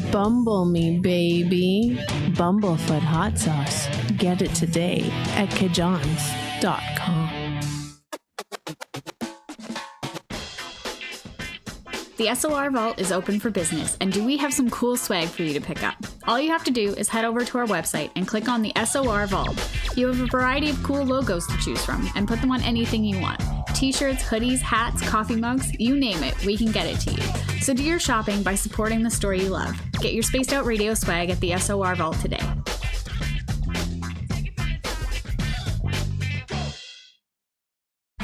Bumble me, baby. Bumblefoot hot sauce. Get it today at Kajans.com. The SOR Vault is open for business, and do we have some cool swag for you to pick up? All you have to do is head over to our website and click on the SOR Vault. You have a variety of cool logos to choose from, and put them on anything you want. T-shirts, hoodies, hats, coffee mugs, you name it, we can get it to you. So do your shopping by supporting the story you love. Get your Spaced Out Radio swag at the SOR Vault today.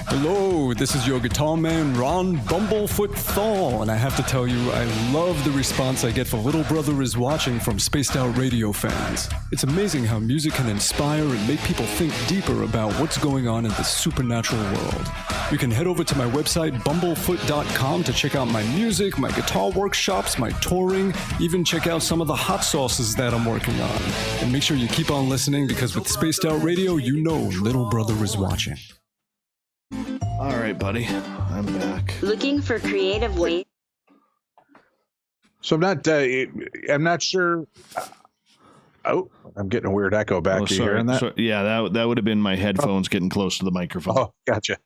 Hello, this is your guitar man, Ron Bumblefoot Thal, and I have to tell you, I love the response I get for Little Brother is Watching from Spaced Out Radio fans. It's amazing how music can inspire and make people think deeper about what's going on in the supernatural world. You can head over to my website, bumblefoot.com, to check out my music, my guitar workshops, my touring, even check out some of the hot sauces that I'm working on. And make sure you keep on listening, because with Spaced Out Radio, you know Little Brother is watching. All right, buddy. I'm back. Looking for creative ways. So I'm not sure. Oh, I'm getting a weird echo back. You hearing that? So, yeah, that would have been my headphones getting close to the microphone. Oh, gotcha.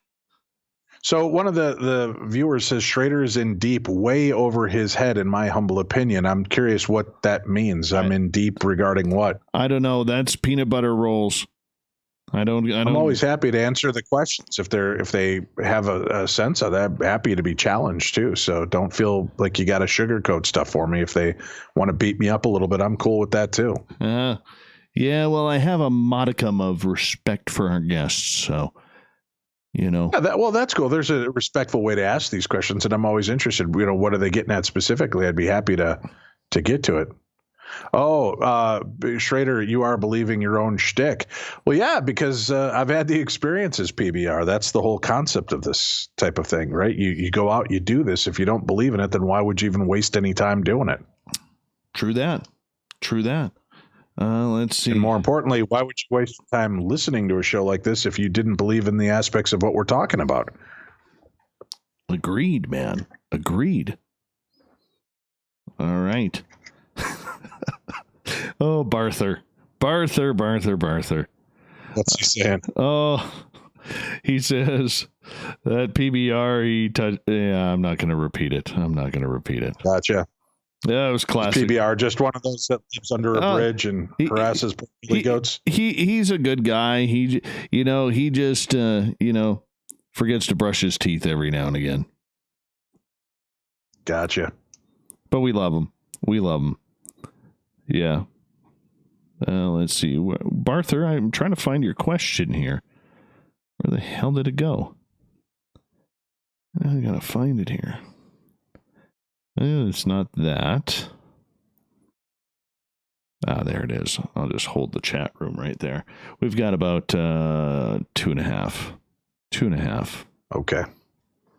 So one of the viewers says Schrader is in deep way over his head, in my humble opinion. I'm curious what that means. I'm in deep regarding what? I don't know. That's peanut butter rolls. I'm always happy to answer the questions if they have a sense of that. I'm happy to be challenged too. So don't feel like you got to sugarcoat stuff for me. If they want to beat me up a little bit, I'm cool with that too. Yeah. Well, I have a modicum of respect for our guests, so you know. Yeah, that's cool. There's a respectful way to ask these questions, and I'm always interested. You know, what are they getting at specifically? I'd be happy to get to it. Oh, Schrader, you are believing your own shtick. Well, yeah, because I've had the experiences, PBR. That's the whole concept of this type of thing, right? You go out, you do this. If you don't believe in it, then why would you even waste any time doing it? True that. Let's see. And more importantly, why would you waste time listening to a show like this if you didn't believe in the aspects of what we're talking about? Agreed, man. Agreed. All right. Oh, Barther. What's he saying? Oh, He says that PBR, I'm not going to repeat it. Gotcha. Yeah, it was classic. PBR, just one of those that lives under a bridge and harasses goats. He's a good guy. He just forgets to brush his teeth every now and again. Gotcha. But we love him. Yeah. Let's see. Barther, I'm trying to find your question here. Where the hell did it go? I gotta find it here. It's not that. There it is. I'll just hold the chat room right there. We've got about 2.5. 2.5. Okay.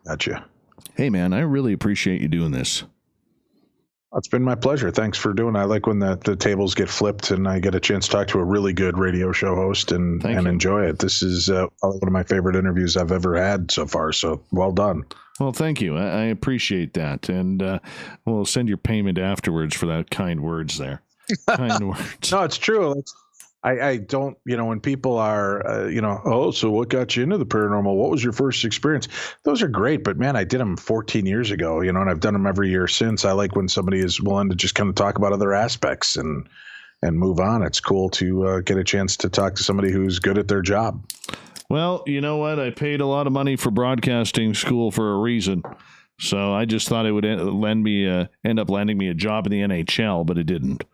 Gotcha. Hey, man, I really appreciate you doing this. It's been my pleasure. Thanks for doing it. I like when the tables get flipped and I get a chance to talk to a really good radio show host and enjoy it. This is one of my favorite interviews I've ever had so far. So well done. Well, thank you. I appreciate that. And we'll send your payment afterwards for that kind words there. Kind words. No, it's true. I don't, when people are, so what got you into the paranormal? What was your first experience? Those are great, but man, I did them 14 years ago, and I've done them every year since. I like when somebody is willing to just kind of talk about other aspects and move on. It's cool to get a chance to talk to somebody who's good at their job. Well, you know what? I paid a lot of money for broadcasting school for a reason. So I just thought it would end up landing me a job in the NHL, but it didn't.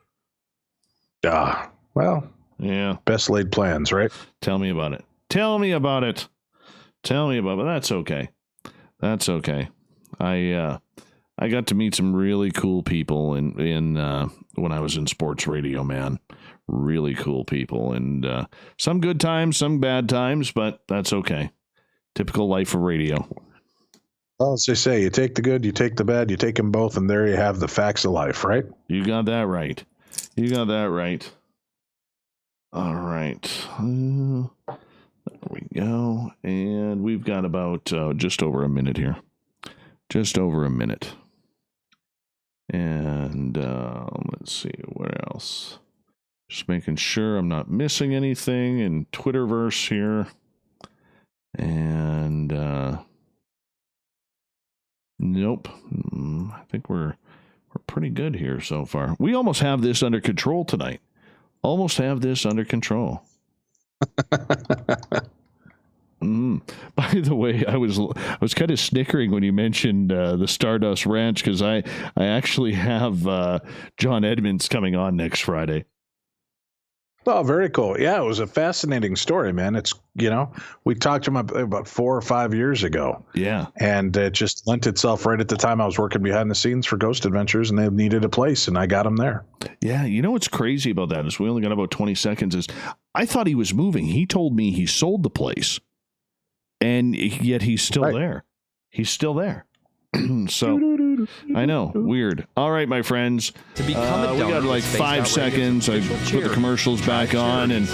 Well. Yeah. Best laid plans, right? Tell me about it. But that's okay. I got to meet some really cool people in when I was in sports radio, man. Really cool people. And some good times, some bad times, but that's okay. Typical life of radio. Well, as they say, you take the good, you take the bad, you take them both, and there you have the facts of life, right? You got that right. All right. There we go. And we've got about just over a minute here. And let's see, what else? Just making sure I'm not missing anything in Twitterverse here. And nope. I think we're pretty good here so far. We almost have this under control tonight. By the way, I was kind of snickering when you mentioned the Stardust Ranch, because I actually have John Edmonds coming on next Friday. Oh, very cool. Yeah, it was a fascinating story, man. It's, we talked to him about 4 or 5 years ago. Yeah. And it just lent itself right at the time I was working behind the scenes for Ghost Adventures, and they needed a place, and I got him there. Yeah. You know what's crazy about that is we only got about 20 seconds is I thought he was moving. He told me he sold the place, and yet he's still there. He's still there. So I know, weird. All right, my friends. To become we got like 5 seconds. I put the commercials back on, and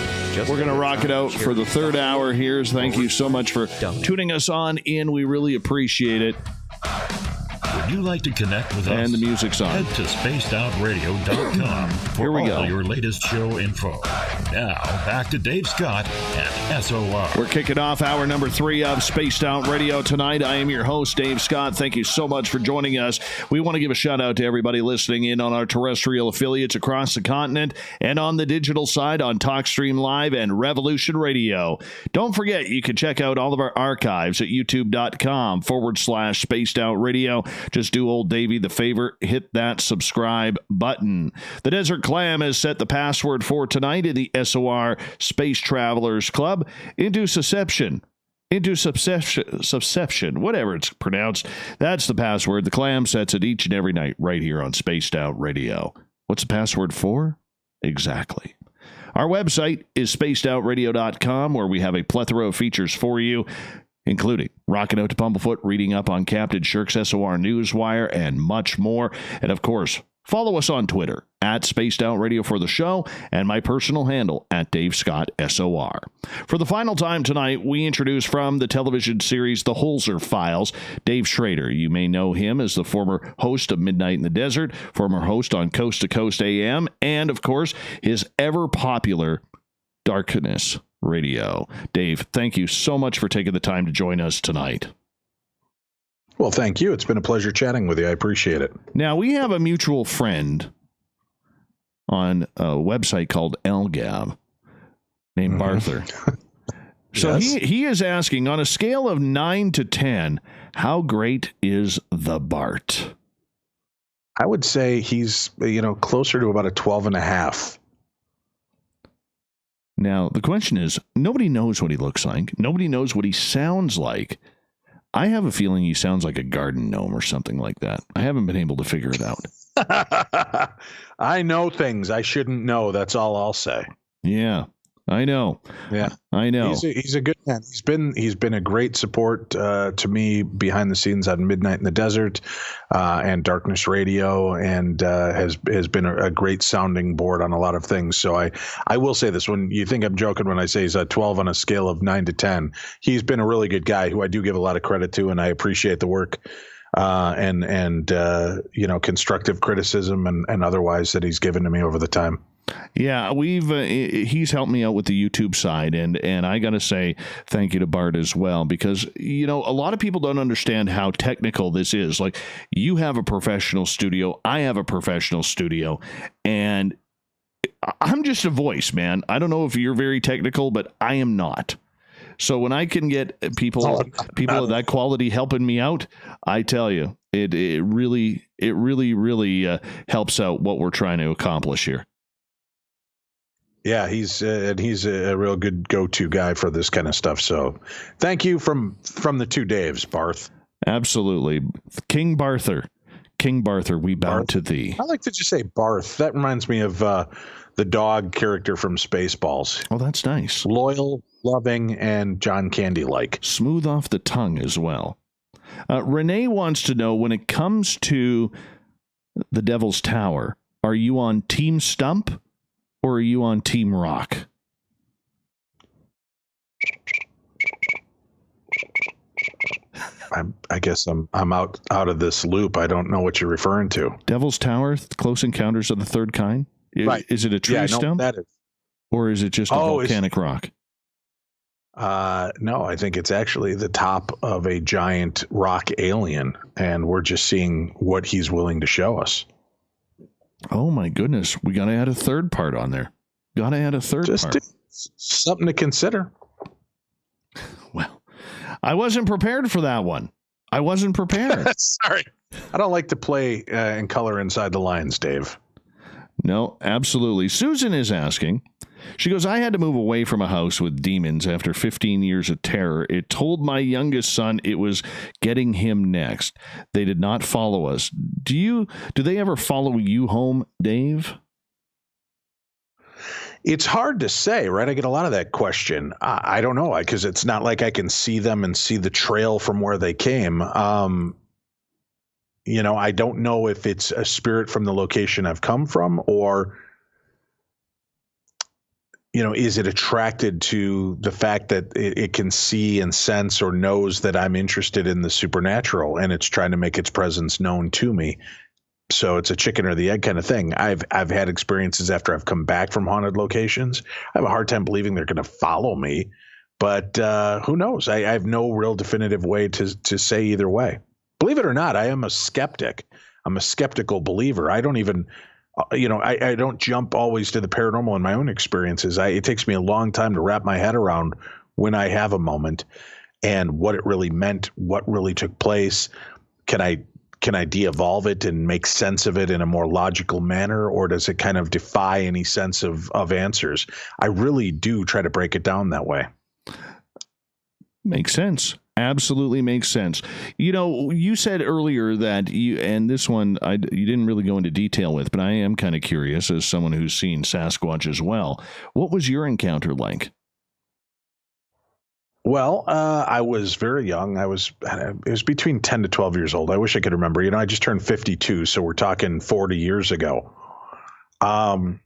we're going to rock it out for the third hour here. Thank you so much for tuning us on in. We really appreciate it. Would you like to connect with us? And the music's on. Head to spacedoutradio.com for all your latest show info. Now, back to Dave Scott and SOR. We're kicking off hour number 3 of Spaced Out Radio tonight. I am your host, Dave Scott. Thank you so much for joining us. We want to give a shout out to everybody listening in on our terrestrial affiliates across the continent and on the digital side on TalkStream Live and Revolution Radio. Don't forget, you can check out all of our archives at youtube.com/Spaced Out Radio. Just do old Davey the favor, hit that subscribe button. The Desert Clam has set the password for tonight in the SOR Space Travelers Club into Subception, whatever it's pronounced. That's the password. The Clam sets it each and every night right here on Spaced Out Radio. What's the password for? Exactly. Our website is spacedoutradio.com, where we have a plethora of features for you, including Rockin' Out to Bumblefoot, reading up on Captain Shirk's SOR Newswire, and much more. And of course, follow us on Twitter at Spaced Out Radio for the show, and my personal handle at Dave Scott SOR. For the final time tonight, we introduce from the television series The Holzer Files, Dave Schrader. You may know him as the former host of Midnight in the Desert, former host on Coast to Coast AM, and of course, his ever popular Darkness Radio. Dave, thank you so much for taking the time to join us tonight. Well, thank you. It's been a pleasure chatting with you. I appreciate it. Now, we have a mutual friend on a website called LGAB named Barther. So Yes. he is asking, on a scale of 9 to 10, how great is the Bart? I would say he's, closer to about a 12.5. Now, the question is, nobody knows what he looks like. Nobody knows what he sounds like. I have a feeling he sounds like a garden gnome or something like that. I haven't been able to figure it out. I know things I shouldn't know. That's all I'll say. Yeah, I know. Yeah, I know. He's a good man. He's been a great support to me behind the scenes on Midnight in the Desert and Darkness Radio, and has been a great sounding board on a lot of things. So I will say this: when you think I'm joking when I say he's a 12 on a scale of 9 to 10, he's been a really good guy who I do give a lot of credit to, and I appreciate the work and constructive criticism and otherwise that he's given to me over the time. Yeah, he's helped me out with the YouTube side, and I got to say thank you to Bart as well, because a lot of people don't understand how technical this is. Like, you have a professional studio, I have a professional studio, and I'm just a voice, man. I don't know if you're very technical, but I am not. So when I can get people of that quality helping me out, I tell you, it really helps out what we're trying to accomplish here. Yeah, he's a real good go-to guy for this kind of stuff. So thank you from the two Daves, Barth. Absolutely. King Barther, we bow to thee. I like to just say Barth. That reminds me of the dog character from Spaceballs. Oh, that's nice. Loyal, loving, and John Candy-like. Smooth off the tongue as well. Renee wants to know, when it comes to the Devil's Tower, are you on Team Stump or are you on Team Rock? I guess I'm out of this loop. I don't know what you're referring to. Devil's Tower, Close Encounters of the Third Kind? Right. Is it a tree stump? That is. Or is it just a volcanic rock? No, I think it's actually the top of a giant rock alien, and we're just seeing what he's willing to show us. Oh my goodness, we got to add a third part on there. Got to add a third part. Something to consider. Well, I wasn't prepared for that one. I wasn't prepared. Sorry. I don't like to play and color inside the lines, Dave. No, absolutely. Susan is asking. She goes, I had to move away from a house with demons after 15 years of terror. It told my youngest son it was getting him next. They did not follow us. Do they ever follow you home, Dave? It's hard to say, right? I get a lot of that question. I don't know, because it's not like I can see them and see the trail from where they came. I don't know if it's a spirit from the location I've come from, or is it attracted to the fact that it can see and sense or knows that I'm interested in the supernatural, and it's trying to make its presence known to me. So it's a chicken or the egg kind of thing. I've had experiences after I've come back from haunted locations. I have a hard time believing they're going to follow me, but who knows? I have no real definitive way to say either way. Believe it or not, I am a skeptic. I'm a skeptical believer. I don't even, I don't jump always to the paranormal in my own experiences. It takes me a long time to wrap my head around when I have a moment and what it really meant, what really took place. Can I de-evolve it and make sense of it in a more logical manner, or does it kind of defy any sense of answers? I really do try to break it down that way. Makes sense. Absolutely makes sense. You said earlier that and this one you didn't really go into detail with, but I am kind of curious as someone who's seen Sasquatch as well. What was your encounter like? Well, I was very young. It was between 10 to 12 years old. I wish I could remember. I just turned 52, so we're talking 40 years ago. I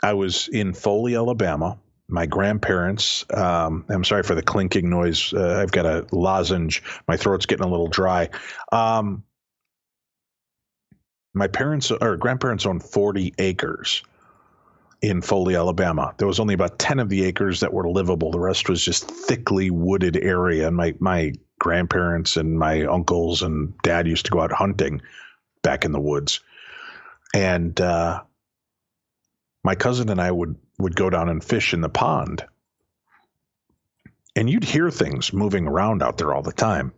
was in Foley, Alabama. My grandparents, I'm sorry for the clinking noise. I've got a lozenge. My throat's getting a little dry. My grandparents owned 40 acres. in Foley, Alabama. There was only about 10 of the acres that were livable. The rest was just thickly wooded area. And my grandparents and my uncles and dad used to go out hunting back in the woods. And my cousin and I would go down and fish in the pond. And you'd hear things moving around out there all the time.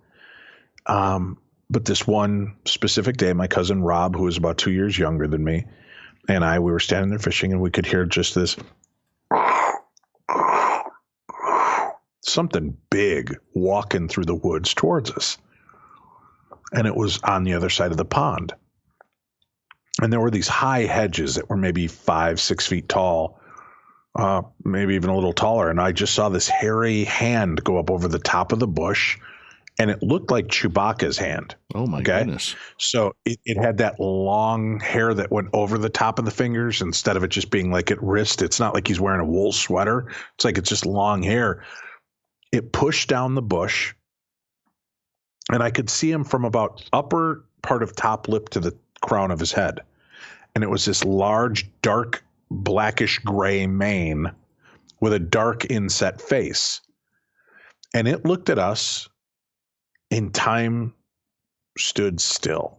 But this one specific day, my cousin Rob, who was about 2 years younger than me, and we were standing there fishing, and we could hear just this something big walking through the woods towards us. And it was on the other side of the pond. And there were these high hedges that were maybe 5-6 feet tall, maybe even a little taller. And I just saw this hairy hand go up over the top of the bush, and it looked like Chewbacca's hand. Oh, my goodness. So it had that long hair that went over the top of the fingers instead of it just being like at wrist. It's not like he's wearing a wool sweater. It's like it's just long hair. It pushed down the bush, and I could see him from about upper part of top lip to the crown of his head. And it was this large, dark, blackish gray mane with a dark inset face. And it looked at us, and time stood still.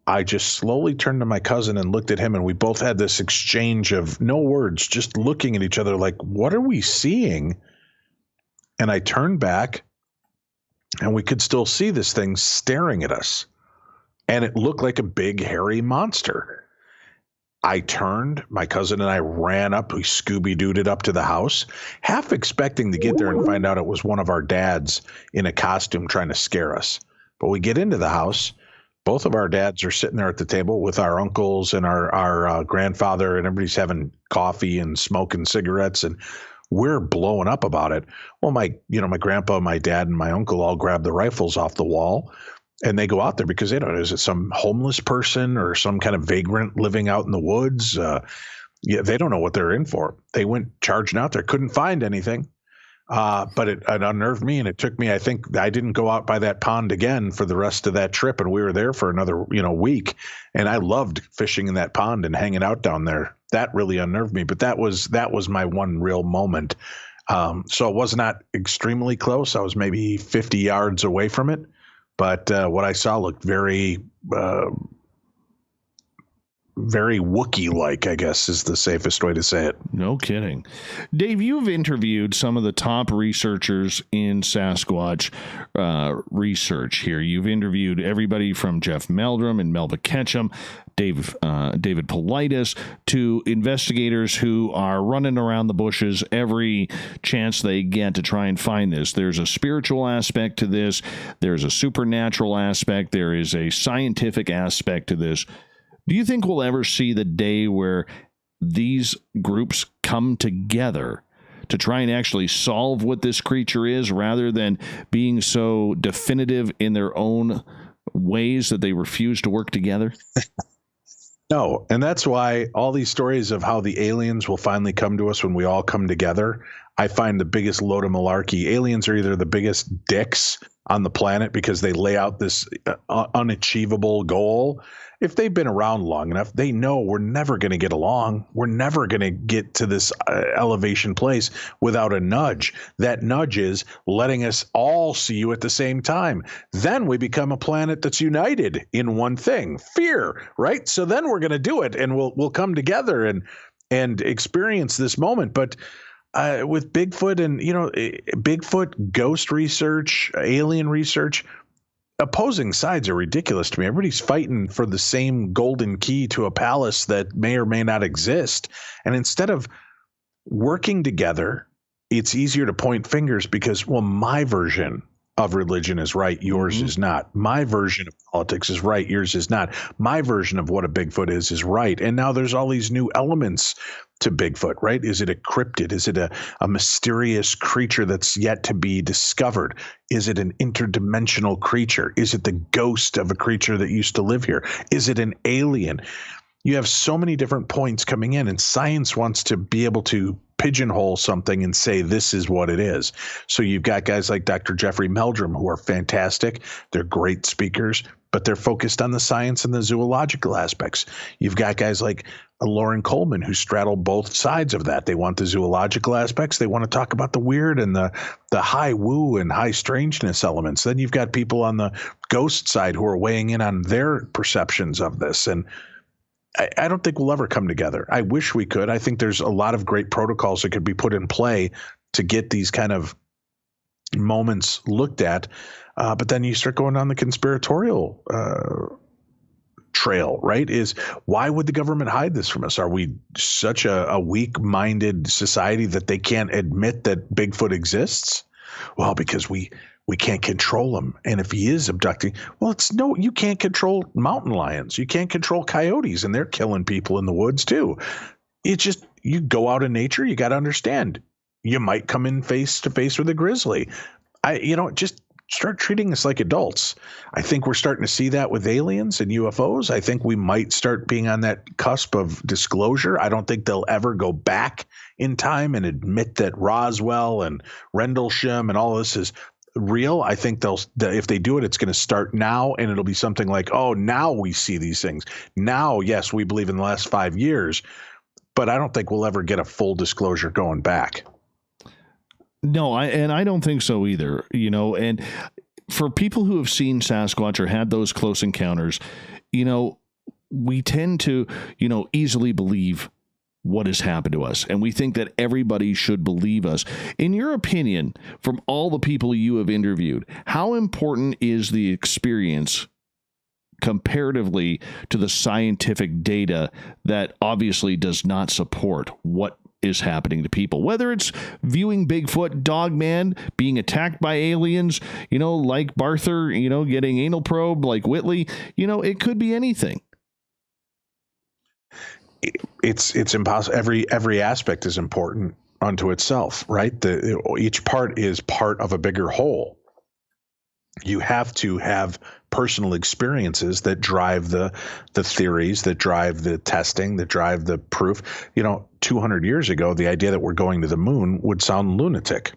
I just slowly turned to my cousin and looked at him, and we both had this exchange of no words, just looking at each other like, what are we seeing? And I turned back, and we could still see this thing staring at us. And it looked like a big, hairy monster. I turned, my cousin and I ran up, we Scooby-Dooed it up to the house, half expecting to get there and find out it was one of our dads in a costume trying to scare us. But we get into the house, both of our dads are sitting there at the table with our uncles and our grandfather, and everybody's having coffee and smoking cigarettes, and we're blowing up about it. Well, my grandpa, my dad, and my uncle all grab the rifles off the wall. And they go out there because they don't know, is it some homeless person or some kind of vagrant living out in the woods? They don't know what they're in for. They went charging out there, couldn't find anything. But it unnerved me, and it took me, I think I didn't go out by that pond again for the rest of that trip. And we were there for another, week. And I loved fishing in that pond and hanging out down there. That really unnerved me. But that was my one real moment. So it was not extremely close. I was maybe 50 yards away from it. But what I saw looked very, very Wookiee-like, I guess, is the safest way to say it. No kidding. Dave, you've interviewed some of the top researchers in Sasquatch research here. You've interviewed everybody from Jeff Meldrum and Melba Ketchum, David Paulides, to investigators who are running around the bushes every chance they get to try and find this. There's a spiritual aspect to this. There's a supernatural aspect. There is a scientific aspect to this. Do you think we'll ever see the day where these groups come together to try and actually solve what this creature is, rather than being so definitive in their own ways that they refuse to work together? No, and that's why all these stories of how the aliens will finally come to us when we all come together, I find the biggest load of malarkey. Aliens are either the biggest dicks on the planet because they lay out this unachievable goal. If they've been around long enough, they know we're never going to get along. We're never going to get to this elevation place without a nudge. That nudge is letting us all see you at the same time. Then we become a planet that's united in one thing, fear, right? So then we're going to do it, and we'll come together and experience this moment. But with Bigfoot and, Bigfoot ghost research, alien research, opposing sides are ridiculous to me. Everybody's fighting for the same golden key to a palace that may or may not exist. And instead of working together, it's easier to point fingers because, well, my version of religion is right, yours is not. My version of politics is right, yours is not. My version of what a Bigfoot is right. And now there's all these new elements to Bigfoot, right? Is it a cryptid? Is it a mysterious creature that's yet to be discovered? Is it an interdimensional creature? Is it the ghost of a creature that used to live here? Is it an alien? You have so many different points coming in, and science wants to be able to pigeonhole something and say this is what it is. So you've got guys like Dr. Jeffrey Meldrum who are fantastic. They're great speakers. but they're focused on the science and the zoological aspects. You've got guys like Lauren Coleman who straddle both sides of that. They want the zoological aspects. They want to talk about the weird and the high woo and high strangeness elements. Then you've got people on the ghost side who are weighing in on their perceptions of this. And I don't think we'll ever come together. I wish we could. I think there's a lot of great protocols that could be put in play to get these kind of moments looked at. But then you start going on the conspiratorial trail, right? Is why would the government hide this from us? Are we such a weak-minded society that they can't admit that Bigfoot exists? Well, because we can't control him. And if he is abducting, well, you can't control mountain lions. You can't control coyotes, and they're killing people in the woods too. It's just, you go out in nature, you got to understand, you might come in face to face with a grizzly. Just start treating us like adults. I think we're starting to see that with aliens and UFOs. I think we might start being on that cusp of disclosure. I don't think they'll ever go back in time and admit that Roswell and Rendlesham and all this is real. I think if they do it, it's going to start now, and it'll be something like, oh, now we see these things. Now, yes, we believe in the last 5 years, but I don't think we'll ever get a full disclosure going back. No, I don't think so either. And for people who have seen Sasquatch or had those close encounters, we tend to, easily believe what has happened to us. And we think that everybody should believe us. In your opinion, from all the people you have interviewed, how important is the experience comparatively to the scientific data that obviously does not support what is happening to people? Whether it's viewing Bigfoot, Dogman, being attacked by aliens, like Barther, getting anal probe like Whitley, it could be anything. It's impossible. Every aspect is important unto itself, right? Each part is part of a bigger whole. You have to have personal experiences that drive the theories, that drive the testing, that drive the proof. 200 years ago, the idea that we're going to the moon would sound lunatic.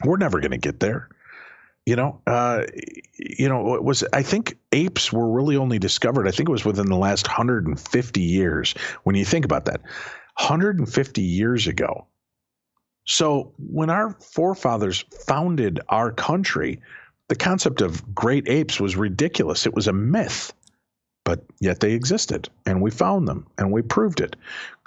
We're never going to get there. I think apes were really only discovered, I think it was within the last 150 years. When you think about that, 150 years ago. So when our forefathers founded our country, the concept of great apes was ridiculous. It was a myth, but yet they existed, and we found them, and we proved it.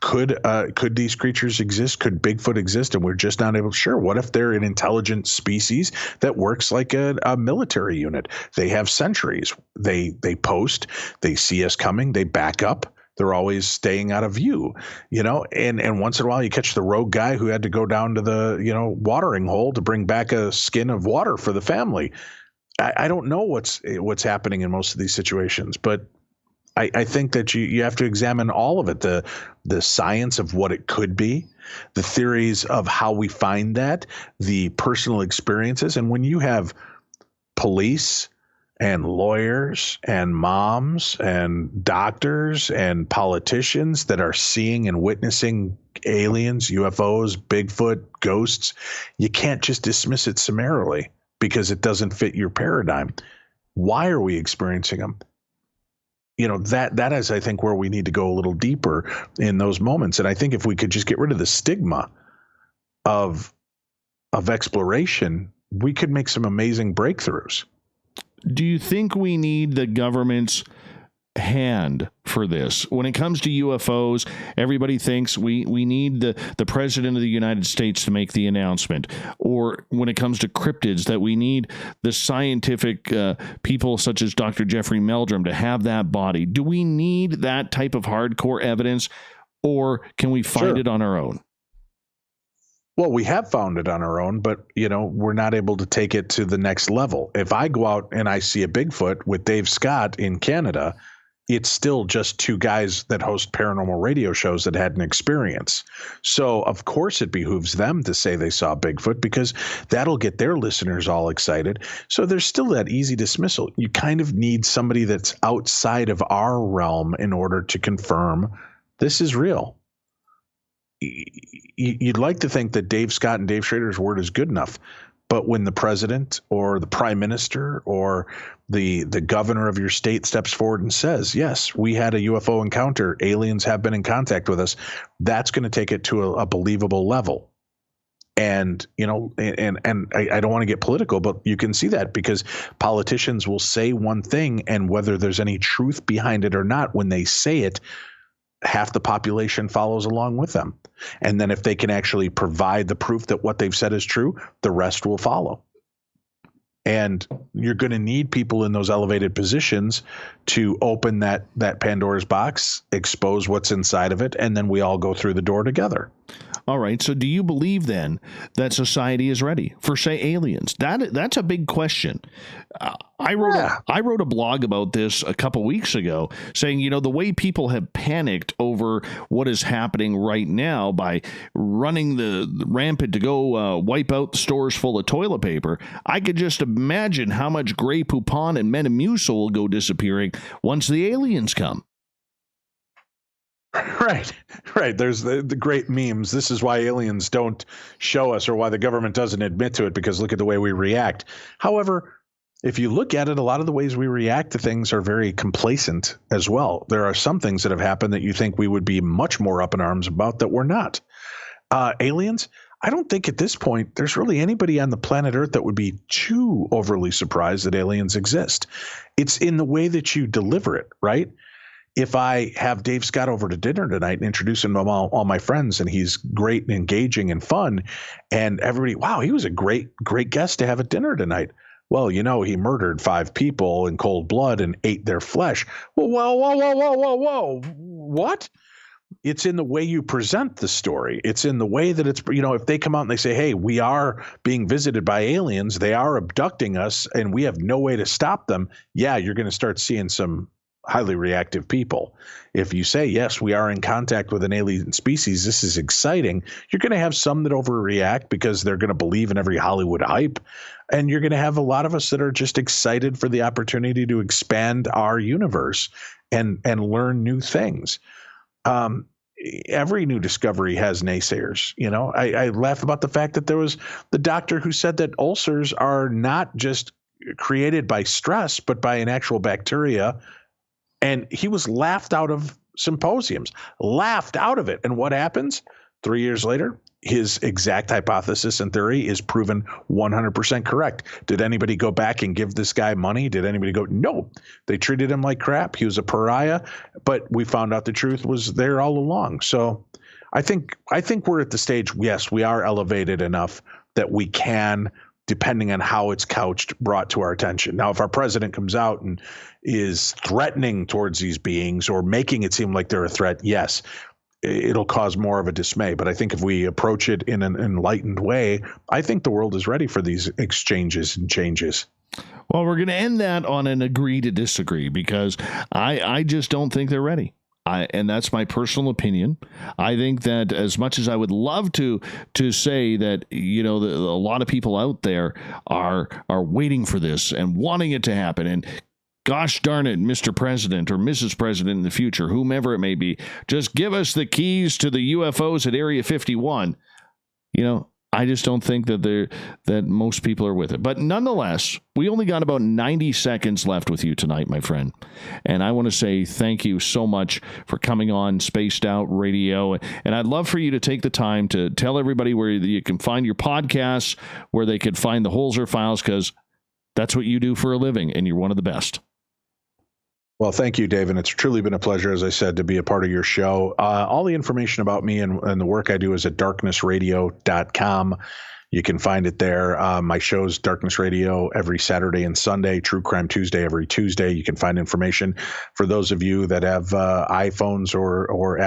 Could these creatures exist? Could Bigfoot exist? And we're just not able to. Sure. What if they're an intelligent species that works like a military unit? They have sentries. They post. They see us coming. They back up. They're always staying out of view, and once in a while you catch the rogue guy who had to go down to the, watering hole to bring back a skin of water for the family. I don't know what's happening in most of these situations, but I think that you have to examine all of it, the science of what it could be, the theories of how we find that, the personal experiences. And when you have police and lawyers and moms and doctors and politicians that are seeing and witnessing aliens, UFOs, Bigfoot, ghosts, you can't just dismiss it summarily because it doesn't fit your paradigm. Why are we experiencing them? That is, I think, where we need to go a little deeper in those moments. And I think if we could just get rid of the stigma of exploration, we could make some amazing breakthroughs. Do you think we need the government's hand for this? When it comes to UFOs, everybody thinks we need the president of the United States to make the announcement. Or when it comes to cryptids, that we need the scientific people such as Dr. Jeffrey Meldrum to have that body. Do we need that type of hardcore evidence, or can we find it on our own? Well, we have found it on our own, but, we're not able to take it to the next level. If I go out and I see a Bigfoot with Dave Scott in Canada, it's still just two guys that host paranormal radio shows that had an experience. So, of course, it behooves them to say they saw Bigfoot because that'll get their listeners all excited. So there's still that easy dismissal. You kind of need somebody that's outside of our realm in order to confirm this is real. You'd like to think that Dave Scott and Dave Schrader's word is good enough, But when the president or the prime minister or the governor of your state steps forward and says, yes, we had a UFO encounter, aliens have been in contact with us, that's going to take it to a believable level. And, you know, and I don't want to get political, but you can see that because politicians will say one thing, and whether there's any truth behind it or not, when they say it, half the population follows along with them. And then if they can actually provide the proof that what they've said is true, the rest will follow. And you're going to need people in those elevated positions to open that Pandora's box, expose what's inside of it, and then we all go through the door together. All right. So do you believe then that society is ready for, say, aliens? That's a big question. I wrote a blog about this a couple weeks ago saying, you know, the way people have panicked over what is happening right now by running the rampant to go wipe out the stores full of toilet paper. I could just imagine how much Grey Poupon and Metamucil will go disappearing once the aliens come. Right. There's the great memes. This is why aliens don't show us, or why the government doesn't admit to it, because look at the way we react. However, if you look at it, a lot of the ways we react to things are very complacent as well. There are some things that have happened that you think we would be much more up in arms about that we're not. Aliens, I don't think at this point there's really anybody on the planet Earth that would be too overly surprised that aliens exist. It's in the way that you deliver it, right? If I have Dave Scott over to dinner tonight and introduce him to all my friends, and he's great and engaging and fun, and everybody, wow, he was a great guest to have at dinner tonight. Well, you know, he murdered 5 people in cold blood and ate their flesh. Whoa. What? It's in the way you present the story. It's in the way that it's, you know, if they come out and they say, hey, we are being visited by aliens, they are abducting us, and we have no way to stop them. Yeah, you're going to start seeing some highly reactive people. If you say, yes, we are in contact with an alien species, this is exciting, you're going to have some that overreact because they're going to believe in every Hollywood hype. And you're going to have a lot of us that are just excited for the opportunity to expand our universe and learn new things. Every new discovery has naysayers. You know, I laugh about the fact that there was the doctor who said that ulcers are not just created by stress, but by an actual bacteria. And he was laughed out of symposiums, laughed out of it. And what happens? 3 years later, his exact hypothesis and theory is proven 100% correct. Did anybody go back and give this guy money? Did anybody go? No. They treated him like crap. He was a pariah. But we found out the truth was there all along. So I think we're at the stage, yes, we are elevated enough that we can, depending on how it's couched, brought to our attention. Now, if our president comes out and is threatening towards these beings or making it seem like they're a threat, yes, it'll cause more of a dismay. But I think if we approach it in an enlightened way, I think the world is ready for these exchanges and changes. Well, we're going to end that on an agree to disagree, because I just don't think they're ready. And that's my personal opinion. I think that as much as I would love to say that, you know, a lot of people out there are waiting for this and wanting it to happen, and gosh darn it, Mr. President or Mrs. President in the future, whomever it may be, just give us the keys to the UFOs at Area 51. You know, I just don't think that most people are with it. But nonetheless, we only got about 90 seconds left with you tonight, my friend. And I want to say thank you so much for coming on Spaced Out Radio. And I'd love for you to take the time to tell everybody where you can find your podcasts, where they could find the Holzer Files, because that's what you do for a living, and you're one of the best. Well, thank you, Dave. And it's truly been a pleasure, as I said, to be a part of your show. All the information about me and the work I do is at darknessradio.com. You can find it there. My show's Darkness Radio every Saturday and Sunday, True Crime Tuesday every Tuesday. You can find information. For those of you that have iPhones or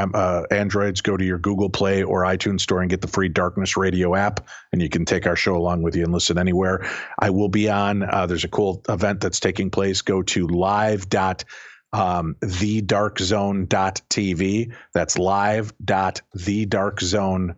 Androids, go to your Google Play or iTunes store and get the free Darkness Radio app, and you can take our show along with you and listen anywhere. I will be on. There's a cool event that's taking place. Go to live.thedarkzone.tv. That's live.thedarkzone.tv.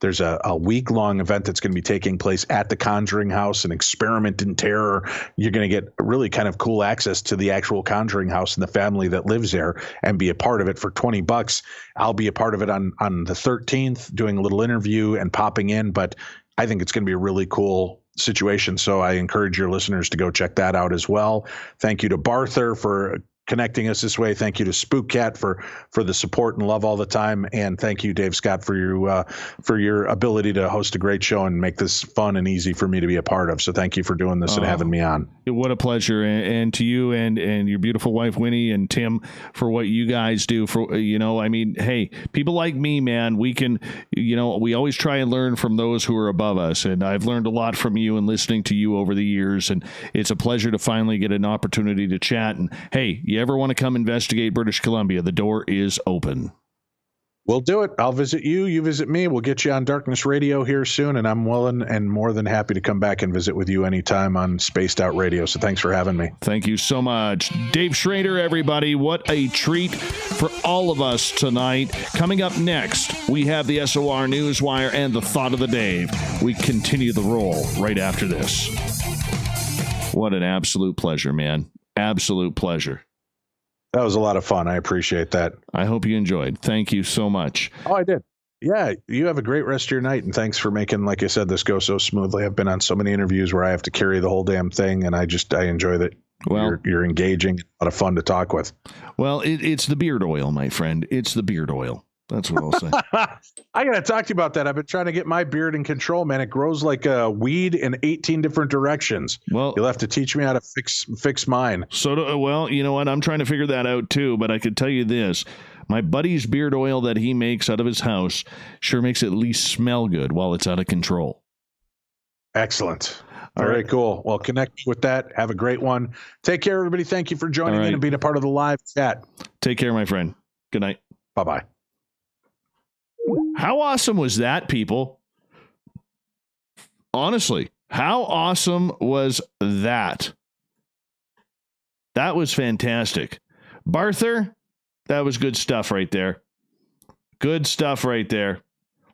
There's a week-long event that's going to be taking place at the Conjuring House, an experiment in terror. You're going to get really kind of cool access to the actual Conjuring House and the family that lives there, and be a part of it for $20. I'll be a part of it on the 13th, doing a little interview and popping in, but I think it's going to be a really cool situation. So I encourage your listeners to go check that out as well. Thank you to Barther for connecting us this way. Thank you to Spook Cat for the support and love all the time. And thank you, Dave Scott, for your ability to host a great show and make this fun and easy for me to be a part of. So thank you for doing this and having me on. What a pleasure. And to you and your beautiful wife, Winnie, and Tim, for what you guys do. For, I mean, hey, people like me, man, we can, we always try and learn from those who are above us. And I've learned a lot from you and listening to you over the years. And it's a pleasure to finally get an opportunity to chat. And hey, you ever want to come investigate British Columbia, the door is open. We'll do it. I'll visit you. You visit me. We'll get you on Darkness Radio here soon, and I'm willing and more than happy to come back and visit with you anytime on Spaced Out Radio. So thanks for having me. Thank you so much. Dave Schrader, everybody. What a treat for all of us tonight. Coming up next, we have the SOR Newswire and the Thought of the Dave. We continue the roll right after this. What an absolute pleasure, man. Absolute pleasure. That was a lot of fun. I appreciate that. I hope you enjoyed. Thank you so much. Oh, I did. Yeah, you have a great rest of your night, and thanks for making, like I said, this go so smoothly. I've been on so many interviews where I have to carry the whole damn thing, and I enjoy that. Well, you're engaging, a lot of fun to talk with. Well, it's the beard oil, my friend. It's the beard oil. That's what I'll say. I got to talk to you about that. I've been trying to get my beard in control, man. It grows like a weed in 18 different directions. Well, you'll have to teach me how to fix mine. Well, you know what? I'm trying to figure that out too, but I could tell you this. My buddy's beard oil that he makes out of his house sure makes it at least smell good while it's out of control. Excellent. Very cool. Well, connect with that. Have a great one. Take care, everybody. Thank you for joining in and being a part of the live chat. Take care, my friend. Good night. Bye-bye. How awesome was that, people? Honestly, how awesome was that? That was fantastic. Barther, that was good stuff right there. Good stuff right there.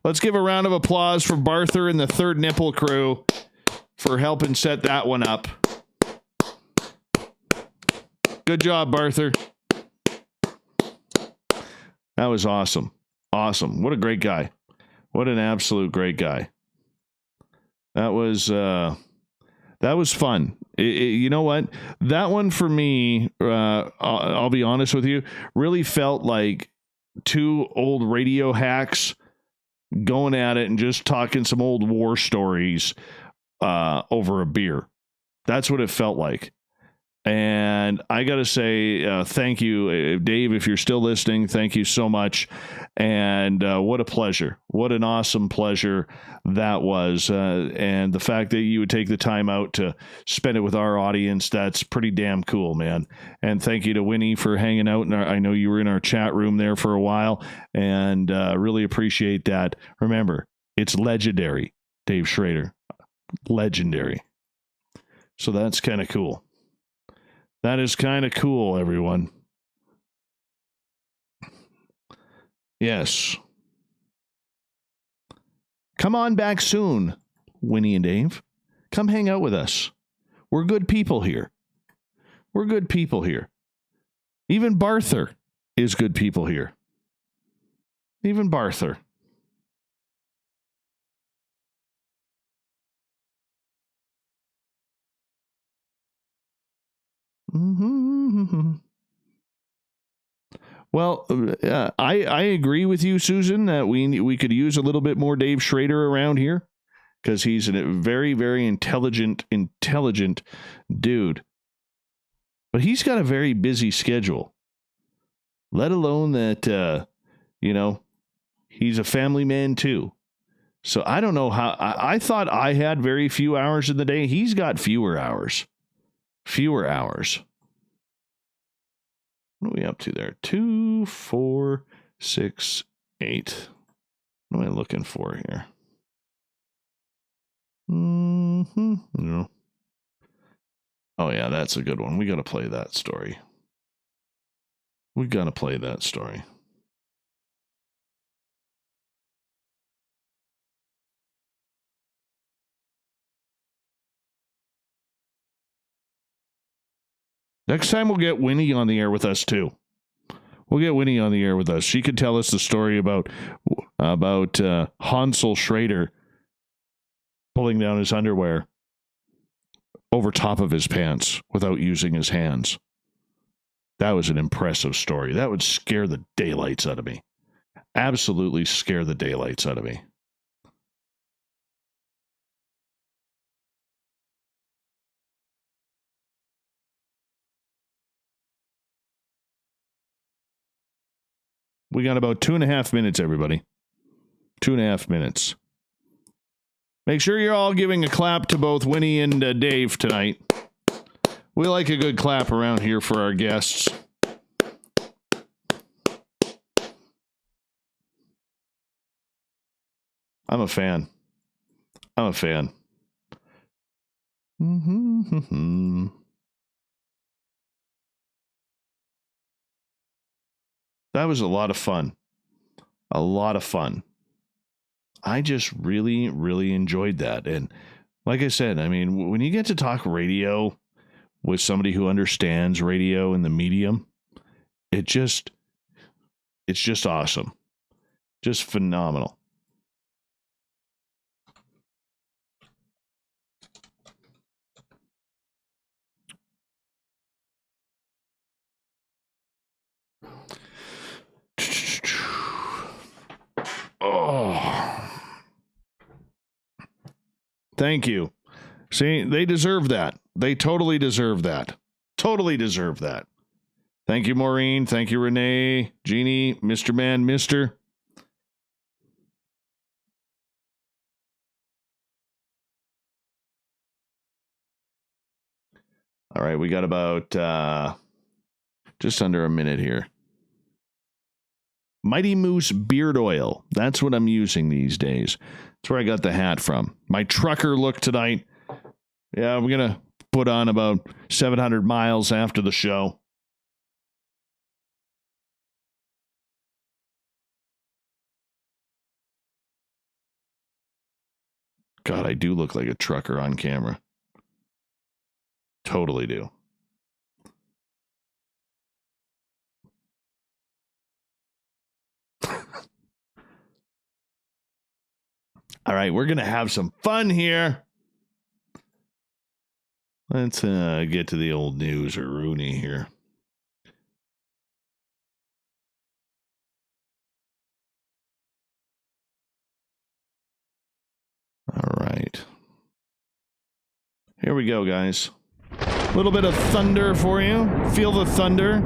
Let's give a round of applause for Barther and the Third Nipple crew for helping set that one up. Good job, Barther. That was awesome. Awesome. What a great guy. What an absolute great guy. That was fun. You know what? That one for me, I'll be honest with you, really felt like two old radio hacks going at it and just talking some old war stories over a beer. That's what it felt like. And I got to say, thank you, Dave, if you're still listening. Thank you so much. And what a pleasure. What an awesome pleasure that was. And the fact that you would take the time out to spend it with our audience, that's pretty damn cool, man. And thank you to Winnie for hanging out. I know you were in our chat room there for a while, and really appreciate that. Remember, it's legendary, Dave Schrader. Legendary. So that's kind of cool. That is kind of cool, everyone. Yes. Come on back soon, Winnie and Dave. Come hang out with us. We're good people here. We're good people here. Even Barther is good people here. Even Barther. Mm-hmm. Well, I agree with you, Susan, that we could use a little bit more Dave Schrader around here because he's a very, very intelligent dude. But he's got a very busy schedule, let alone that, he's a family man too. So I don't know how, I thought I had very few hours in the day. He's got fewer hours. What are we up to there? 2, 4, 6, 8. What am I looking for here? No. Oh, yeah, that's a good one. We got to play that story. Next time we'll get Winnie on the air with us too. She could tell us the story about Hansel Schrader pulling down his underwear over top of his pants without using his hands. That was an impressive story. That would scare the daylights out of me. Absolutely scare the daylights out of me. We got about 2.5 minutes, everybody. 2.5 minutes. Make sure you're all giving a clap to both Winnie and Dave tonight. We like a good clap around here for our guests. I'm a fan. I'm a fan. That was a lot of fun. A lot of fun. I just really, really enjoyed that. And like I said, I mean, when you get to talk radio with somebody who understands radio and the medium, it's just awesome. Just phenomenal. Oh, thank you. See, they deserve that. They totally deserve that. Totally deserve that. Thank you, Maureen. Thank you, Renee, Jeannie, Mr. Man, Mr. All right, we got about just under a minute here. Mighty Moose beard oil. That's what I'm using these days. That's where I got the hat from. My trucker look tonight. Yeah, I'm going to put on about 700 miles after the show. God, I do look like a trucker on camera. Totally do. All right, we're going to have some fun here. Let's get to the old news or Rooney here. All right. Here we go, guys. A little bit of thunder for you. Feel the thunder,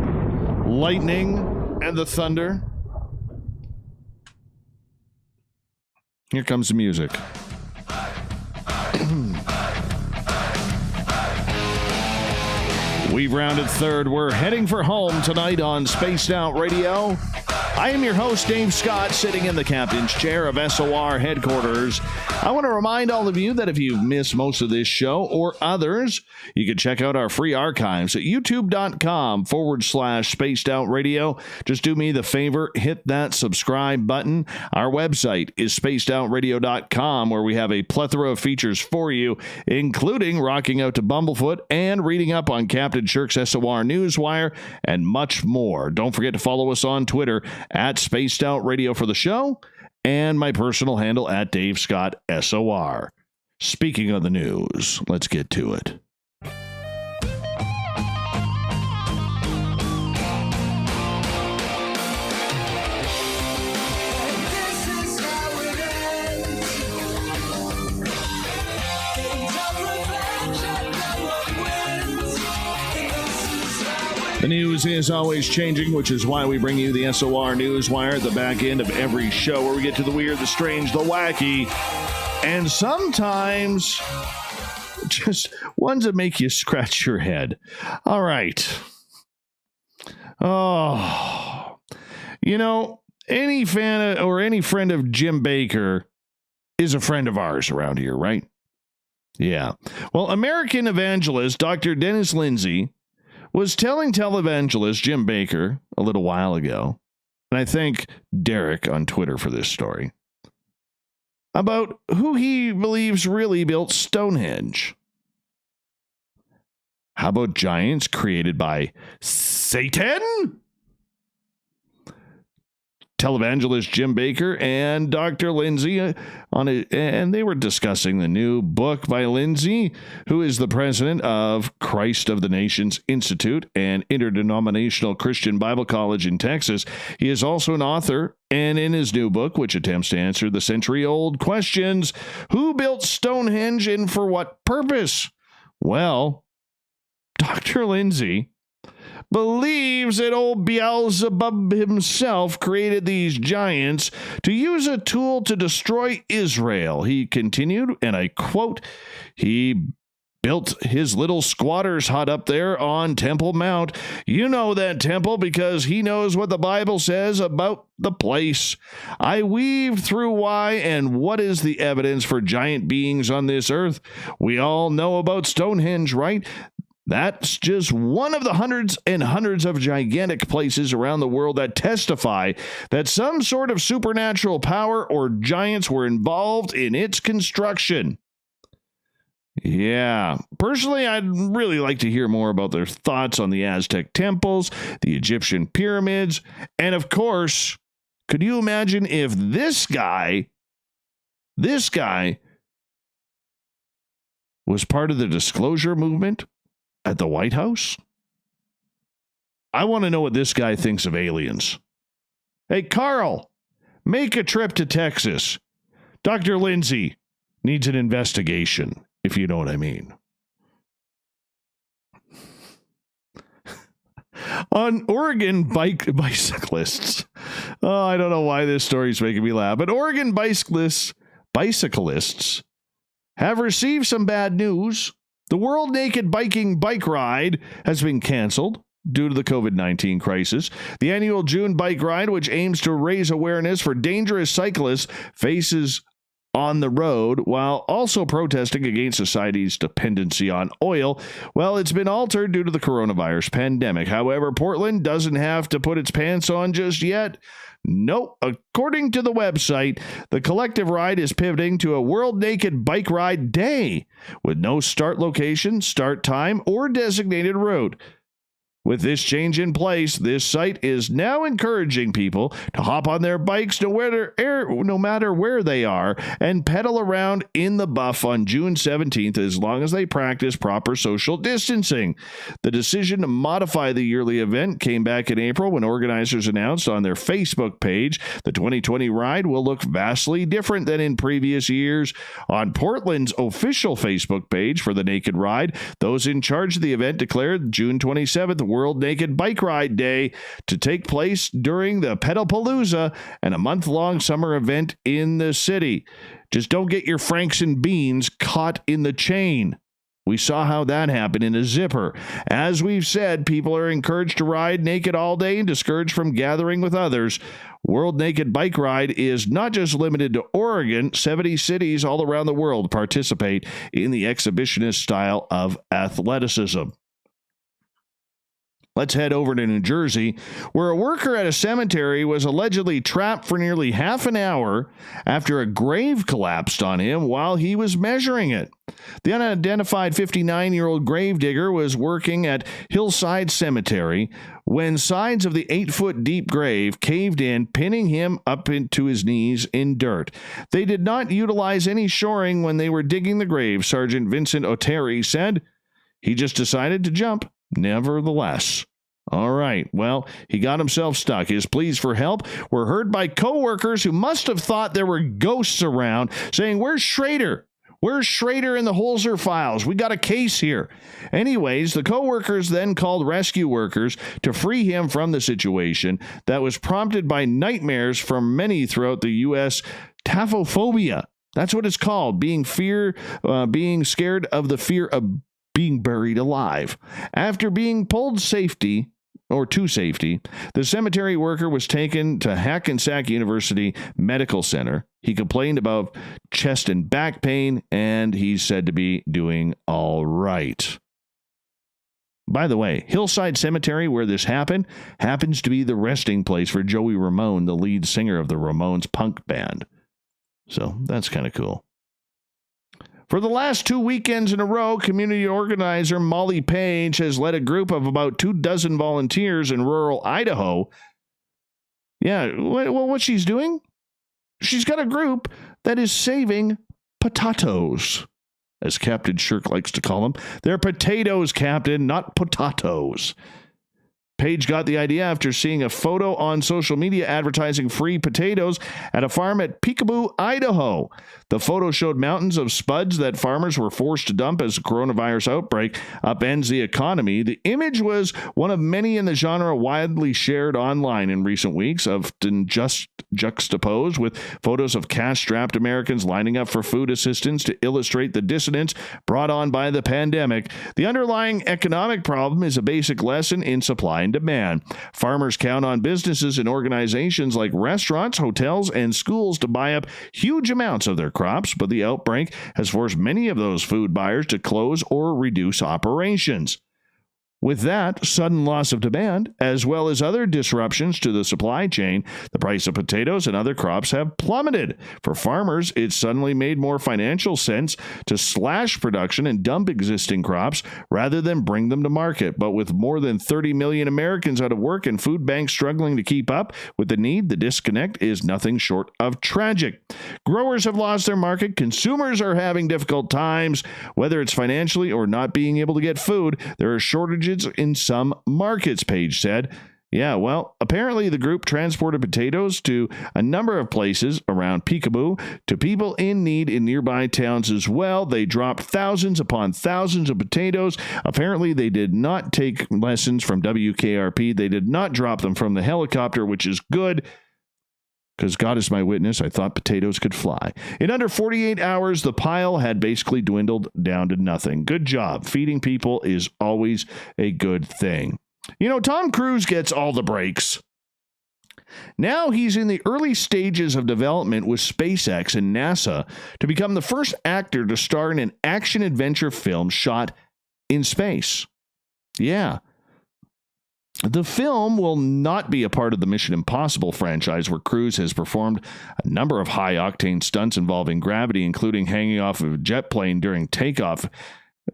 lightning, and the thunder. Here comes the music. We've rounded third. We're heading for home tonight on Spaced Out Radio. I am your host, Dave Scott, sitting in the captain's chair of SOR headquarters. I want to remind all of you that if you've missed most of this show or others, you can check out our free archives at youtube.com/spaced out radio. Just do me the favor, hit that subscribe button. Our website is spacedoutradio.com, where we have a plethora of features for you, including rocking out to Bumblefoot and reading up on Captain Shirk's SOR Newswire and much more. Don't forget to follow us on Twitter at Spaced Out Radio for the show, and my personal handle at Dave Scott SOR. Speaking of the news, let's get to it. The news is always changing, which is why we bring you the SOR Newswire at the back end of every show, where we get to the weird, the strange, the wacky, and sometimes just ones that make you scratch your head. All right. Oh, you know, any fan or any friend of Jim Bakker is a friend of ours around here, right? Yeah. Well, American evangelist Dr. Dennis Lindsay was telling televangelist Jim Bakker a little while ago, and I thank Derek on Twitter for this story, about who he believes really built Stonehenge. How about giants created by Satan? televangelist Jim Bakker and Dr. Lindsay and they were discussing the new book by Lindsay, who is the president of Christ of the Nations Institute, an interdenominational Christian Bible college in Texas. He is also an author, and in his new book, which attempts to answer the century-old questions, who built Stonehenge and for what purpose? Well, Dr. Lindsay believes that old Beelzebub himself created these giants to use a tool to destroy Israel. He continued, and I quote, he built his little squatter's hut up there on Temple Mount. You know that temple because he knows what the Bible says about the place. I weave through why and what is the evidence for giant beings on this earth. We all know about Stonehenge, right? That's just one of the hundreds and hundreds of gigantic places around the world that testify that some sort of supernatural power or giants were involved in its construction. Yeah, personally, I'd really like to hear more about their thoughts on the Aztec temples, the Egyptian pyramids, and of course, could you imagine if this guy was part of the disclosure movement at the White House? I want to know what this guy thinks of aliens. Hey, Carl, make a trip to Texas. Dr. Lindsay needs an investigation, if you know what I mean. On Oregon bicyclists. Oh, I don't know why this story's making me laugh, but Oregon bicyclists have received some bad news. The World Naked Biking bike ride has been canceled due to the COVID-19 crisis. The annual June bike ride, which aims to raise awareness for dangerous cyclists, faces on the road while also protesting against society's dependency on oil. Well, it's been altered due to the coronavirus pandemic. However, Portland doesn't have to put its pants on just yet. Nope. According to the website, the collective ride is pivoting to a World Naked Bike Ride Day with no start location, start time, or designated route. With this change in place, this site is now encouraging people to hop on their bikes no matter where they are and pedal around in the buff on June 17th as long as they practice proper social distancing. The decision to modify the yearly event came back in April when organizers announced on their Facebook page the 2020 ride will look vastly different than in previous years. On Portland's official Facebook page for the Naked Ride, those in charge of the event declared June 27th World Naked Bike Ride Day to take place during the Pedalpalooza and a month-long summer event in the city. Just don't get your Franks and beans caught in the chain. We saw how that happened in a zipper. As we've said, people are encouraged to ride naked all day and discouraged from gathering with others. World Naked Bike Ride is not just limited to Oregon. 70 cities all around the world participate in the exhibitionist style of athleticism. Let's head over to New Jersey, where a worker at a cemetery was allegedly trapped for nearly half an hour after a grave collapsed on him while he was measuring it. The unidentified 59-year-old gravedigger was working at Hillside Cemetery when sides of the 8-foot deep grave caved in, pinning him up into his knees in dirt. They did not utilize any shoring when they were digging the grave, Sergeant Vincent O'Terry said. He just decided to jump. Nevertheless. All right. Well, he got himself stuck. His pleas for help were heard by co-workers who must have thought there were ghosts around, saying, "Where's Schrader? Where's Schrader in the Holzer files? We got a case here." Anyways, the co-workers then called rescue workers to free him from the situation that was prompted by nightmares from many throughout the U.S. Taphophobia. That's what it's called, being scared of the fear of being buried alive. After being pulled to safety, the cemetery worker was taken to Hackensack University Medical Center. He complained about chest and back pain, and he's said to be doing all right. By the way, Hillside Cemetery, where this happened, happens to be the resting place for Joey Ramone, the lead singer of the Ramones punk band. So that's kind of cool. For the last 2 weekends in a row, community organizer Molly Page has led a group of about 24 volunteers in rural Idaho Yeah, well, what she's doing? She's got a group that is saving potatoes, as Captain Shirk likes to call them. They're potatoes, Captain, not potatoes. Page got the idea after seeing a photo on social media advertising free potatoes at a farm at Peekaboo, Idaho. The photo showed mountains of spuds that farmers were forced to dump as the coronavirus outbreak upends the economy. The image was one of many in the genre widely shared online in recent weeks, often just juxtaposed with photos of cash-strapped Americans lining up for food assistance to illustrate the dissonance brought on by the pandemic. The underlying economic problem is a basic lesson in supply and demand. Farmers count on businesses and organizations like restaurants, hotels, and schools to buy up huge amounts of their crops, but the outbreak has forced many of those food buyers to close or reduce operations. With that sudden loss of demand, as well as other disruptions to the supply chain, the price of potatoes and other crops have plummeted. For farmers, it suddenly made more financial sense to slash production and dump existing crops rather than bring them to market. But with more than 30 million Americans out of work and food banks struggling to keep up with the need, the disconnect is nothing short of tragic. Growers have lost their market. Consumers are having difficult times, whether it's financially or not being able to get food. There are shortages in some markets, Page said. Yeah, well, apparently the group transported potatoes to a number of places around Peekaboo to people in need in nearby towns as well. They dropped thousands upon thousands of potatoes. Apparently they did not take lessons from WKRP. They did not drop them from the helicopter, which is good. Because God is my witness, I thought potatoes could fly. In under 48 hours, the pile had basically dwindled down to nothing. Good job. Feeding people is always a good thing. You know, Tom Cruise gets all the breaks. Now he's in the early stages of development with SpaceX and NASA to become the first actor to star in an action-adventure film shot in space. Yeah. The film will not be a part of the Mission Impossible franchise, where Cruise has performed a number of high-octane stunts involving gravity, including hanging off of a jet plane during takeoff.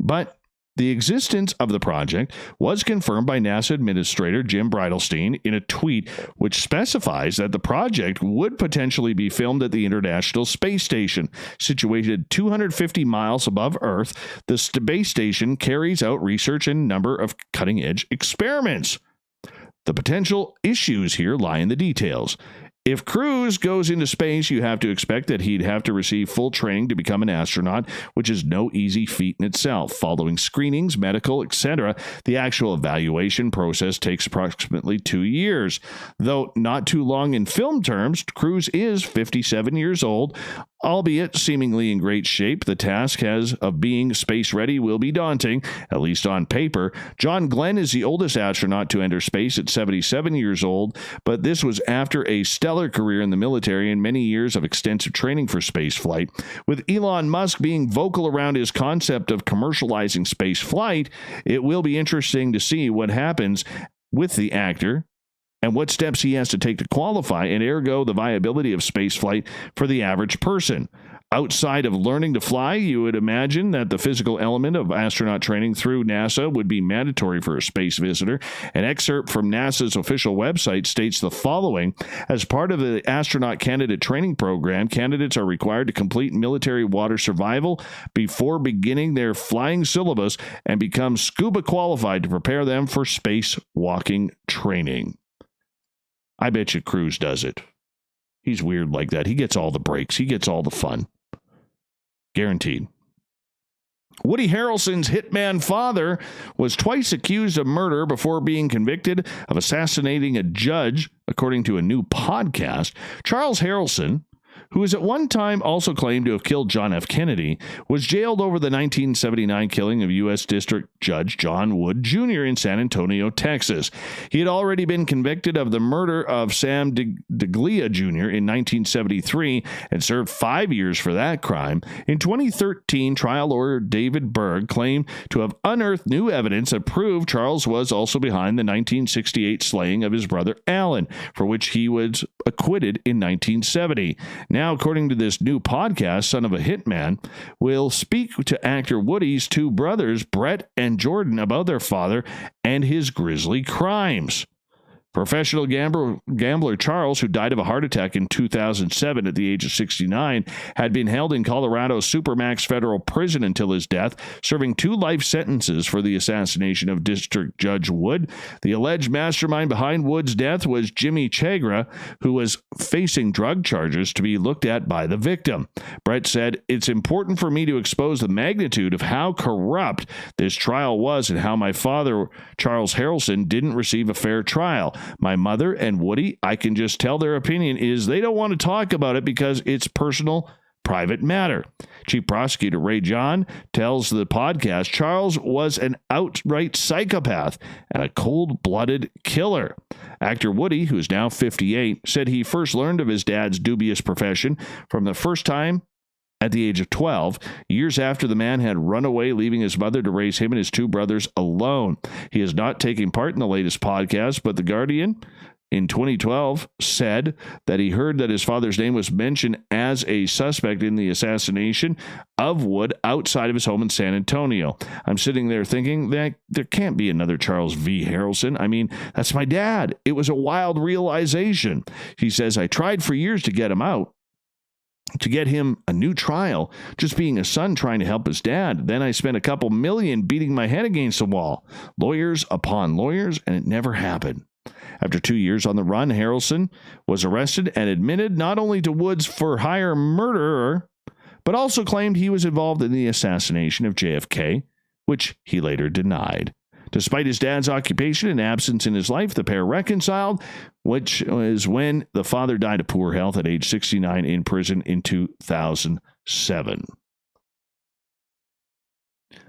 But the existence of the project was confirmed by NASA Administrator Jim Bridelstein in a tweet, which specifies that the project would potentially be filmed at the International Space Station. Situated 250 miles above Earth, the space station carries out research and a number of cutting-edge experiments. The potential issues here lie in the details. If Cruise goes into space, you have to expect that he'd have to receive full training to become an astronaut, which is no easy feat in itself. Following screenings, medical, etc., the actual evaluation process takes approximately 2 years. Though not too long in film terms, Cruise is 57 years old. Albeit seemingly in great shape, the task of being space ready will be daunting, at least on paper. John Glenn is the oldest astronaut to enter space at 77 years old, but this was after a stellar career in the military and many years of extensive training for space flight. With Elon Musk being vocal around his concept of commercializing space flight, it will be interesting to see what happens with the actor and what steps he has to take to qualify, and ergo the viability of spaceflight for the average person. Outside of learning to fly, you would imagine that the physical element of astronaut training through NASA would be mandatory for a space visitor. An excerpt from NASA's official website states the following: as part of the astronaut candidate training program, candidates are required to complete military water survival before beginning their flying syllabus and become scuba qualified to prepare them for spacewalking training. I bet you Cruise does it. He's weird like that. He gets all the breaks. He gets all the fun. Guaranteed. Woody Harrelson's hitman father was twice accused of murder before being convicted of assassinating a judge, according to a new podcast. Charles Harrelson, who is at one time also claimed to have killed John F. Kennedy, was jailed over the 1979 killing of U.S. District Judge John Wood Jr. in San Antonio, Texas. He had already been convicted of the murder of Sam DeGlia Jr. in 1973 and served 5 years for that crime. In 2013, trial lawyer David Berg claimed to have unearthed new evidence that proved Charles was also behind the 1968 slaying of his brother Alan, for which he was acquitted in 1970. Now, according to this new podcast, Son of a Hitman will speak to actor Woody's two brothers, Brett and Jordan, about their father and his grisly crimes. Professional gambler Charles, who died of a heart attack in 2007 at the age of 69, had been held in Colorado's Supermax federal prison until his death, serving 2 life sentences for the assassination of District Judge Wood. The alleged mastermind behind Wood's death was Jimmy Chagra, who was facing drug charges to be looked at by the victim. Brett said, "It's important for me to expose the magnitude of how corrupt this trial was and how my father, Charles Harrelson, didn't receive a fair trial. My mother and Woody, I can just tell their opinion is they don't want to talk about it because it's personal, private matter." Chief Prosecutor Ray John tells the podcast Charles was an outright psychopath and a cold-blooded killer. Actor Woody, who is now 58, said he first learned of his dad's dubious profession from the first time at the age of 12, years after the man had run away, leaving his mother to raise him and his 2 brothers alone. He is not taking part in the latest podcast, but The Guardian in 2012 said that he heard that his father's name was mentioned as a suspect in the assassination of Wood outside of his home in San Antonio. I'm sitting there thinking that there can't be another Charles V. Harrelson. I mean, that's my dad. It was a wild realization. He says, "I tried for years to get him out, to get him a new trial, just being a son trying to help his dad. Then I spent a couple million beating my head against the wall, lawyers upon lawyers, and it never happened." After 2 years on the run, Harrelson was arrested and admitted not only to Wood's for-hire murderer, but also claimed he was involved in the assassination of JFK, which he later denied. Despite his dad's occupation and absence in his life, the pair reconciled, which was when the father died of poor health at age 69 in prison in 2007.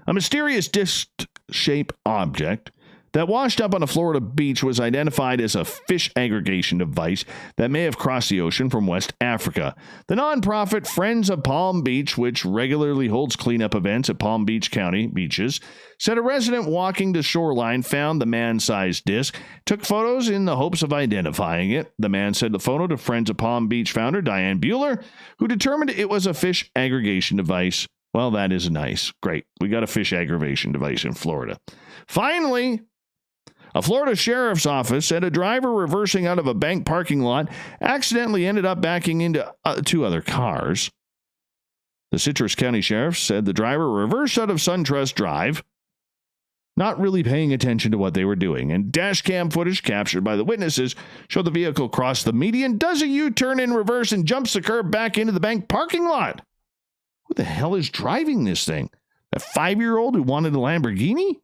A mysterious disc-shaped object that washed up on a Florida beach was identified as a fish aggregation device that may have crossed the ocean from West Africa. The nonprofit Friends of Palm Beach, which regularly holds cleanup events at Palm Beach County beaches, said a resident walking the shoreline found the man-sized disc, took photos in the hopes of identifying it. The man sent the photo to Friends of Palm Beach founder Diane Bueller, who determined it was a fish aggregation device. Well, that is nice. Great. We got a fish aggravation device in Florida. Finally, a Florida sheriff's office said a driver reversing out of a bank parking lot accidentally ended up backing into 2 other cars. The Citrus County Sheriff said the driver reversed out of SunTrust Drive, not really paying attention to what they were doing, and dash cam footage captured by the witnesses showed the vehicle cross the median, does a U-turn in reverse, and jumps the curb back into the bank parking lot. Who the hell is driving this thing? That 5-year-old who wanted a Lamborghini?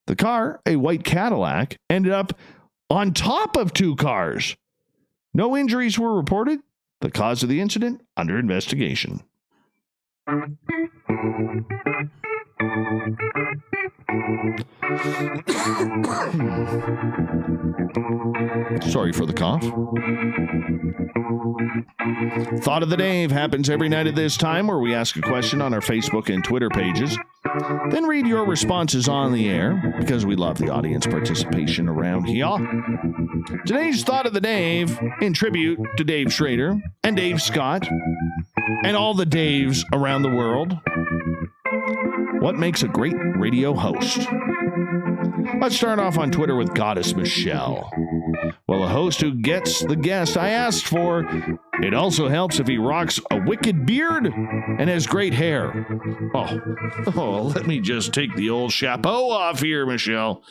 The car, a white Cadillac, ended up on top of 2 cars. No injuries were reported. The cause of the incident under investigation. Sorry for the cough. Thought of the Dave happens every night at this time, where we ask a question on our Facebook and Twitter pages, then read your responses on the air because we love the audience participation around here. Today's Thought of the Dave, in tribute to Dave Schrader and Dave Scott and all the Daves around the world. What makes a great radio host? Let's start off on Twitter with Goddess Michelle. Well, a host who gets the guest I asked for. It also helps if he rocks a wicked beard and has great hair. Oh, let me just take the old chapeau off here, Michelle.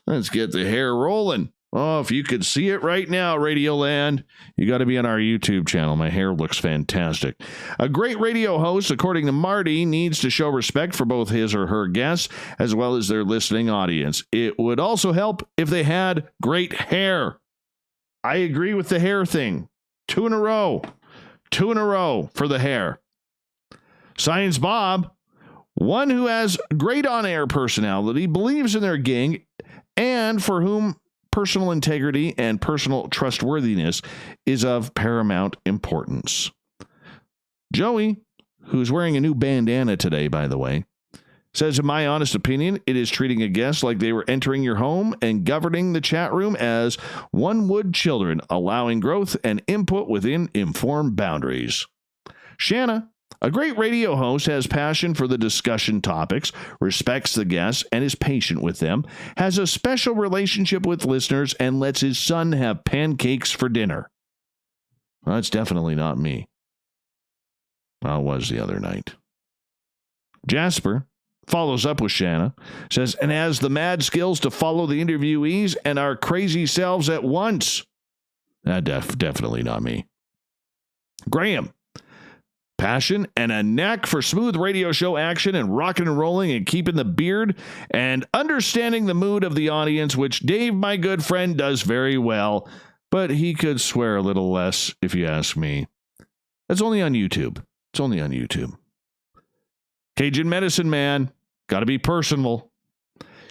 Let's get the hair rolling. Oh, if you could see it right now, Radioland, you got to be on our YouTube channel. My hair looks fantastic. A great radio host, according to Marty, needs to show respect for both his or her guests as well as their listening audience. It would also help if they had great hair. I agree with the hair thing. 2 in a row. 2 in a row for the hair. Science Bob, one who has great on-air personality, believes in their gang, and for whom personal integrity and personal trustworthiness is of paramount importance. Joey, who's wearing a new bandana today, by the way, says, in my honest opinion, it is treating a guest like they were entering your home and governing the chat room as one would children, allowing growth and input within informed boundaries. Shanna, A great radio host has passion for the discussion topics, respects the guests, and is patient with them, has a special relationship with listeners, and lets his son have pancakes for dinner. Well, that's definitely not me. Well, it was the other night. Jasper follows up with Shanna, says, and has the mad skills to follow the interviewees and our crazy selves at once. Definitely not me. Graham, passion and a knack for smooth radio show action and rocking and rolling and keeping the beard and understanding the mood of the audience, which Dave, my good friend, does very well, but he could swear a little less if you ask me. That's only on YouTube. It's only on YouTube. Cajun Medicine Man, got to be personal.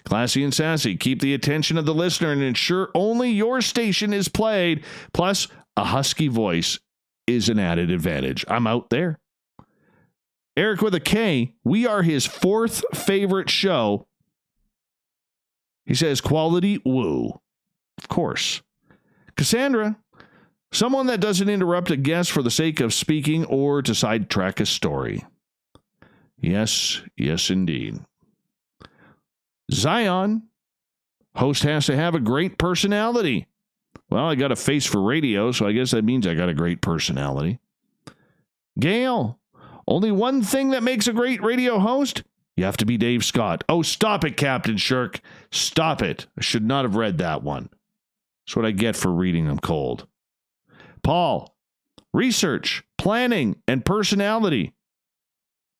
Classy and sassy, keep the attention of the listener and ensure only your station is played. Plus, a husky voice is an added advantage. I'm out there. Eric with a K, we are his 4th favorite show. He says, quality woo. Of course. Cassandra, someone that doesn't interrupt a guest for the sake of speaking or to sidetrack a story. Yes, indeed. Zion, host has to have a great personality. Well, I got a face for radio, so I guess that means I got a great personality. Gail, only one thing that makes a great radio host? You have to be Dave Scott. Oh, stop it, Captain Shirk. Stop it. I should not have read that one. That's what I get for reading them cold. Paul, research, planning, and personality.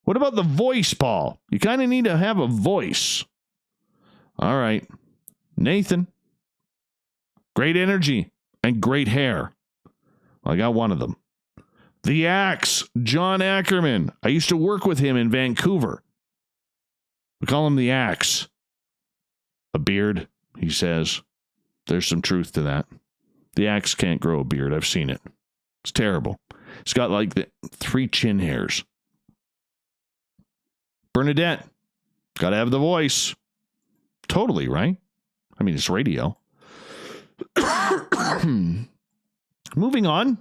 What about the voice, Paul? You kind of need to have a voice. All right. Nathan, great energy and great hair. Well, I got one of them. The Axe, John Ackerman. I used to work with him in Vancouver. We call him the Axe. A beard, he says. There's some truth to that. The Axe can't grow a beard. I've seen it. It's terrible. It's got like 3 chin hairs. Bernadette, got to have the voice. Totally, right? I mean, it's radio. Moving on.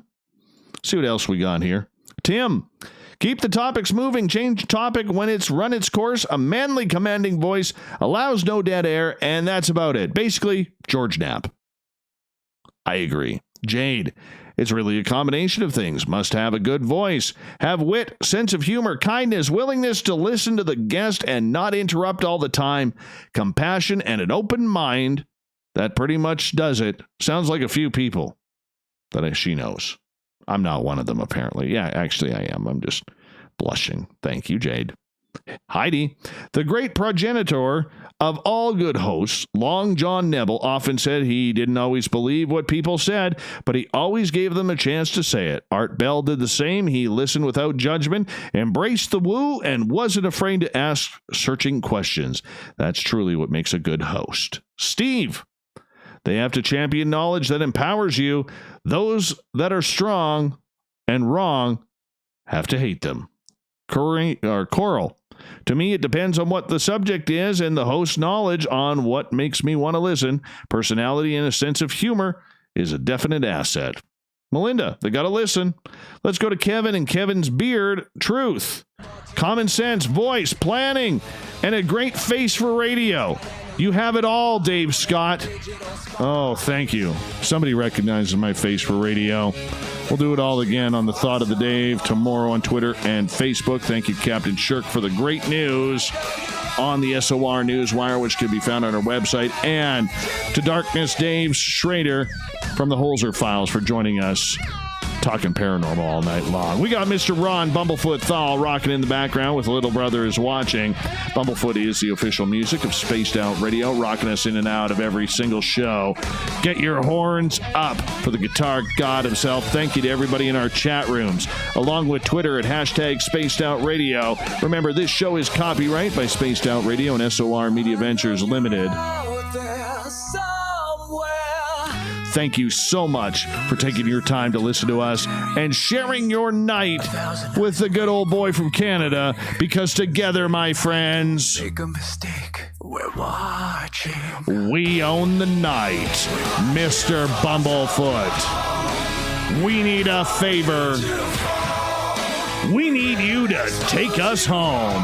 See what else we got here. Tim, keep the topics moving. Change topic when it's run its course. A manly commanding voice allows no dead air, and that's about it. Basically, George Knapp. I agree. Jade, it's really a combination of things. Must have a good voice, have wit, sense of humor, kindness, willingness to listen to the guest and not interrupt all the time, compassion, and an open mind. That pretty much does it. Sounds like a few people that she knows. I'm not one of them, apparently. Yeah, actually, I am. I'm just blushing. Thank you, Jade. Heidi, the great progenitor of all good hosts, Long John Neville often said he didn't always believe what people said, but he always gave them a chance to say it. Art Bell did the same. He listened without judgment, embraced the woo, and wasn't afraid to ask searching questions. That's truly what makes a good host. Steve, they have to champion knowledge that empowers you. Those that are strong and wrong have to hate them. Coral, to me, it depends on what the subject is and the host's knowledge on what makes me want to listen. Personality and a sense of humor is a definite asset. Melinda, they got to listen. Let's go to Kevin and Kevin's beard. Truth, common sense, voice, planning, and a great face for radio. You have it all, Dave Scott. Oh, thank you. Somebody recognizes my face for radio. We'll do it all again on the Thought of the Dave tomorrow on Twitter and Facebook. Thank you, Captain Shirk, for the great news on the SOR Newswire, which can be found on our website. And to Darkness Dave Schrader from the Holzer Files for joining us, talking paranormal all night long. We got Mr. Ron Bumblefoot Thal rocking in the background with Little Brother is Watching. Bumblefoot is the official music of Spaced Out Radio, rocking us in and out of every single show. Get your horns up for the guitar god himself. Thank you to everybody in our chat rooms, along with Twitter at hashtag Spaced Out Radio. Remember, this show is copyright by Spaced Out Radio and SOR Media Ventures Limited. Thank you so much for taking your time to listen to us and sharing your night with the good old boy from Canada, because together, my friends, make a mistake, we're watching. We own the night, Mr. Bumblefoot. We need a favor. We need you to take us home.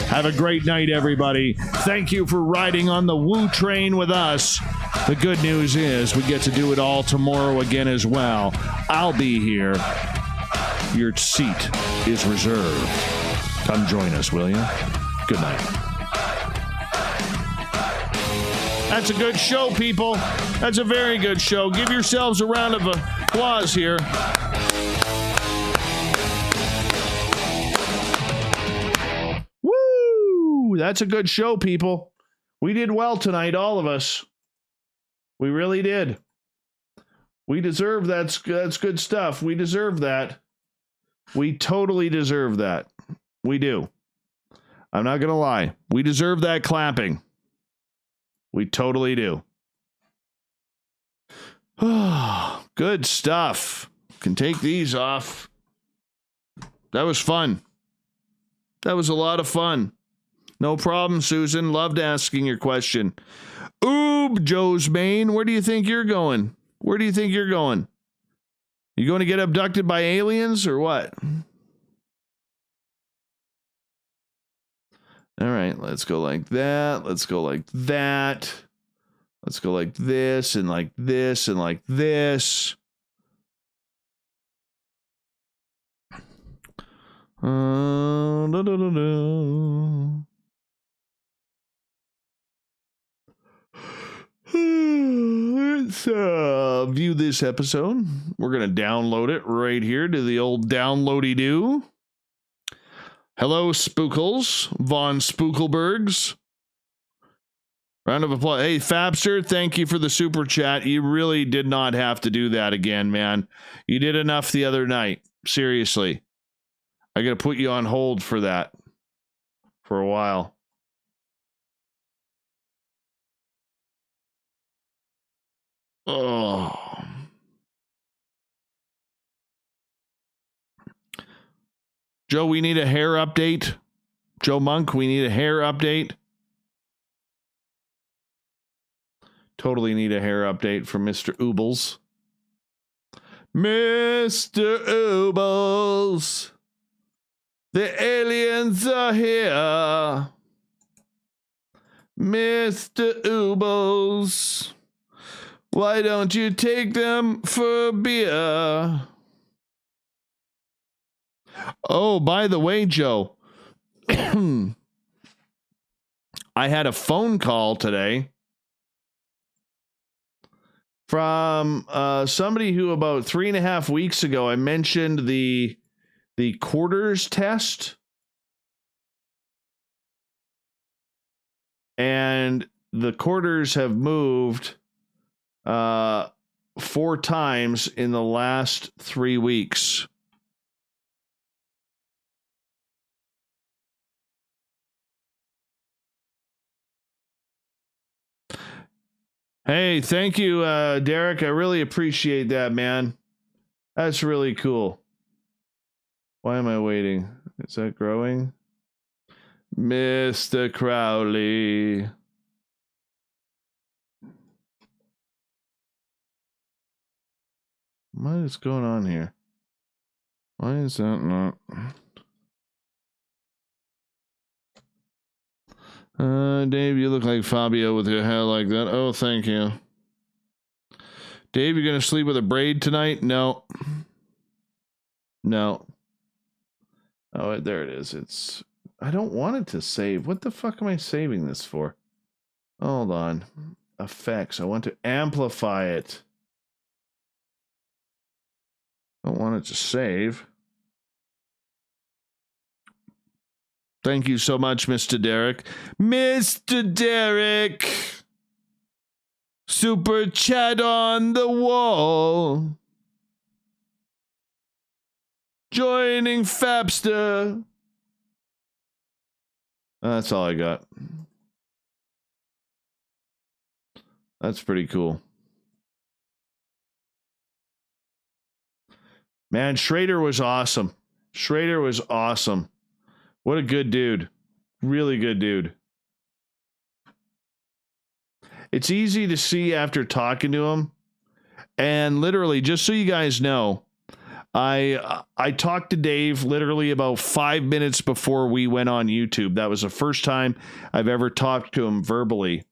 Have a great night, everybody. Thank you for riding on the Woo train with us. The good news is we get to do it all tomorrow again as well. I'll be here. Your seat is reserved. Come join us, will you? Good night. That's a good show, people. That's a very good show. Give yourselves a round of applause here. Woo! That's a good show, people. We did well tonight, all of us. We really did. We deserve that. That's good stuff. We deserve that. We totally deserve that. We do. I'm not going to lie. We deserve that clapping. We totally do. Good stuff. Can take these off. That was fun. That was a lot of fun. No problem, Susan. Loved asking your question. Oob, Joe's Maine. Where do you think you're going? Where do you think you're going? You going to get abducted by aliens or what? All right, let's go like that. Let's go like that. Let's go like this and like this and like this. Let's view this episode. We're going to download it right here to the old downloady-doo. Hello, Spookles, Von Spookelbergs. Round of applause. Hey, Fabster, thank you for the super chat. You really did not have to do that again, man. You did enough the other night. Seriously. I got to put you on hold for that for a while. Oh. Joe, we need a hair update. Joe Monk, we need a hair update. Totally need a hair update from Mr. Oobles. Mr. Oobles. The aliens are here. Mr. Oobles. Why don't you take them for a beer? Oh, by the way, Joe, I had a phone call today from somebody who about 3.5 weeks ago, I mentioned the quarters test. And the quarters have moved 4 times in the last 3 weeks. Hey, thank you, Derek. I really appreciate that, man. That's really cool. Why am I waiting? Is that growing? Mr. Crowley. What is going on here? Why is that not? Dave, you look like Fabio with your hair like that. Oh, thank you. Dave, you're going to sleep with a braid tonight? No. No. Oh, there it is. I don't want it to save. What the fuck am I saving this for? Hold on. Effects. I want to amplify it. I don't want it to save. Thank you so much, Mr. Derek. Mr. Derek! Super chat on the wall. Joining Fabster. That's all I got. That's pretty cool. Man, Schrader was awesome. Schrader was awesome. What a good dude. Really good dude. It's easy to see after talking to him. And literally, just so you guys know, I talked to Dave literally about 5 minutes before we went on YouTube. That was the first time I've ever talked to him verbally.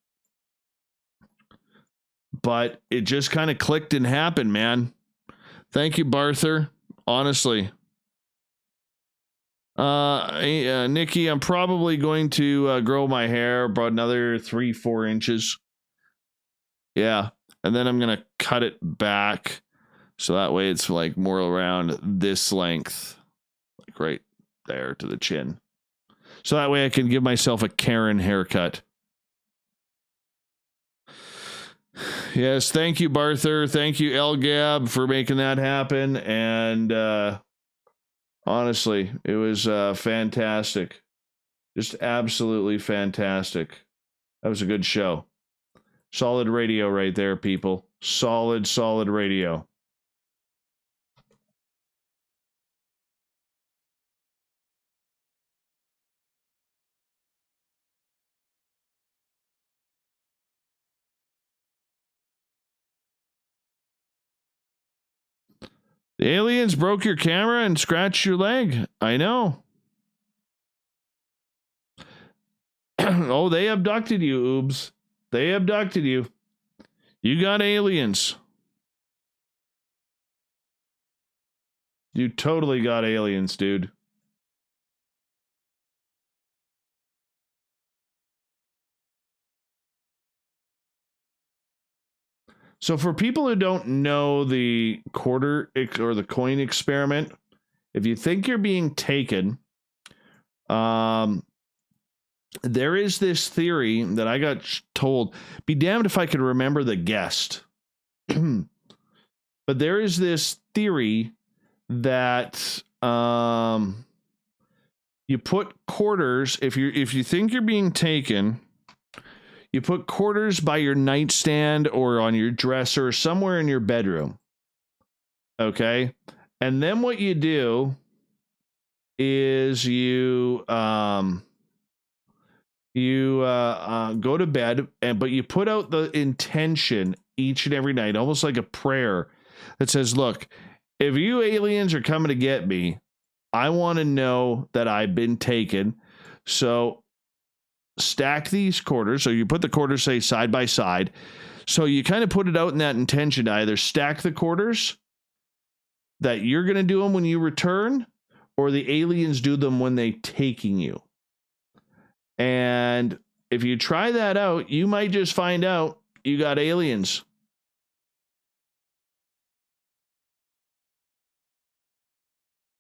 But it just kind of clicked and happened, man. Thank you, Barther. Honestly. Nikki, I'm probably going to grow my hair about another 3-4 inches. Yeah. And then I'm going to cut it back. So that way it's like more around this length. Like right there to the chin. So that way I can give myself a Karen haircut. Yes, thank you, Barther. Thank you, Elgab, for making that happen. And honestly, it was fantastic. Just absolutely fantastic. That was a good show. Solid radio right there, people. Solid radio. The aliens broke your camera and scratched your leg. I know. Oh, they abducted you, Oobs. They abducted you. You got aliens. You totally got aliens, dude. So for people who don't know the quarter or the coin experiment, if you think you're being taken, there is this theory that I got told. Be damned if I could remember the guest. But there is this theory that you put quarters, if you think you're being taken, you put quarters by your nightstand or on your dresser or somewhere in your bedroom. Okay? And then what you do is you go to bed, but you put out the intention each and every night, almost like a prayer that says, look, if you aliens are coming to get me, I want to know that I've been taken. So stack these quarters. So you put the quarters, say, side by side. So you kind of put it out in that intention to either stack the quarters that you're going to do them when you return, or the aliens do them when they taking you. And if you try that out, you might just find out you got aliens.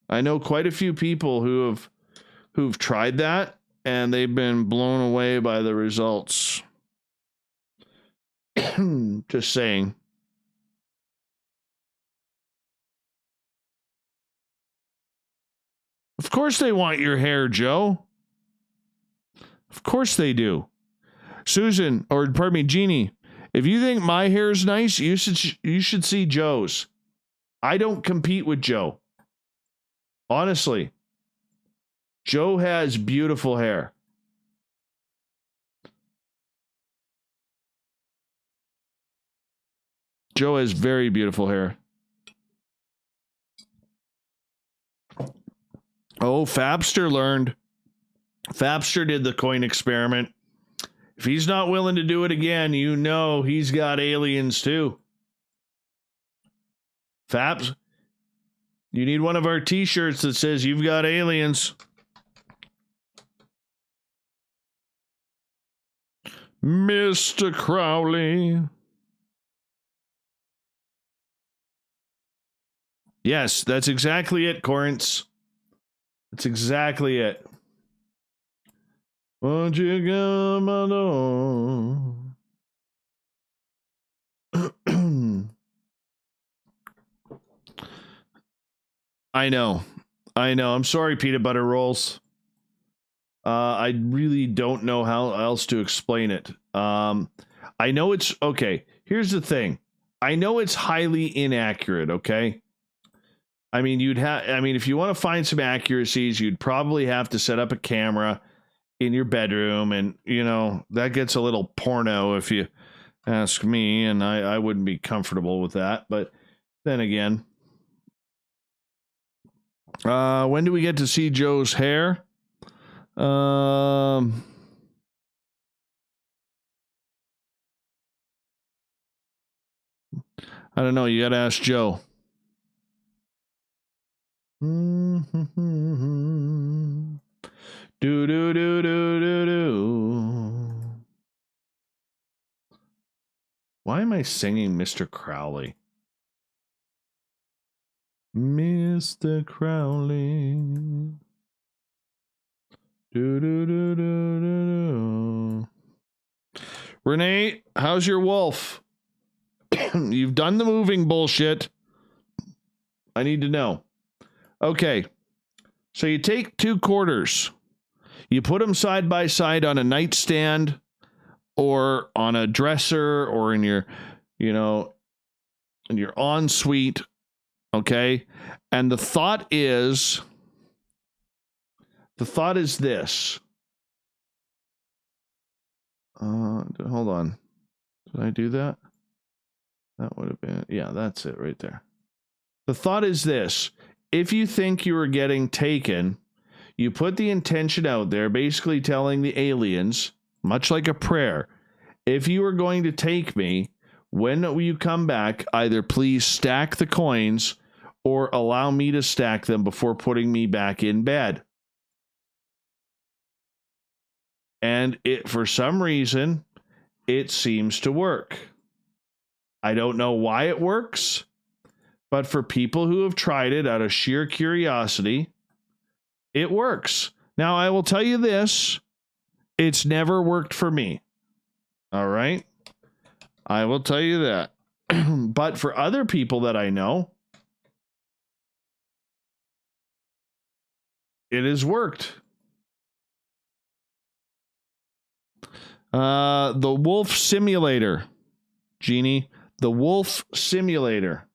I know quite a few people who've tried that, and they've been blown away by the results. Just saying. Of course they want your hair, Joe. Of course they do. Susan, or pardon me, Jeannie, if you think my hair is nice, you should see Joe's. I don't compete with Joe. Honestly. Joe has beautiful hair. Joe has very beautiful hair. Oh, Fabster learned. Fabster did the coin experiment. If he's not willing to do it again, you know he's got aliens too. Fabs, you need one of our t-shirts that says you've got aliens. Mr. Crowley. Yes, that's exactly it, Corinth. That's exactly it. Won't you come along? I know. I'm sorry, peanut butter rolls. I really don't know how else to explain it. I know it's okay. Here's the thing. I know it's highly inaccurate. Okay. I mean, if you want to find some accuracies, you'd probably have to set up a camera in your bedroom, and that gets a little porno if you Ask me, and I wouldn't be comfortable with that. But then again, when do we get to see Joe's hair? I don't know. You got to ask Joe. Do do do do do do. Why am I singing Mr. Crowley? Mr. Crowley. Do do do do do do. Renee, how's your wolf? You've done the moving bullshit. I need to know. Okay. So you take 2 quarters. You put them side by side on a nightstand or on a dresser or in your, in your ensuite. Okay. And the thought is this. Hold on. Did I do that? That would have been, yeah, that's it right there. The thought is this. If you think you are getting taken, you put the intention out there, basically telling the aliens, much like a prayer, if you are going to take me, when you come back, either please stack the coins or allow me to stack them before putting me back in bed. And for some reason, it seems to work. I don't know why it works, but for people who have tried it out of sheer curiosity, it works. Now, I will tell you this. It's never worked for me. All right? I will tell you that. But for other people that I know, it has worked. The Wolf Simulator. Jeannie, the Wolf Simulator.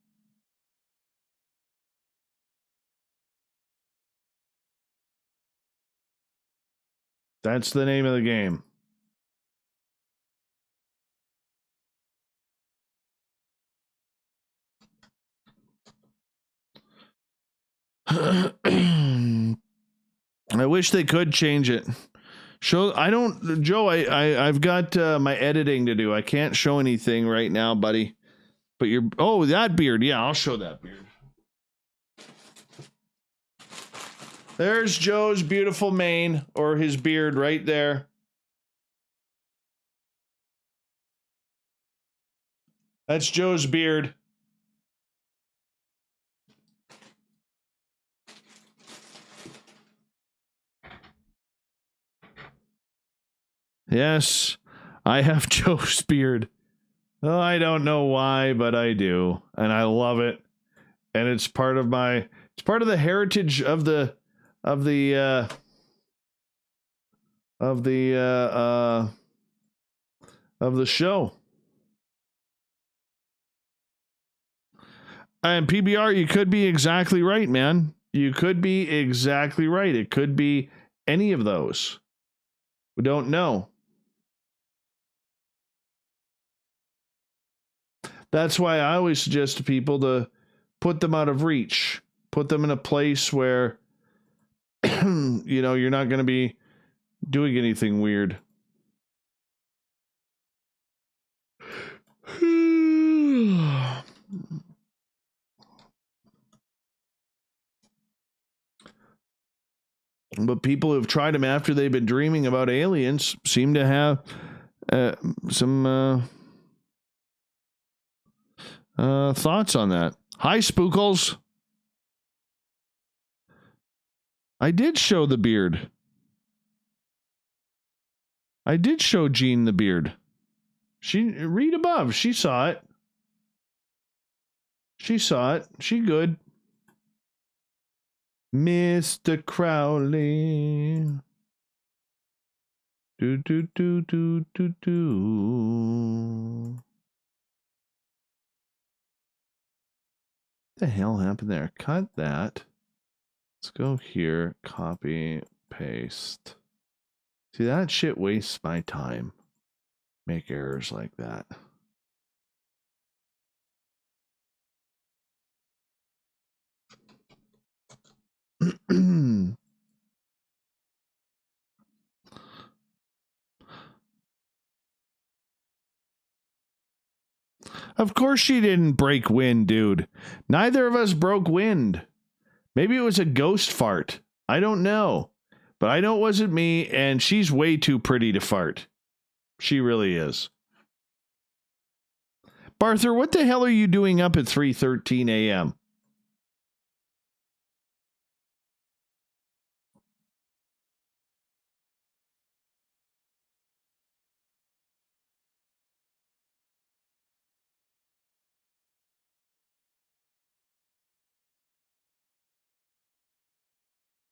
That's the name of the game. I wish they could change it. Joe, I've got my editing to do. I can't show anything right now, buddy. But that beard. Yeah, I'll show that beard. There's Joe's beautiful mane, or his beard right there. That's Joe's beard. Yes, I have Joe's beard. Oh, I don't know why, but I do. And I love it. And it's part of the heritage of the show. And PBR, you could be exactly right, man. You could be exactly right. It could be any of those. We don't know. That's why I always suggest to people to put them out of reach. Put them in a place where, you're not going to be doing anything weird. But people who've tried them after they've been dreaming about aliens seem to have some thoughts on that. Hi, Spookles. I did show the beard. I did show Jean the beard. Read above. She saw it. She saw it. She good. Mr. Crowley. Do do do do do do. What the hell happened there? Cut that. Let's go here. Copy. Paste. See, that shit wastes my time. Make errors like that. Of course she didn't break wind, dude. Neither of us broke wind. Maybe it was a ghost fart. I don't know. But I know it wasn't me, and she's way too pretty to fart. She really is. Barther, what the hell are you doing up at 3:13 a.m.?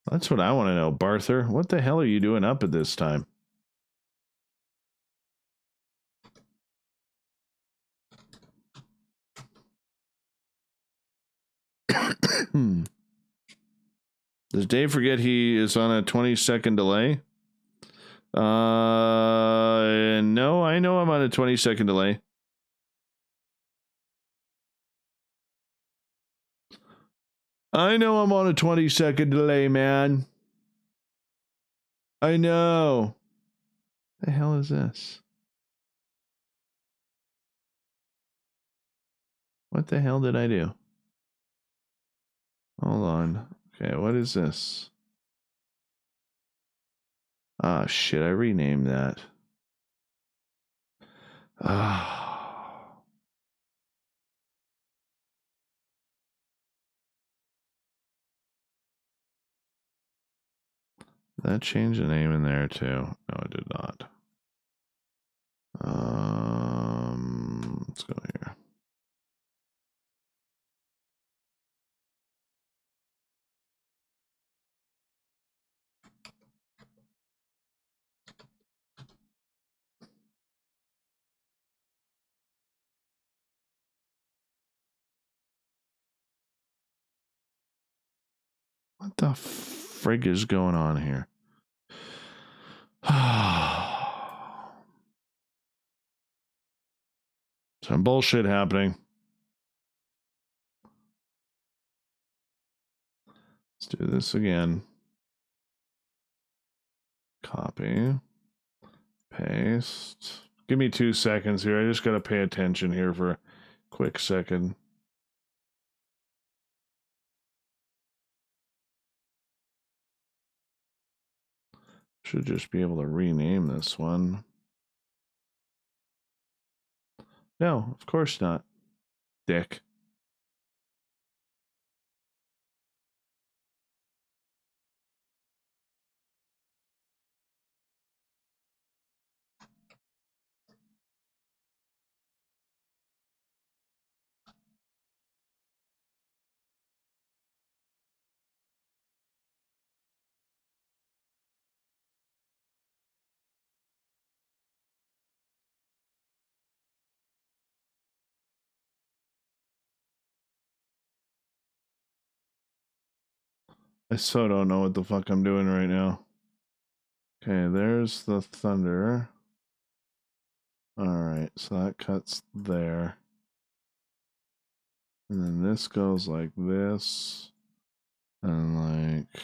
That's what I want to know, Barther. What the hell are you doing up at this time? Does Dave forget he is on a 20-second delay? No, I know I'm on a 20-second delay. I know I'm on a 20-second delay, man. I know. The hell is this? What the hell did I do? Hold on. Okay, what is this? Ah, shit, I renamed that. Ah. Did that change the name in there too? No, it did not. Let's go here. What the frig is going on here? Some bullshit happening. Let's do this again. Copy. Paste. Give me 2 seconds here. I just got to pay attention here for a quick second. Should just be able to rename this one. No, of course not. Dick. I so don't know what the fuck I'm doing right now. Okay, there's the thunder. Alright, so that cuts there. And then this goes like this. And like...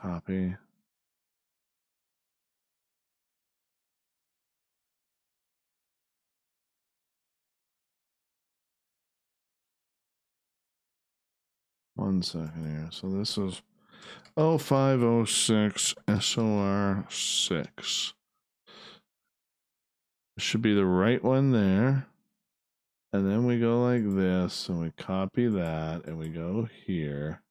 Copy. One second here. So this is 0506 SOR6. Should be the right one there. And then we go like this, and we copy that, and we go here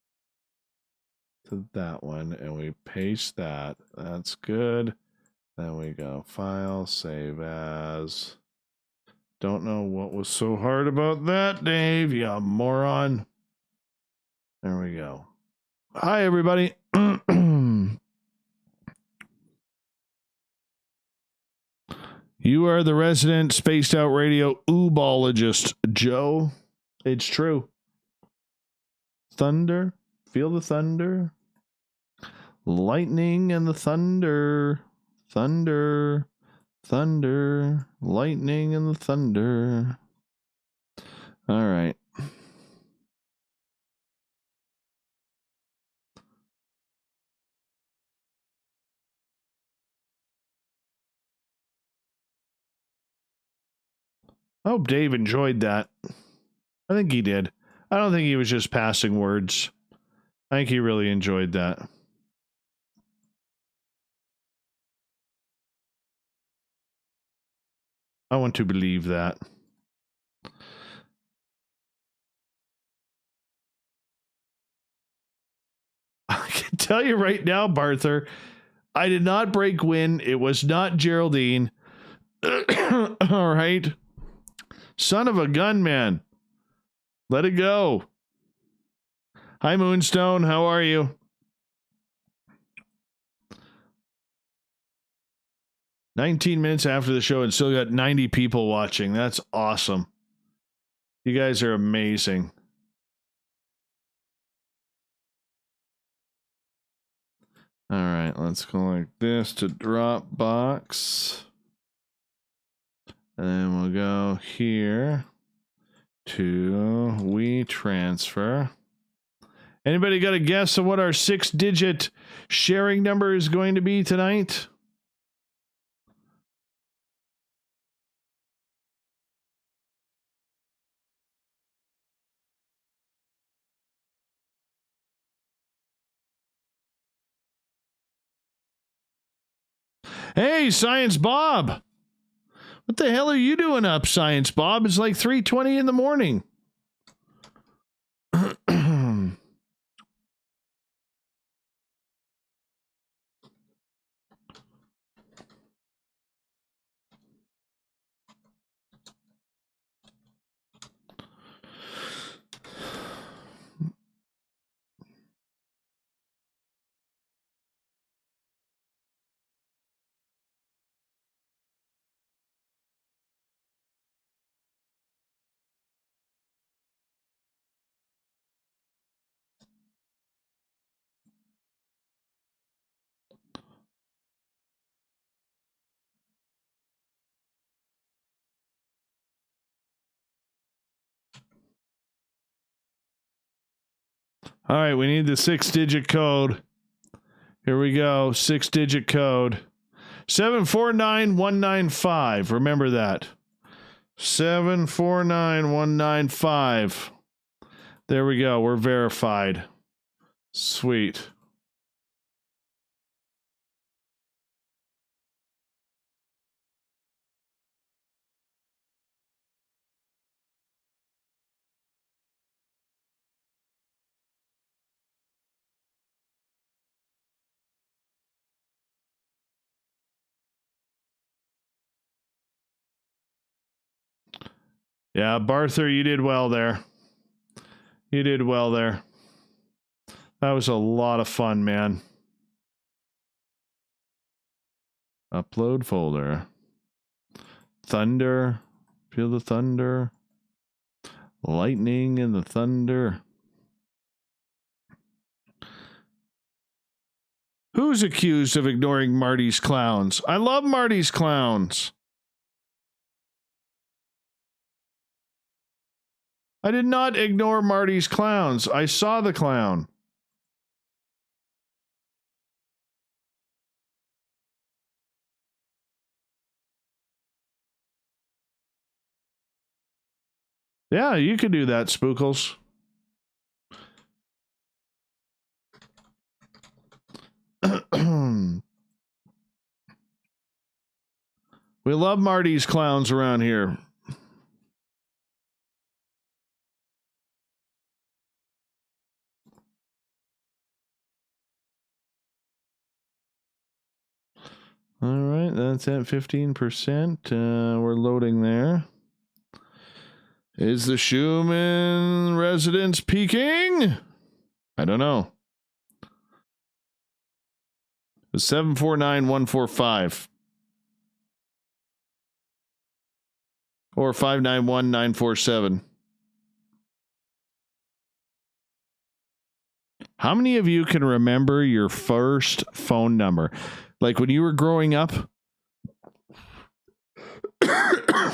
to that one, and we paste that. That's good. Then we go File, Save As. Don't know what was so hard about that, Dave, you moron. There we go. Hi, everybody. You are the resident Spaced Out Radio oobologist, Joe. It's true. Thunder. Feel the thunder. Lightning and the thunder. Thunder. Thunder, lightning, and the thunder. All right. I hope Dave enjoyed that. I think he did. I don't think he was just passing words. I think he really enjoyed that. I want to believe that. I can tell you right now, Barther, I did not break wind. It was not Geraldine. All right. Son of a gun, man. Let it go. Hi, Moonstone. How are you? "19 minutes after the show and still got 90 people watching. That's awesome. You guys are amazing. All right, let's go like this to Dropbox. And then we'll go here to WeTransfer. Anybody got a guess of what our 6-digit sharing number is going to be tonight? Hey, Science Bob. What the hell are you doing up, Science Bob? It's like 3:20 in the morning. All right, we need the 6-digit code. Here we go. 6-digit code. 749195. Remember that. 749195. There we go. We're verified. Sweet. Yeah, Barther, you did well there. You did well there. That was a lot of fun, man. Upload folder. Thunder. Feel the thunder. Lightning and the thunder. Who's accused of ignoring Marty's clowns? I love Marty's clowns. I did not ignore Marty's clowns. I saw the clown. Yeah, you could do that, Spookles. We love Marty's clowns around here. All right, that's at 15%. We're loading there. Is the Schumann residence peaking? I don't know. It's 749145. Or 591947. How many of you can remember your first phone number? Like when you were growing up,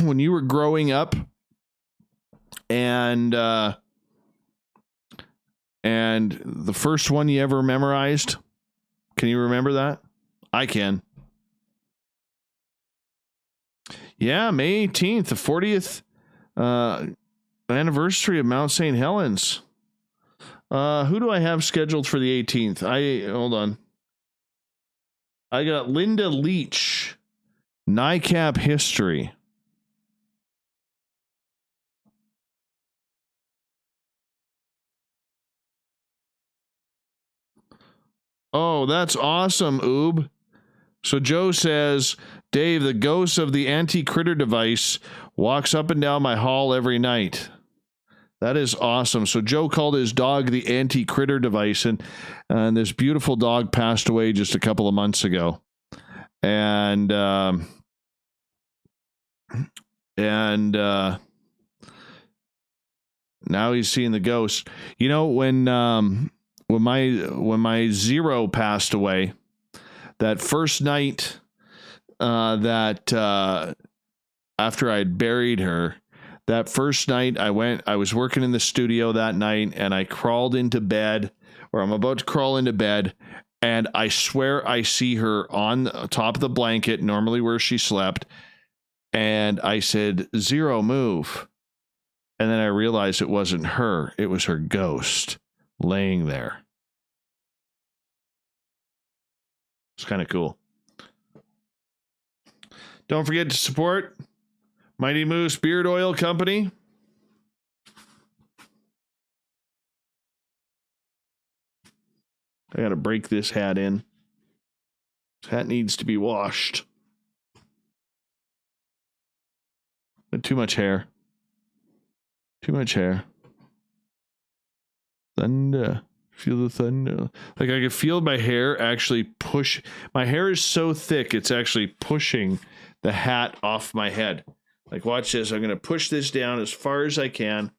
when you were growing up and the first one you ever memorized? Can you remember that? I can. Yeah, May 18th, the 40th anniversary of Mount St. Helens. Who do I have scheduled for the 18th? Hold on. I got Linda Leach, NICAP history. Oh, that's awesome, Oob. So Joe says, Dave, the ghost of the anti-critter device walks up and down my hall every night. That is awesome. So Joe called his dog the anti-critter device, and this beautiful dog passed away just a couple of months ago. And now he's seeing the ghost. You know, when my Zero passed away, that first night after I'd buried her, that first night I was working in the studio that night, and I crawled into bed, or I'm about to crawl into bed, and I swear I see her on the top of the blanket, normally where she slept, and I said, Zero, move. And then I realized it wasn't her, it was her ghost laying there. It's kind of cool. Don't forget to support Mighty Moose Beard Oil Company. I got to break this hat in. This hat needs to be washed. But too much hair. Too much hair. Thunder. Feel the thunder. Like I can feel my hair actually push. My hair is so thick, it's actually pushing the hat off my head. Like, watch this. I'm going to push this down as far as I can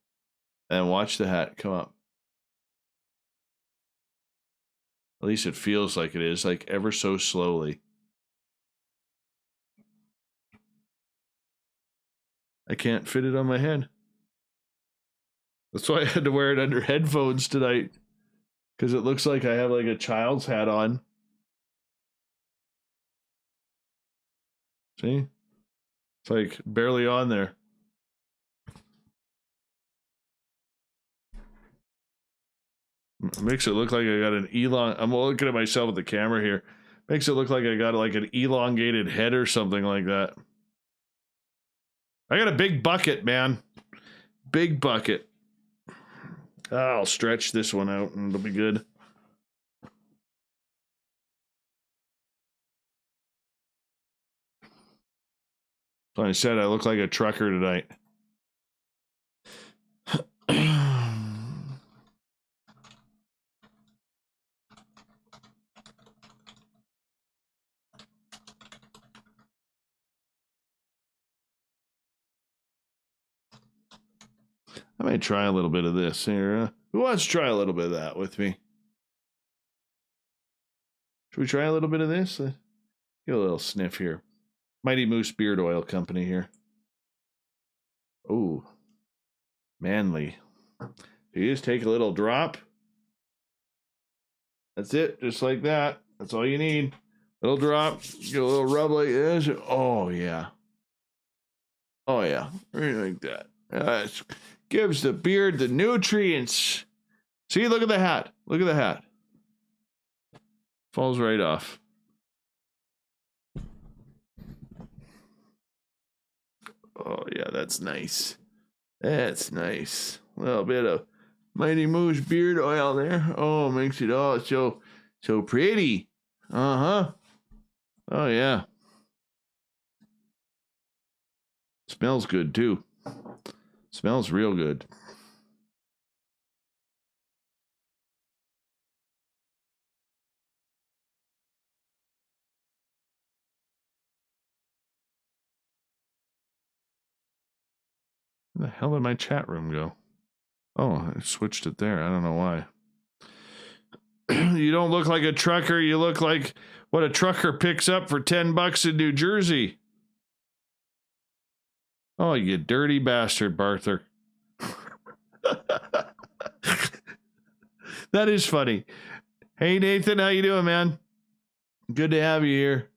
and watch the hat come up. At least it feels like it is, like ever so slowly. I can't fit it on my head. That's why I had to wear it under headphones tonight, because it looks like I have like a child's hat on. See? It's like barely on there. Makes it look like I got an I'm looking at myself with the camera here. Makes it look like I got like an elongated head or something like that. I got a big bucket, man. Big bucket. I'll stretch this one out and it'll be good. So I said I look like a trucker tonight. I might try a little bit of this here. Who wants to try a little bit of that with me? Should we try a little bit of this? Get a little sniff here. Mighty Moose Beard Oil Company here. Ooh. Manly. You just take a little drop. That's it. Just like that. That's all you need. Little drop. Get a little rub like this. Oh, yeah. Oh, yeah. Really like that. Gives the beard the nutrients. See, look at the hat. Look at the hat. Falls right off. Oh, yeah, that's nice. That's nice. A little bit of Mighty Moose beard oil there. Oh, makes it all so pretty. Uh-huh. Oh, yeah. Smells good, too. Smells real good. Where the hell did my chat room go? Oh, I switched it there. I don't know why. You don't look like a trucker. You look like what a trucker picks up for $10 in New Jersey. Oh, you dirty bastard, Barther. That is funny. Hey, Nathan, how you doing, man? Good to have you here.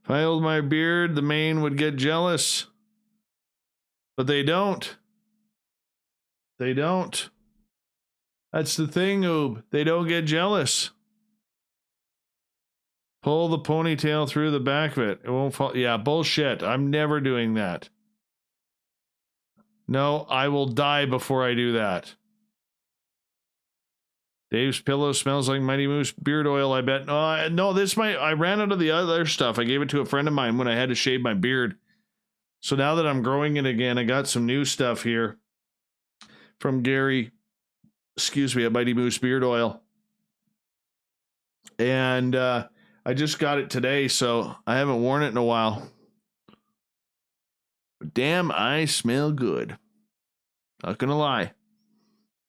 If I held my beard, the Maine would get jealous. But they don't. They don't. That's the thing, Oob. They don't get jealous. Pull the ponytail through the back of it. It won't fall. Yeah, bullshit. I'm never doing that. No, I will die before I do that. Dave's pillow smells like Mighty Moose beard oil, I bet. No, I ran out of the other stuff. I gave it to a friend of mine when I had to shave my beard. So now that I'm growing it again, I got some new stuff here from Gary, at Mighty Moose beard oil. And I just got it today, so I haven't worn it in a while. But damn, I smell good. Not gonna lie.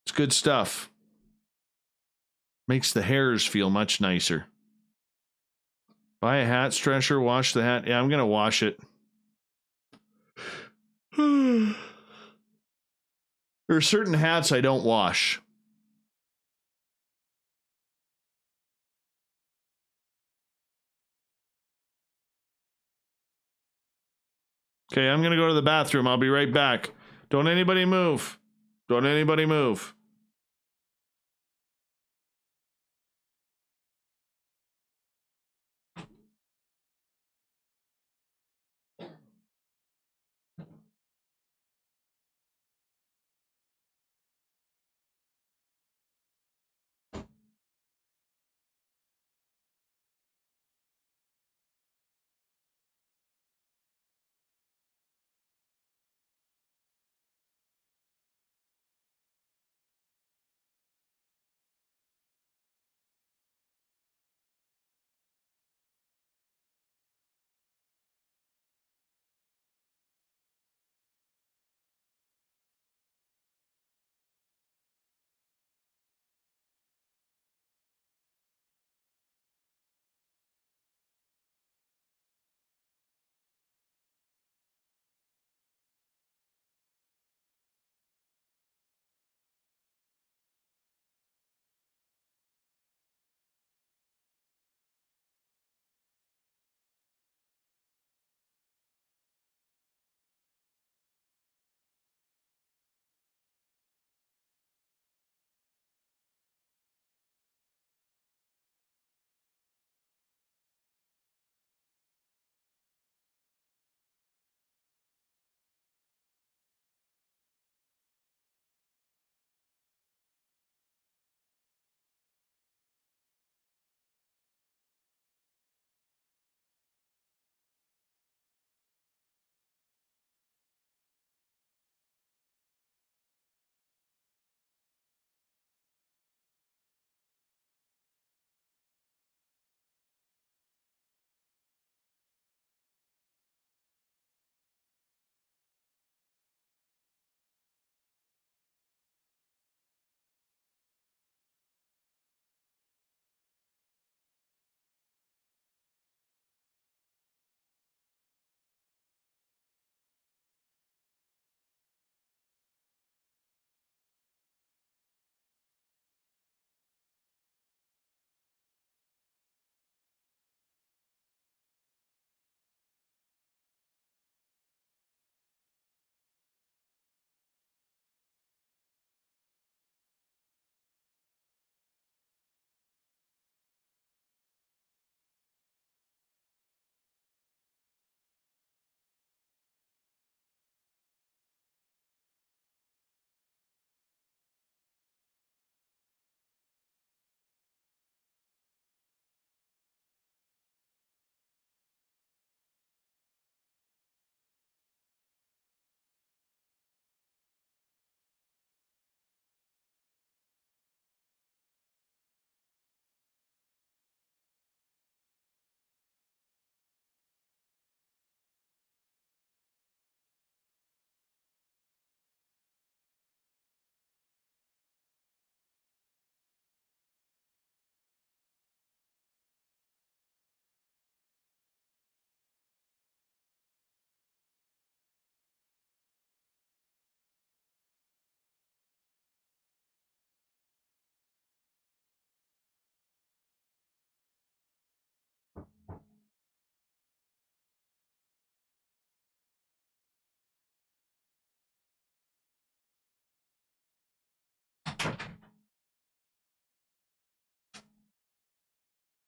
It's good stuff. Makes the hairs feel much nicer. Buy a hat stretcher, wash the hat. Yeah, I'm gonna wash it. There are certain hats I don't wash. Okay, I'm going to go to the bathroom. I'll be right back. Don't anybody move. Don't anybody move.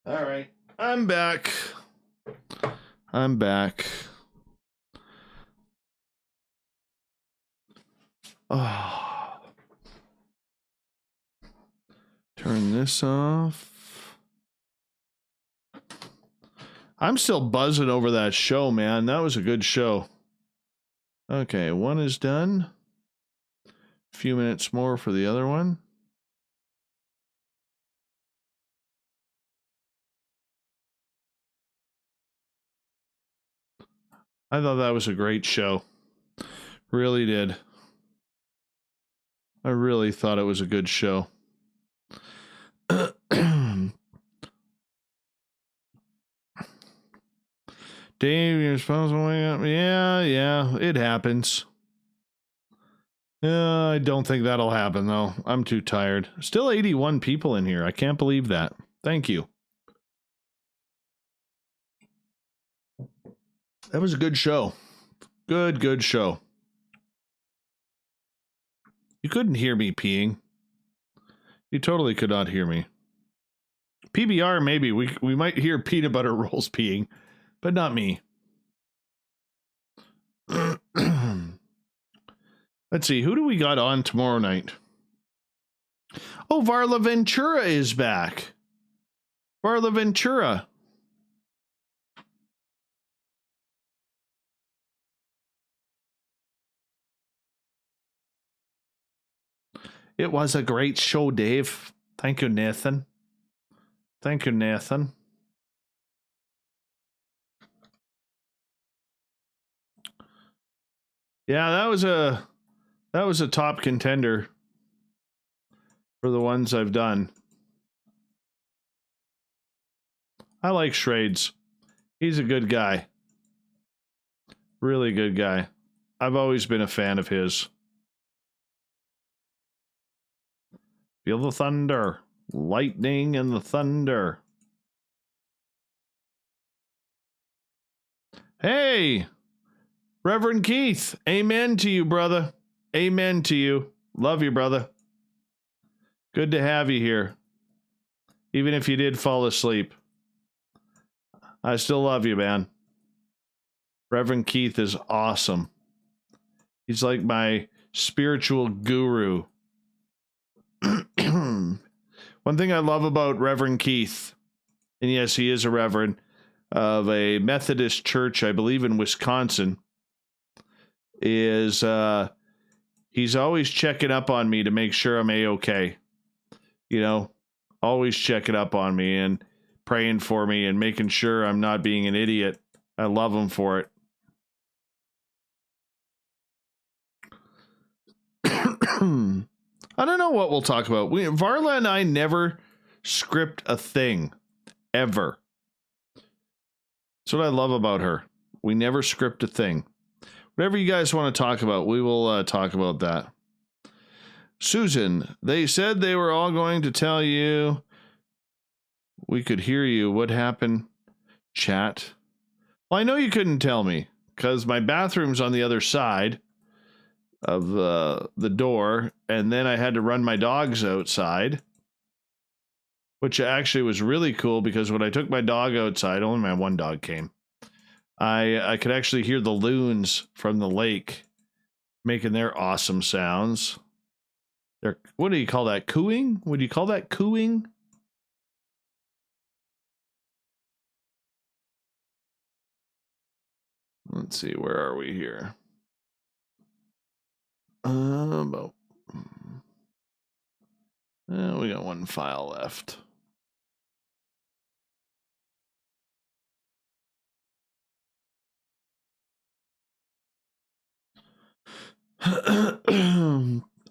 All right. I'm back. I'm back. Oh. Turn this off. I'm still buzzing over that show, man. That was a good show. Okay, one is done. A few minutes more for the other one. I thought that was a great show. Really did. I really thought it was a good show. Dave, you're supposed to wake up. Yeah, it happens. I don't think that'll happen, though. I'm too tired. Still 81 people in here. I can't believe that. Thank you. That was a good show. Good show. You couldn't hear me peeing. You totally could not hear me. PBR, maybe. We might hear peanut butter rolls peeing, but not me. Let's see. Who do we got on tomorrow night? Oh, Varla Ventura is back. Varla Ventura. It was a great show, Dave. Thank you, Nathan. Thank you, Nathan. Yeah, that was a top contender for the ones I've done. I like Schrades. He's a good guy. Really good guy. I've always been a fan of his. Feel the thunder. Lightning and the thunder. Hey, Reverend Keith. Amen to you, brother. Amen to you. Love you, brother. Good to have you here. Even if you did fall asleep. I still love you, man. Reverend Keith is awesome. He's like my spiritual guru. One thing I love about Reverend Keith, and yes, he is a reverend of a Methodist church, I believe in Wisconsin, is he's always checking up on me to make sure I'm A-okay. You know, always checking up on me and praying for me and making sure I'm not being an idiot. I love him for it. I don't know what we'll talk about. Varla and I never script a thing, ever. That's what I love about her. We never script a thing. Whatever you guys want to talk about, we will talk about that. Susan, they said they were all going to tell you. We could hear you. What happened? Chat. Well, I know you couldn't tell me because my bathroom's on the other side of the door, and then I had to run my dogs outside, which actually was really cool because when I took my dog outside, only my one dog came. I could actually hear the loons from the lake making their awesome sounds. What do you call that? Cooing? Would you call that cooing? Let's see, where are we here? We got one file left.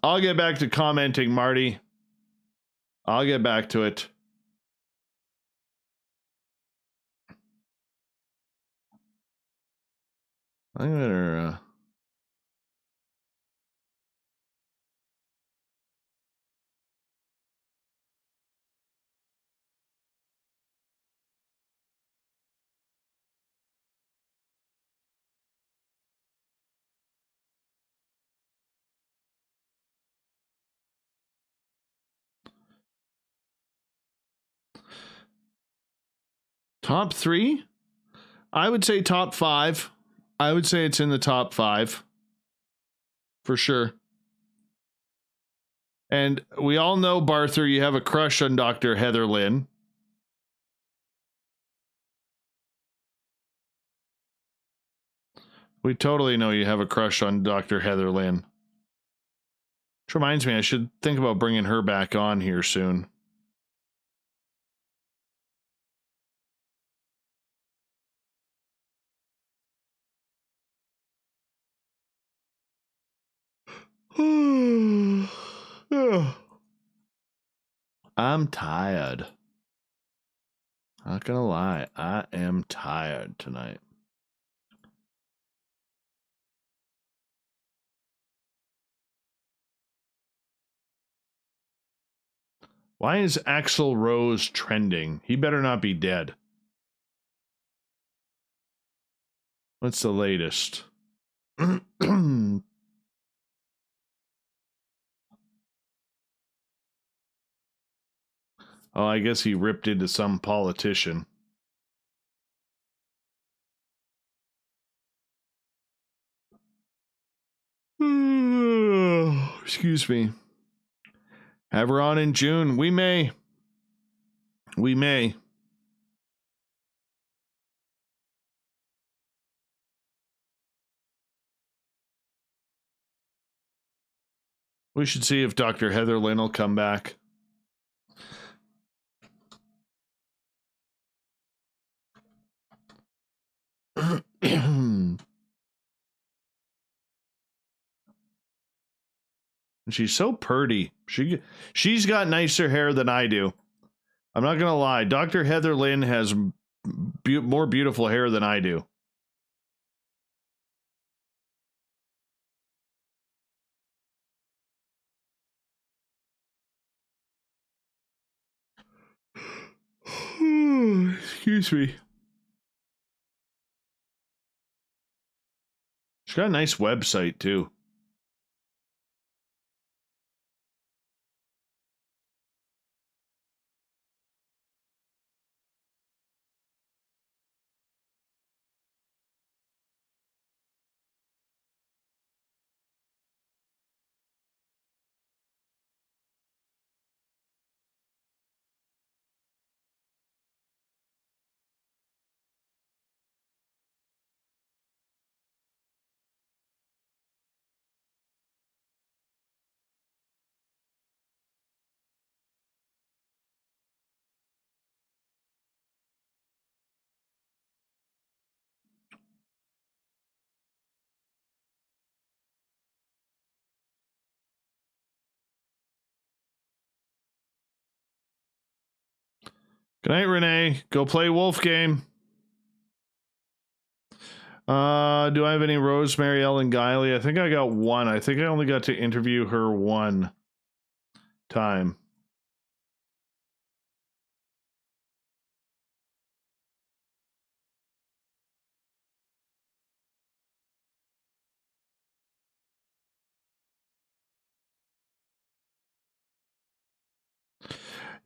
I'll get back to commenting, Marty. I'll get back to it. I better Top 3? I would say top 5. I would say it's in the top 5. For sure. And we all know, Barther, you have a crush on Dr. Heather Lynn. We totally know you have a crush on Dr. Heather Lynn. Which reminds me, I should think about bringing her back on here soon. I'm tired. Not gonna lie, I am tired tonight. Why is Axl Rose trending? He better not be dead. What's the latest? Oh, I guess he ripped into some politician. Excuse me. Have her on in June. We may. We may. We should see if Dr. Heather Lynn will come back. She's so purty. She's got nicer hair than I do. I'm not gonna lie. Dr. Heather Lynn has more beautiful hair than I do. Excuse me. She's got a nice website too. Good night, Renee. Go play Wolf game. Do I have any Rosemary Ellen Guiley? I think I got one. I think I only got to interview her one time.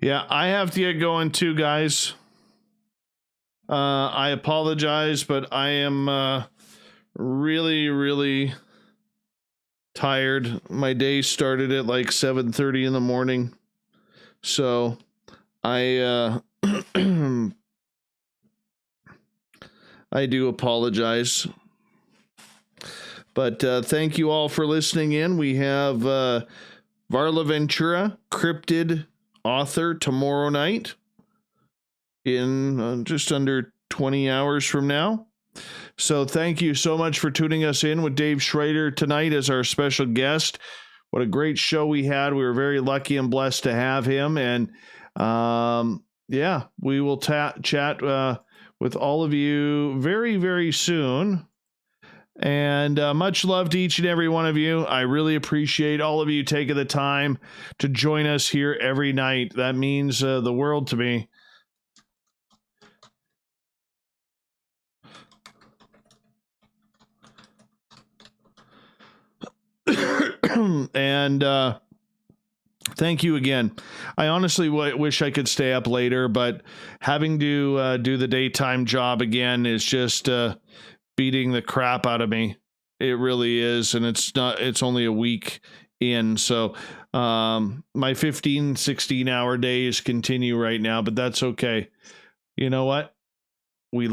Yeah, I have to get going too, guys. I apologize, but I am really, really tired. My day started at like 7:30 in the morning. So I I do apologize. But thank you all for listening in. We have Varla Ventura, Cryptid author, tomorrow night in just under 20 hours from now. So thank you so much for tuning us in with Dave Schrader tonight as our special guest. What a great show we had. We were very lucky and blessed to have him. And yeah, we will chat with all of you very, very soon. And much love to each and every one of you. I really appreciate all of you taking the time to join us here every night. That means the world to me. And Thank you again. I honestly wish I could stay up later, but having to do the daytime job again is just beating the crap out of me. It really is. And it's only a week in. So my 15, 16 hour days continue right now, but that's okay. You know what? We live.